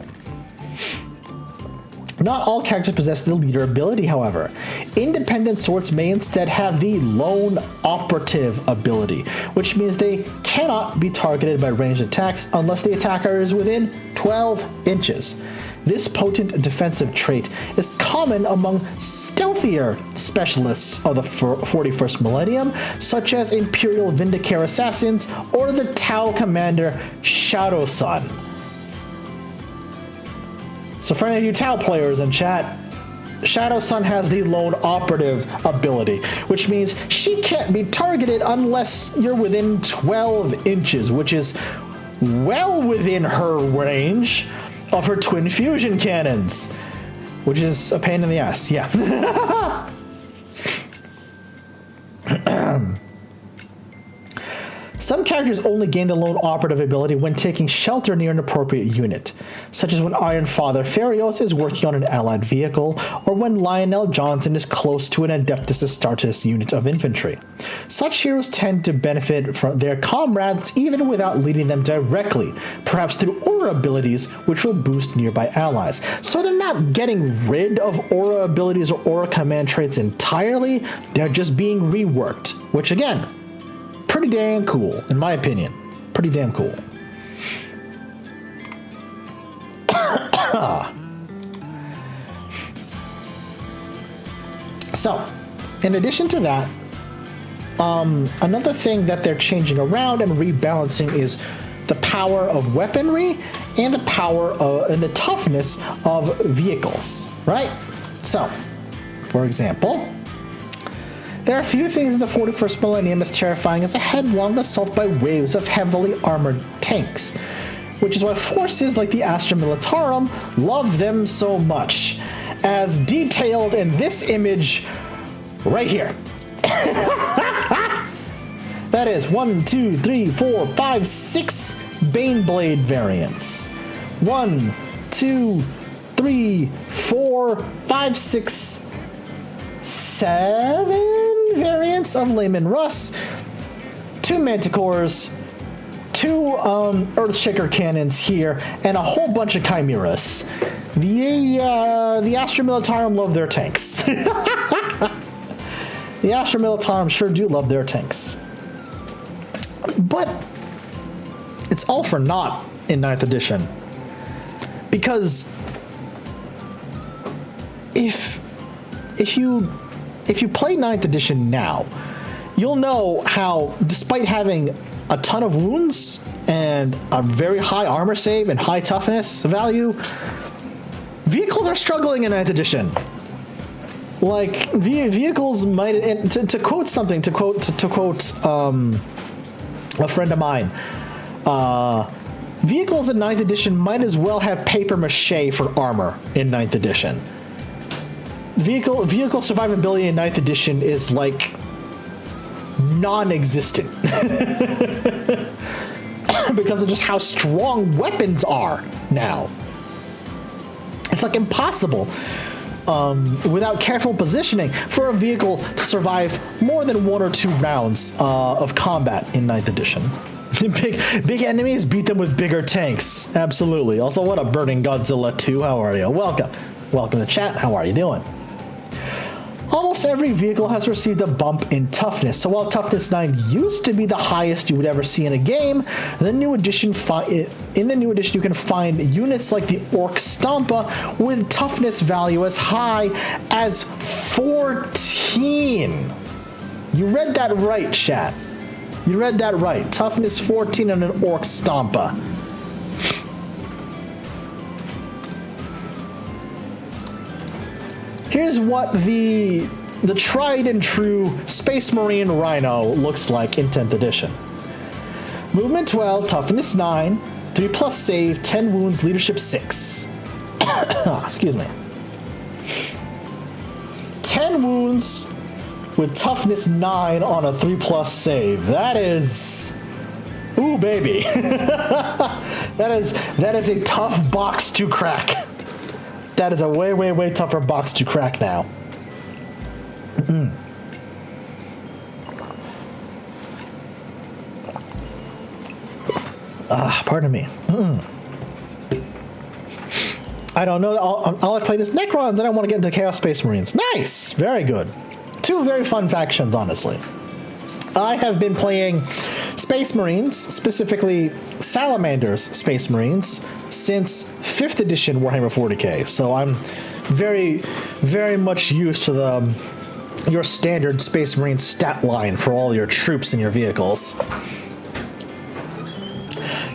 Not all characters possess the leader ability, however. Independent sorts may instead have the lone operative ability, which means they cannot be targeted by ranged attacks unless the attacker is within 12 inches. This potent defensive trait is common among stealthier specialists of the 41st millennium, such as Imperial Vindicare assassins or the Tau commander Shadow Sun. So for any of you Tau players in chat, Shadow Sun has the lone operative ability, which means she can't be targeted unless you're within 12 inches, which is well within her range of her twin fusion cannons, which is a pain in the ass, yeah. Some characters only gain the lone operative ability when taking shelter near an appropriate unit, such as when Iron Father Farios is working on an allied vehicle, or when Lionel Johnson is close to an Adeptus Astartes unit of infantry. Such heroes tend to benefit from their comrades even without leading them directly, perhaps through aura abilities which will boost nearby allies. So they're not getting rid of aura abilities or aura command traits entirely, they're just being reworked, which again, pretty damn cool, in my opinion. Pretty damn cool. So, in addition to that, another thing that they're changing around and rebalancing is the power of weaponry and the power and the toughness of vehicles, right? So, for example, there are few things in the 41st millennium as terrifying as a headlong assault by waves of heavily armored tanks, which is why forces like the Astra Militarum love them so much, as detailed in this image right here. That is 1, 2, 3, 4, 5, 6 Baneblade variants. 1, 2, 3, 4, 5, 6, 7 variants of Layman Russ, 2 Manticores, 2 Earthshaker cannons here, and a whole bunch of Chimeras. The Astra Militarum love their tanks. The Astra Militarum sure do love their tanks. But it's all for naught in 9th edition. Because if you play 9th edition now, you'll know how, despite having a ton of wounds and a very high armor save and high toughness value, are struggling in 9th edition. Like vehicles might, and to quote something, to quote a friend of mine, vehicles in 9th edition might as well have paper mache for armor in 9th edition. Vehicle survivability in 9th edition is like non-existent because of just how strong weapons are now. It's like impossible without careful positioning for a vehicle to survive more than 1 or 2 rounds of combat in 9th edition. Big enemies, beat them with bigger tanks. Absolutely. Also, what up, Burning Godzilla 2? How are you? Welcome to chat. How are you doing? Almost every vehicle has received a bump in toughness. So while toughness 9 used to be the highest you would ever see in a game, in the new edition you can find units like the Orc Stompa with toughness value as high as 14. You read that right, chat. You read that right. Toughness 14 on an Orc Stompa. Here's what the tried and true Space Marine Rhino looks like in 10th edition. Movement 12, toughness 9, 3+ save, 10 wounds, leadership 6. Excuse me. 10 wounds with toughness 9 on a 3+ save. That is... Ooh, baby. that is a tough box to crack. That is a way, way, way tougher box to crack now. Pardon me. I don't know. All I played is Necrons. I don't want to get into Chaos Space Marines. Nice. Very good. 2 very fun factions, honestly. I have been playing Space Marines, specifically Salamander's Space Marines, since 5th edition Warhammer 40K. So I'm very, very much used to your standard Space Marine stat line for all your troops and your vehicles.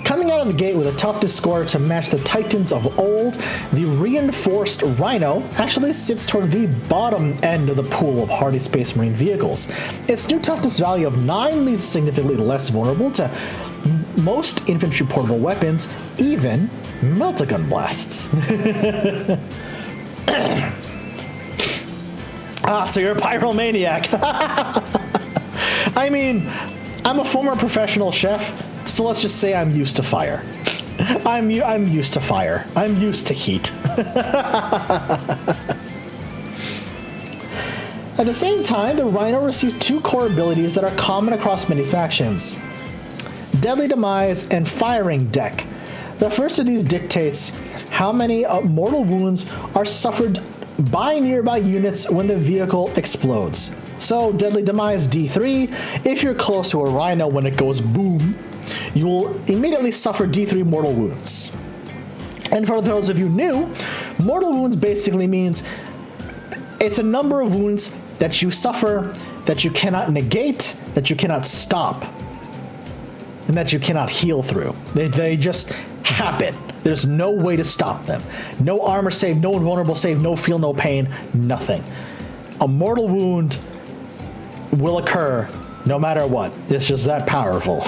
Coming out of the gate with a toughness score to match the Titans of old, the reinforced Rhino actually sits toward the bottom end of the pool of hardy Space Marine vehicles. Its new toughness value of 9 leaves it significantly less vulnerable to most infantry portable weapons, even Meltagun blasts. So you're a pyromaniac. I mean, I'm a former professional chef, so let's just say I'm used to fire. I'm used to fire. I'm used to heat. At the same time, the Rhino receives 2 core abilities that are common across many factions: Deadly Demise and Firing Deck. The first of these dictates how many mortal wounds are suffered by nearby units when the vehicle explodes. So, Deadly Demise D3, if you're close to a Rhino when it goes boom, you will immediately suffer D3 mortal wounds. And for those of you new, mortal wounds basically means it's a number of wounds that you suffer that you cannot negate, that you cannot stop, and that you cannot heal through. They just happen. There's no way to stop them. No armor save, no invulnerable save, no feel, no pain, nothing. A mortal wound will occur no matter what. It's just that powerful.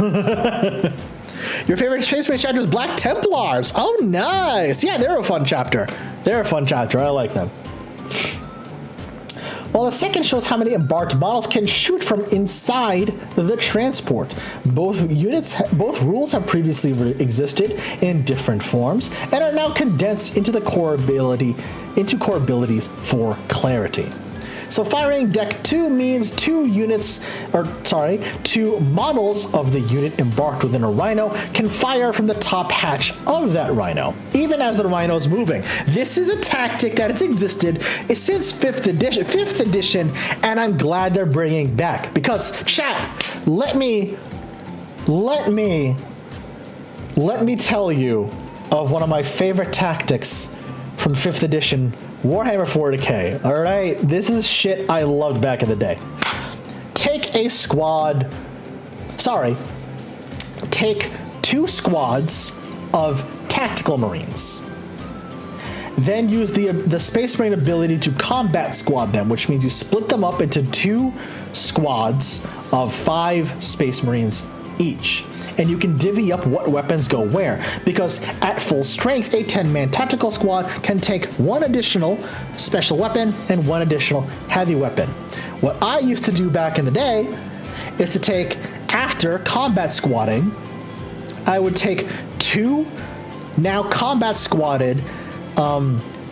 Your favorite Space Marine chapter is Black Templars. Oh, nice. Yeah, they're a fun chapter. They're a fun chapter. I like them. While the second shows how many embarked models can shoot from inside the transport. Both rules have previously existed in different forms and are now condensed into core abilities for clarity. So Firing Deck 2 means 2 models of the unit embarked within a Rhino can fire from the top hatch of that Rhino, even as the Rhino is moving. This is a tactic that has existed since 5th edition, and I'm glad they're bringing back. Because, chat, let me tell you of one of my favorite tactics from 5th edition Warhammer 40K. Alright, this is shit I loved back in the day. Take 2 squads of tactical marines then use the Space Marine ability to combat squad them, which means you split them up into 2 squads of 5 Space Marines each. And you can divvy up what weapons go where, because at full strength, a 10-man tactical squad can take 1 additional special weapon and 1 additional heavy weapon. What I used to do back in the day is to take, after combat squadding, I would take 2 now combat squadded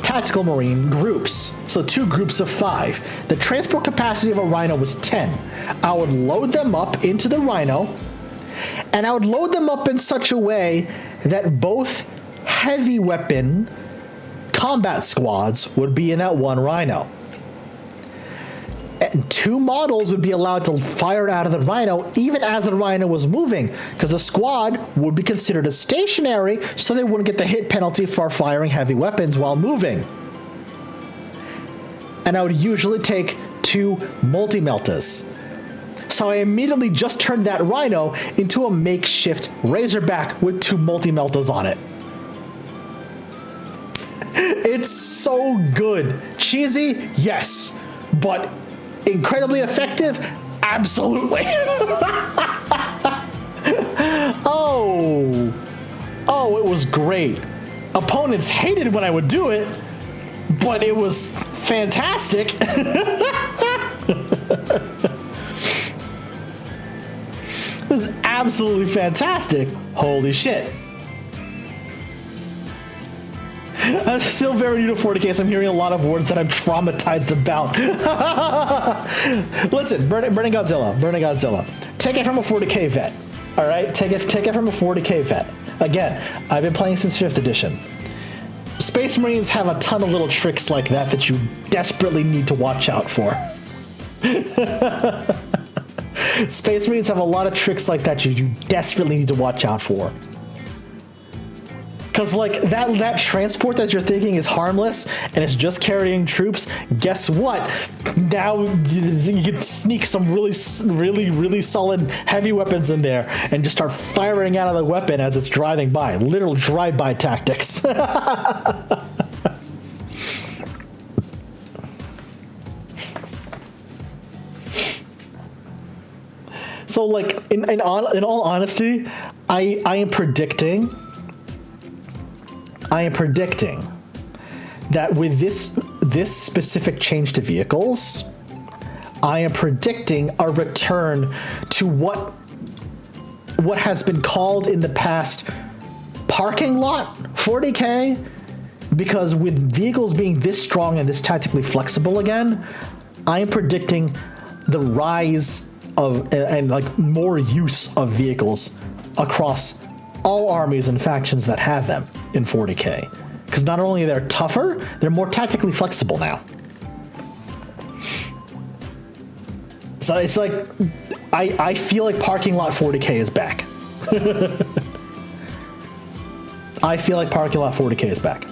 tactical marine groups. So 2 groups of 5. The transport capacity of a Rhino was 10. I would load them up into the Rhino, and I would load them up in such a way that both heavy weapon combat squads would be in that one Rhino. And 2 models would be allowed to fire out of the Rhino even as the Rhino was moving, because the squad would be considered as stationary, so they wouldn't get the hit penalty for firing heavy weapons while moving. And I would usually take 2 multi-meltas. So I immediately just turned that Rhino into a makeshift Razorback with 2 multi-meltas on it. It's so good. Cheesy? Yes. But incredibly effective? Absolutely. Oh, it was great. Opponents hated when I would do it, but it was fantastic. It was absolutely fantastic. Holy shit. I'm still very new to 40K, so I'm hearing a lot of words that I'm traumatized about. Listen, Burning Godzilla. Take it from a 40K vet. All right? Take it from a 40K vet. Again, I've been playing since 5th edition. Space Marines have a ton of little tricks like that you desperately need to watch out for. Space Marines have a lot of tricks like that you desperately need to watch out for. Because, like, that transport that you're thinking is harmless and it's just carrying troops, guess what? Now you can sneak some really solid heavy weapons in there and just start firing out of the weapon as it's driving by. Literal drive-by tactics. So, like, in all honesty, I am predicting that with this specific change to vehicles, I am predicting a return to what has been called in the past parking lot 40K, because with vehicles being this strong and this tactically flexible again, I am predicting the rise of and like more use of vehicles across all armies and factions that have them in 40K. Because not only they're tougher, they're more tactically flexible now. So it's like, I feel like parking lot 40K is back. I feel like parking lot 40K is back.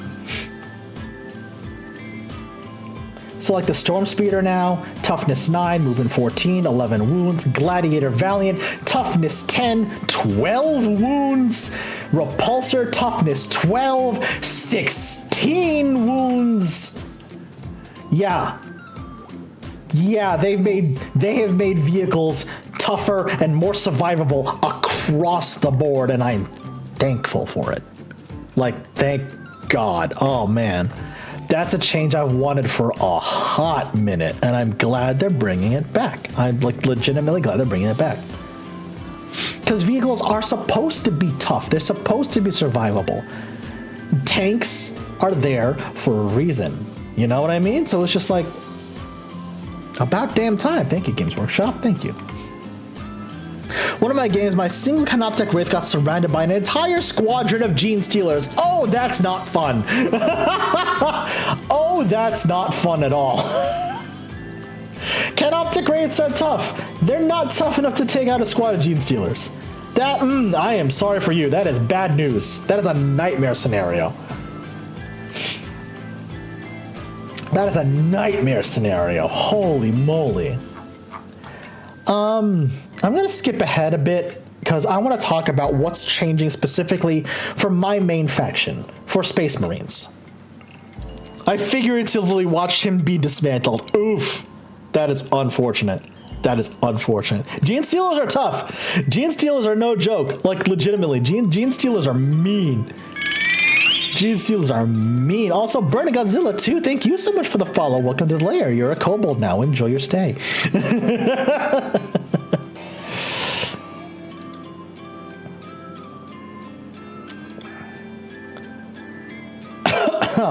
So like the Storm Speeder now, toughness 9, movement 14, 11 wounds, Gladiator Valiant, toughness 10, 12 wounds, Repulsor, toughness 12, 16 wounds. Yeah, they have made vehicles tougher and more survivable across the board, and I'm thankful for it. Like, thank God. Oh man. That's a change I've wanted for a hot minute, and I'm glad they're bringing it back. I'm like legitimately glad they're bringing it back. Because vehicles are supposed to be tough. They're supposed to be survivable. Tanks are there for a reason. You know what I mean? So it's just like, about damn time. Thank you, Games Workshop. Thank you. One of my games, my single Canoptek Wraith got surrounded by an entire squadron of Gene Stealers. Oh, that's not fun. Oh, that's not fun at all. Canoptek Wraiths are tough. They're not tough enough to take out a squad of Gene Stealers. That, I am sorry for you. That is bad news. That is a nightmare scenario. That is a nightmare scenario. Holy moly. I'm going to skip ahead a bit because I want to talk about what's changing specifically for my main faction, for Space Marines. I figuratively watched him be dismantled. Oof. That is unfortunate. That is unfortunate. Gene Stealers are tough. Gene Stealers are no joke. Like, legitimately. Gene Stealers are mean. Gene Stealers are mean. Also, Burning Godzilla, too. Thank you so much for the follow. Welcome to the lair. You're a kobold now. Enjoy your stay.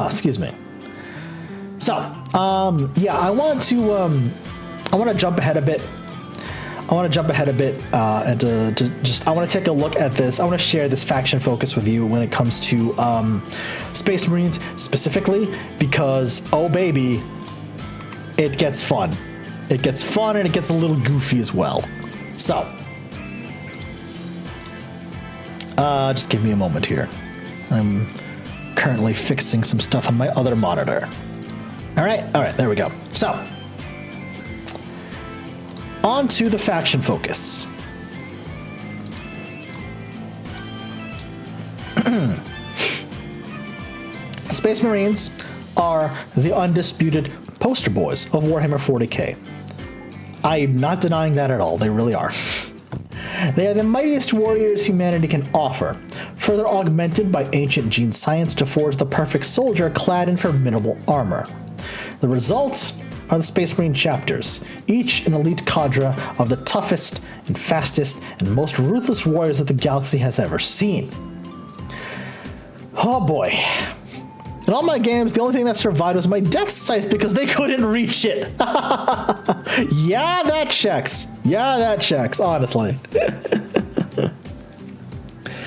Excuse me. So, yeah, I want to jump ahead a bit. I want to take a look at this. I want to share this faction focus with you when it comes to Space Marines specifically, because, oh baby, it gets fun. It gets fun and it gets a little goofy as well. So, just give me a moment here. I'm currently fixing some stuff on my other monitor. All right, there we go. So, on to the faction focus. Space Marines are the undisputed poster boys of Warhammer 40K. I'm not denying that at all, they really are. They are the mightiest warriors humanity can offer, further augmented by ancient gene science to forge the perfect soldier clad in formidable armor. The result are the Space Marine chapters, each an elite cadre of the toughest and fastest and most ruthless warriors that the galaxy has ever seen. Oh boy. In all my games, the only thing that survived was my death scythe because they couldn't reach it. Yeah, that checks. Yeah, that checks, honestly.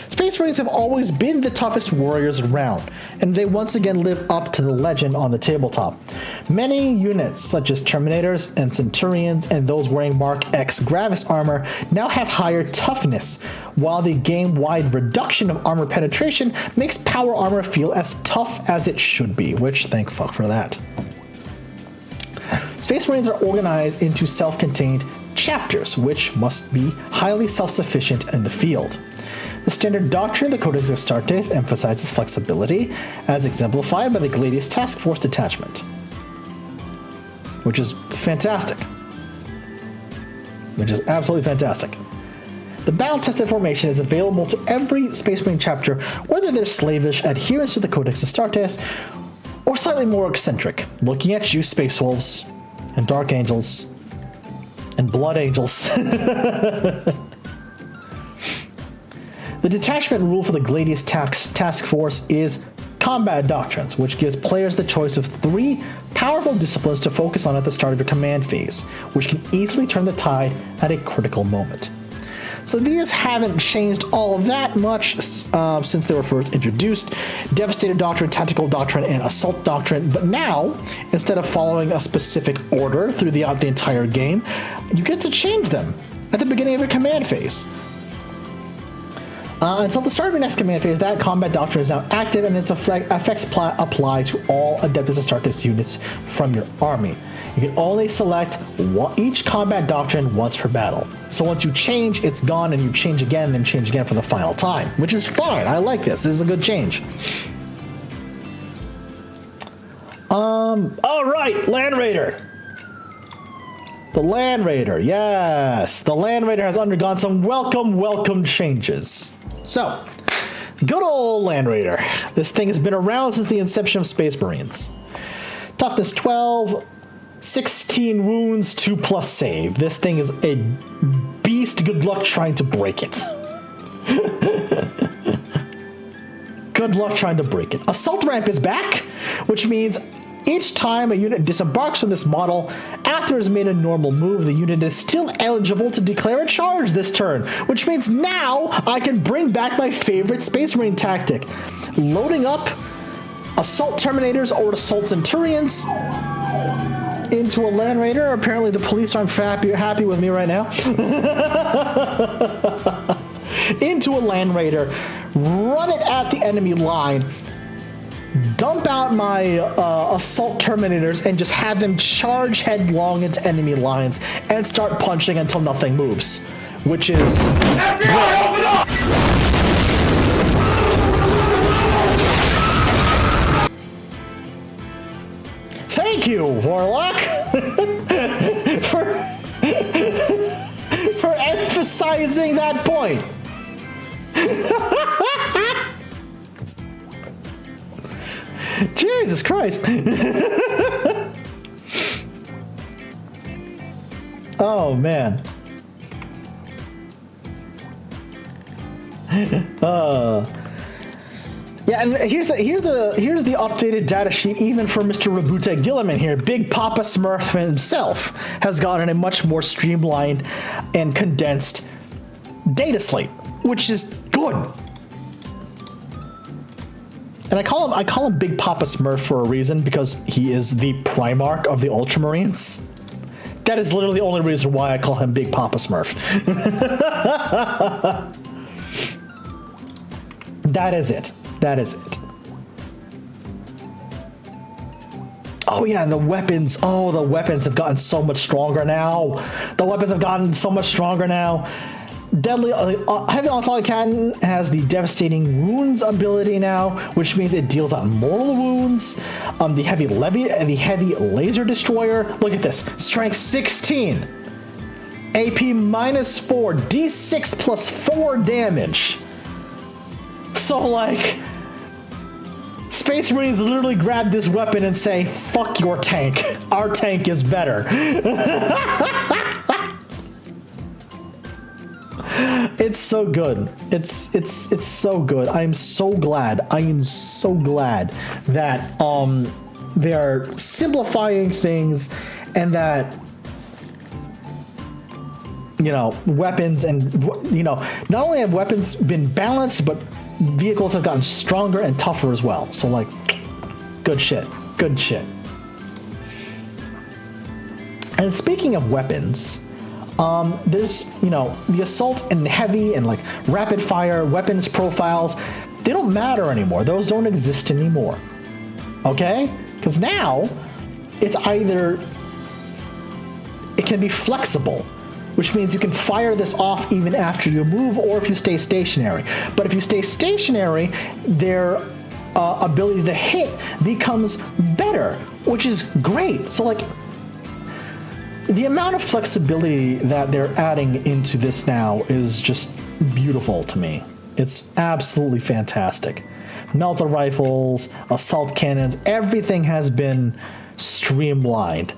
Space Marines have always been the toughest warriors around, and they once again live up to the legend on the tabletop. Many units, such as Terminators and Centurions and those wearing Mark X Gravis armor, now have higher toughness, while the game-wide reduction of armor penetration makes power armor feel as tough as it should be, which, thank fuck for that. Space Marines are organized into self-contained chapters, which must be highly self-sufficient in the field. The standard doctrine of the Codex Astartes emphasizes flexibility, as exemplified by the Gladius Task Force detachment, which is fantastic. Which is absolutely fantastic. The battle-tested formation is available to every Space Marine chapter, whether they're slavish adherents to the Codex Astartes or slightly more eccentric, looking at you, Space Wolves, and Dark Angels, and Blood Angels. The detachment rule for the Gladius Task Force is Combat Doctrines, which gives players the choice of 3 powerful disciplines to focus on at the start of your command phase, which can easily turn the tide at a critical moment. So these haven't changed all that much since they were first introduced. Devastator Doctrine, Tactical Doctrine, and Assault Doctrine. But now, instead of following a specific order throughout the entire game, you get to change them at the beginning of your command phase. Until the start of your next command phase, that combat doctrine is now active and its effects apply to all Adeptus Astartes units from your army. You can only select each combat doctrine once per battle. So once you change, it's gone, and you change again, then change again for the final time, which is fine. I like this. This is a good change. All right, Land Raider. The Land Raider, yes. The Land Raider has undergone some welcome changes. So, good old Land Raider. This thing has been around since the inception of Space Marines. Toughness 12, 16 wounds, 2+ save. This thing is a beast. Good luck trying to break it. Good luck trying to break it. Assault ramp is back, which means each time a unit disembarks from this model, after it's made a normal move, the unit is still eligible to declare a charge this turn, which means now I can bring back my favorite Space Marine tactic. Loading up Assault Terminators or Assault Centurions into a Land Raider. Apparently the police aren't happy with me right now. Into a Land Raider, run it at the enemy line, dump out my Assault Terminators and just have them charge headlong into enemy lines and start punching until nothing moves, which is... FBI, open up! Thank you, Warlock, for emphasizing that point. Jesus Christ. Oh man. Yeah, and here's the updated data sheet even for Mr. Rabute Gilliman here. Big Papa Smurf himself has gotten a much more streamlined and condensed data slate, which is good. And I call him Big Papa Smurf for a reason, because he is the Primarch of the Ultramarines. That is literally the only reason why I call him Big Papa Smurf. That is it. That is it. Oh yeah, the weapons. Oh, the weapons have gotten so much stronger now. The weapons have gotten so much stronger now. Deadly Heavy Onslaught Cannon has the Devastating Wounds ability now, which means it deals out mortal wounds. The Heavy Laser Destroyer. Look at this. Strength 16. AP -4. D6 plus 4 damage. So, like, Space Marines literally grab this weapon and say, fuck your tank. Our tank is better. It's so good. It's so good. I am so glad that they are simplifying things, and that, you know, weapons, and, you know, not only have weapons been balanced, but vehicles have gotten stronger and tougher as well. So, like, good shit. Good shit. And speaking of weapons, there's, you know, the assault and heavy and, like, rapid fire weapons profiles. They don't matter anymore. Those don't exist anymore. Okay? Because now it's either, it can be flexible, which means you can fire this off even after you move, or if you stay stationary. But if you stay stationary, their ability to hit becomes better, which is great. So, like, the amount of flexibility that they're adding into this now is just beautiful to me. It's absolutely fantastic. Melta rifles, assault cannons, everything has been streamlined.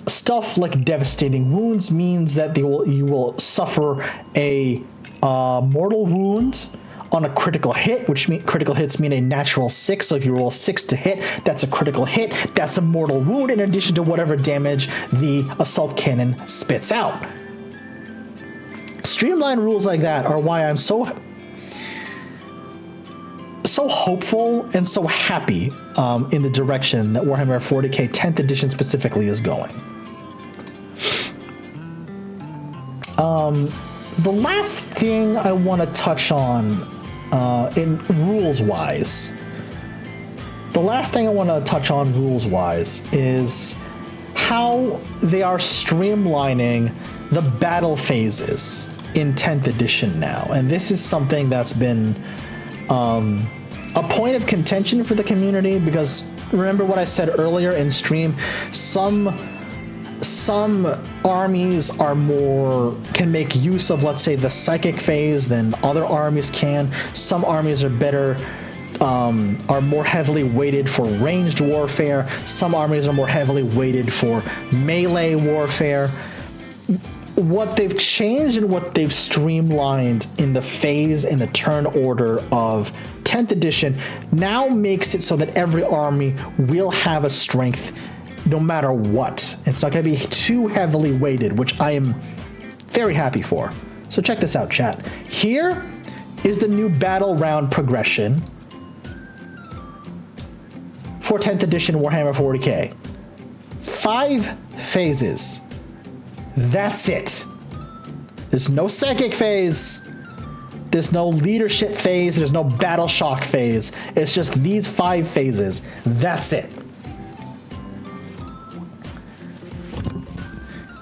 Stuff like Devastating Wounds means that you will suffer a mortal wound on a critical hit, which critical hits mean a natural 6. So if you roll a 6 to hit, that's a critical hit. That's a mortal wound in addition to whatever damage the assault cannon spits out. Streamlined rules like that are why I'm so hopeful and so happy in the direction that Warhammer 40K 10th edition specifically is going. The last thing I want to touch on in rules-wise, is how they are streamlining the battle phases in 10th edition now. And this is something that's been a point of contention for the community, because remember what I said earlier in stream, some armies can make use of, let's say, the psychic phase than other armies can. Some armies are better, are more heavily weighted for ranged warfare. Some armies are more heavily weighted for melee warfare. What they've changed and what they've streamlined in the phase and the turn order of 10th edition now makes it so that every army will have a strength no matter what. It's not going to be too heavily weighted, which I am very happy for. So check this out, chat. Here is the new battle round progression for 10th edition Warhammer 40K. 5 phases. That's it. There's no psychic phase. There's no leadership phase. There's no battle shock phase. It's just these 5 phases. That's it.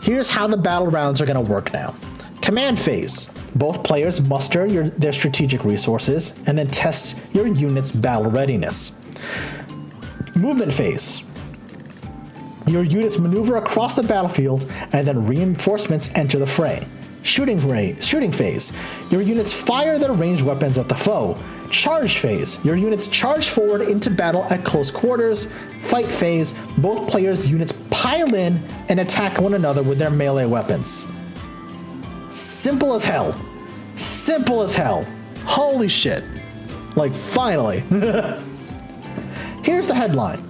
Here's how the battle rounds are going to work now. Command phase. Both players muster their strategic resources and then test your unit's battle readiness. Movement phase. Your units maneuver across the battlefield, and then reinforcements enter the fray. Shooting phase. Your units fire their ranged weapons at the foe. Charge phase. Your units charge forward into battle at close quarters. Fight phase. Both players' units pile in and attack one another with their melee weapons. Simple as hell. Simple as hell. Holy shit. Like, finally. Here's the headline.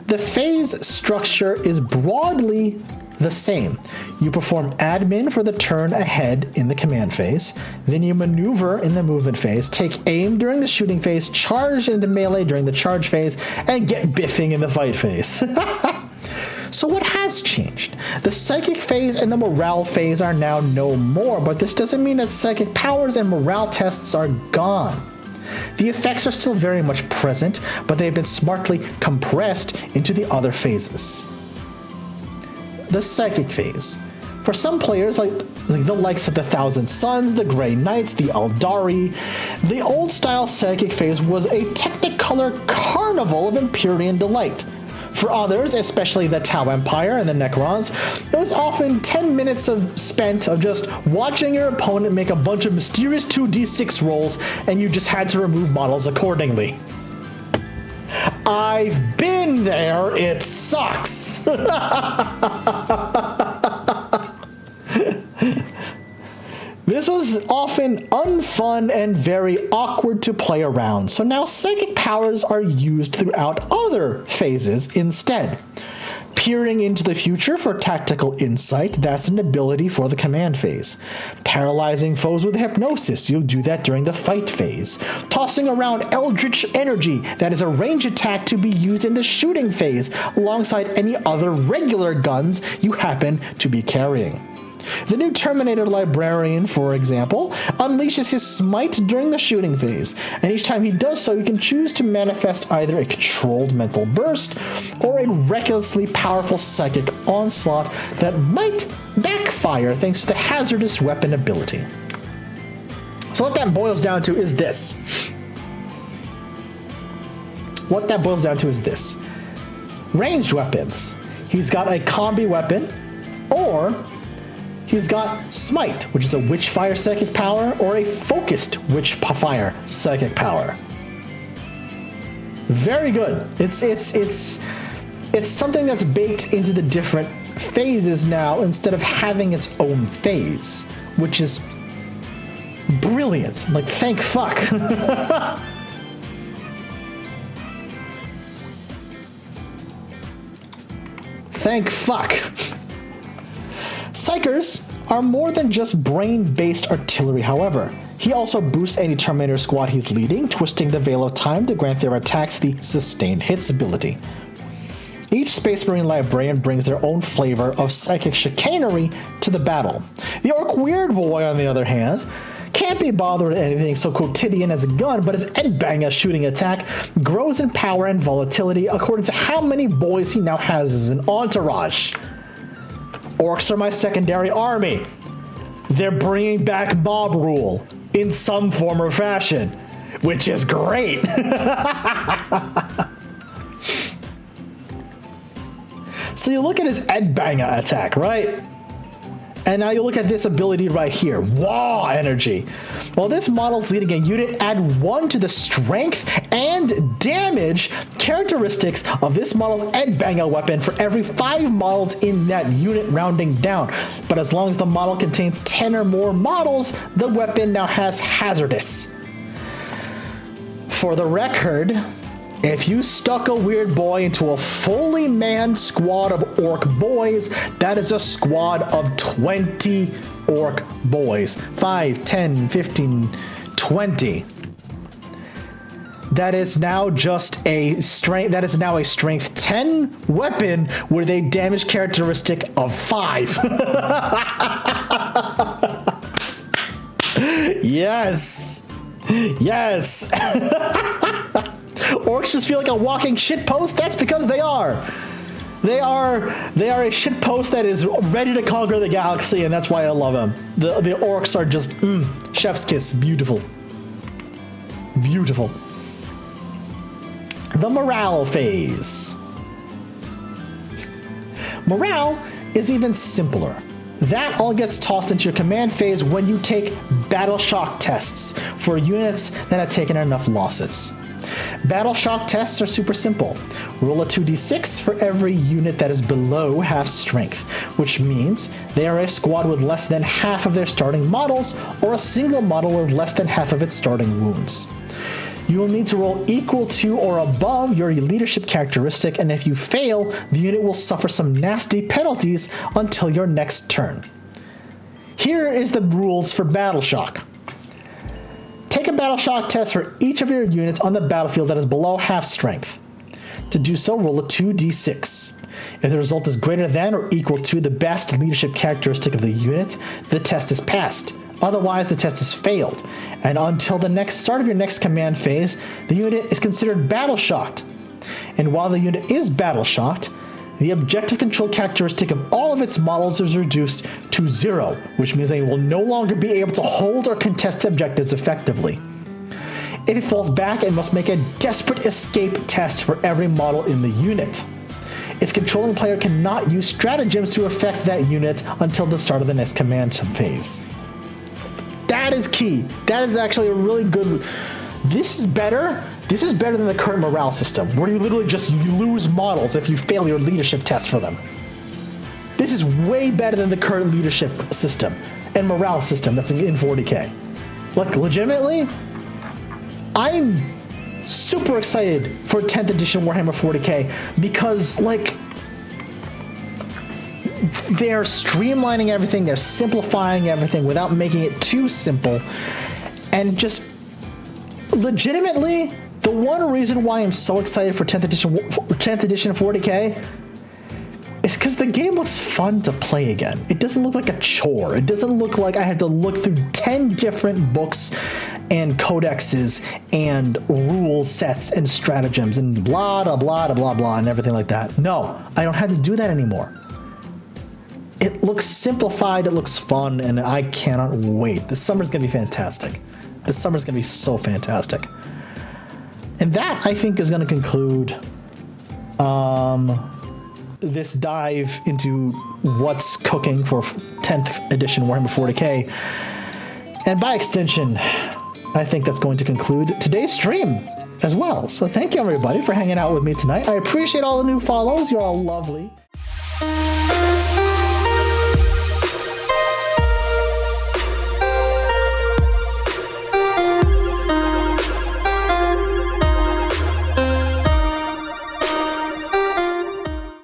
The phase structure is broadly the same. You perform admin for the turn ahead in the command phase, then you maneuver in the movement phase, take aim during the shooting phase, charge into melee during the charge phase, and get biffing in the fight phase. So what has changed? The psychic phase and the morale phase are now no more, but this doesn't mean that psychic powers and morale tests are gone. The effects are still very much present, but they've been smartly compressed into the other phases. The psychic phase. For some players, like the likes of the Thousand Suns, the Grey Knights, the Aldari, the old-style psychic phase was a technicolor carnival of Empyrean delight. For others, especially the Tau Empire and the Necrons, it was often 10 minutes spent of just watching your opponent make a bunch of mysterious 2d6 rolls, and you just had to remove models accordingly. I've been there, it sucks! This was often unfun and very awkward to play around, so now psychic powers are used throughout other phases instead. Peering into the future for tactical insight, that's an ability for the command phase. Paralyzing foes with hypnosis, you'll do that during the fight phase. Tossing around eldritch energy, that is a range attack to be used in the shooting phase, alongside any other regular guns you happen to be carrying. The new Terminator Librarian, for example, unleashes his smite during the shooting phase, and each time he does so, you can choose to manifest either a controlled mental burst or a recklessly powerful psychic onslaught that might backfire thanks to the hazardous weapon ability. So what that boils down to is this. Ranged weapons. He's got a combi weapon, or he's got Smite, which is a Witchfire psychic power, or a focused Witchfire psychic power. Very good. It's something that's baked into the different phases now instead of having its own phase, which is brilliant. Like, thank fuck. Thank fuck. Psychers are more than just brain-based artillery, however. He also boosts any Terminator squad he's leading, twisting the Veil of Time to grant their attacks the Sustained Hits ability. Each Space Marine Librarian brings their own flavor of psychic chicanery to the battle. The Orc Weird Boy, on the other hand, can't be bothered with anything so quotidian as a gun, but his Edbanga shooting attack grows in power and volatility according to how many boys he now has as an entourage. Orcs are my secondary army. They're bringing back mob rule in some form or fashion, which is great. So you look at his Edbanga attack, right? And now you look at this ability right here, Wah Energy. While this model's leading a unit, add 1 to the strength and damage characteristics of this model's Edbanga weapon for every 5 models in that unit, rounding down. But as long as the model contains 10 or more models, the weapon now has hazardous. For the record, if you stuck a weird boy into a fully manned squad of orc boys, that is a squad of 20 orc boys. 5, 10, 15, 20. That is now just a strength. That is now a strength 10 weapon with a damage characteristic of 5. Yes. Yes. Orcs just feel like a walking shitpost. That's because they are. They are a shitpost that is ready to conquer the galaxy, and that's why I love them. The orcs are just chef's kiss. Beautiful. Beautiful. The morale phase. Morale is even simpler. That all gets tossed into your command phase when you take battle shock tests for units that have taken enough losses. Battle shock tests are super simple. Roll a 2d6 for every unit that is below half strength, which means they are a squad with less than half of their starting models or a single model with less than half of its starting wounds. You will need to roll equal to or above your leadership characteristic, and if you fail, the unit will suffer some nasty penalties until your next turn. Here is the rules for Battle Shock. Take a Battle Shock test for each of your units on the battlefield that is below half strength. To do so, roll a 2d6. If the result is greater than or equal to the best leadership characteristic of the unit, the test is passed. Otherwise, the test is failed, and until the next start of your next command phase, the unit is considered battle shocked. And while the unit is battle shocked, the objective control characteristic of all of its models is reduced to 0, which means they will no longer be able to hold or contest objectives effectively. If it falls back, it must make a desperate escape test for every model in the unit. Its controlling player cannot use stratagems to affect that unit until the start of the next command phase. That is key. That is actually a really good... This is better than the current morale system, where you literally just lose models if you fail your leadership test for them. This is way better than the current leadership system and morale system that's in 40K. Like, legitimately, I'm super excited for 10th edition Warhammer 40K because, like, they're streamlining everything, they're simplifying everything without making it too simple, and just legitimately, the one reason why I'm so excited for 10th edition 40K is because the game looks fun to play again. It doesn't look like a chore. It doesn't look like I had to look through 10 different books and codexes and rule sets and stratagems and blah, blah, blah, blah, blah, and everything like that. No, I don't have to do that anymore. It looks simplified, it looks fun, and I cannot wait. This summer's gonna be fantastic. This summer's gonna be so fantastic. And that, I think, is gonna conclude this dive into what's cooking for 10th edition Warhammer 40K. And by extension, I think that's going to conclude today's stream as well. So thank you, everybody, for hanging out with me tonight. I appreciate all the new follows. You're all lovely.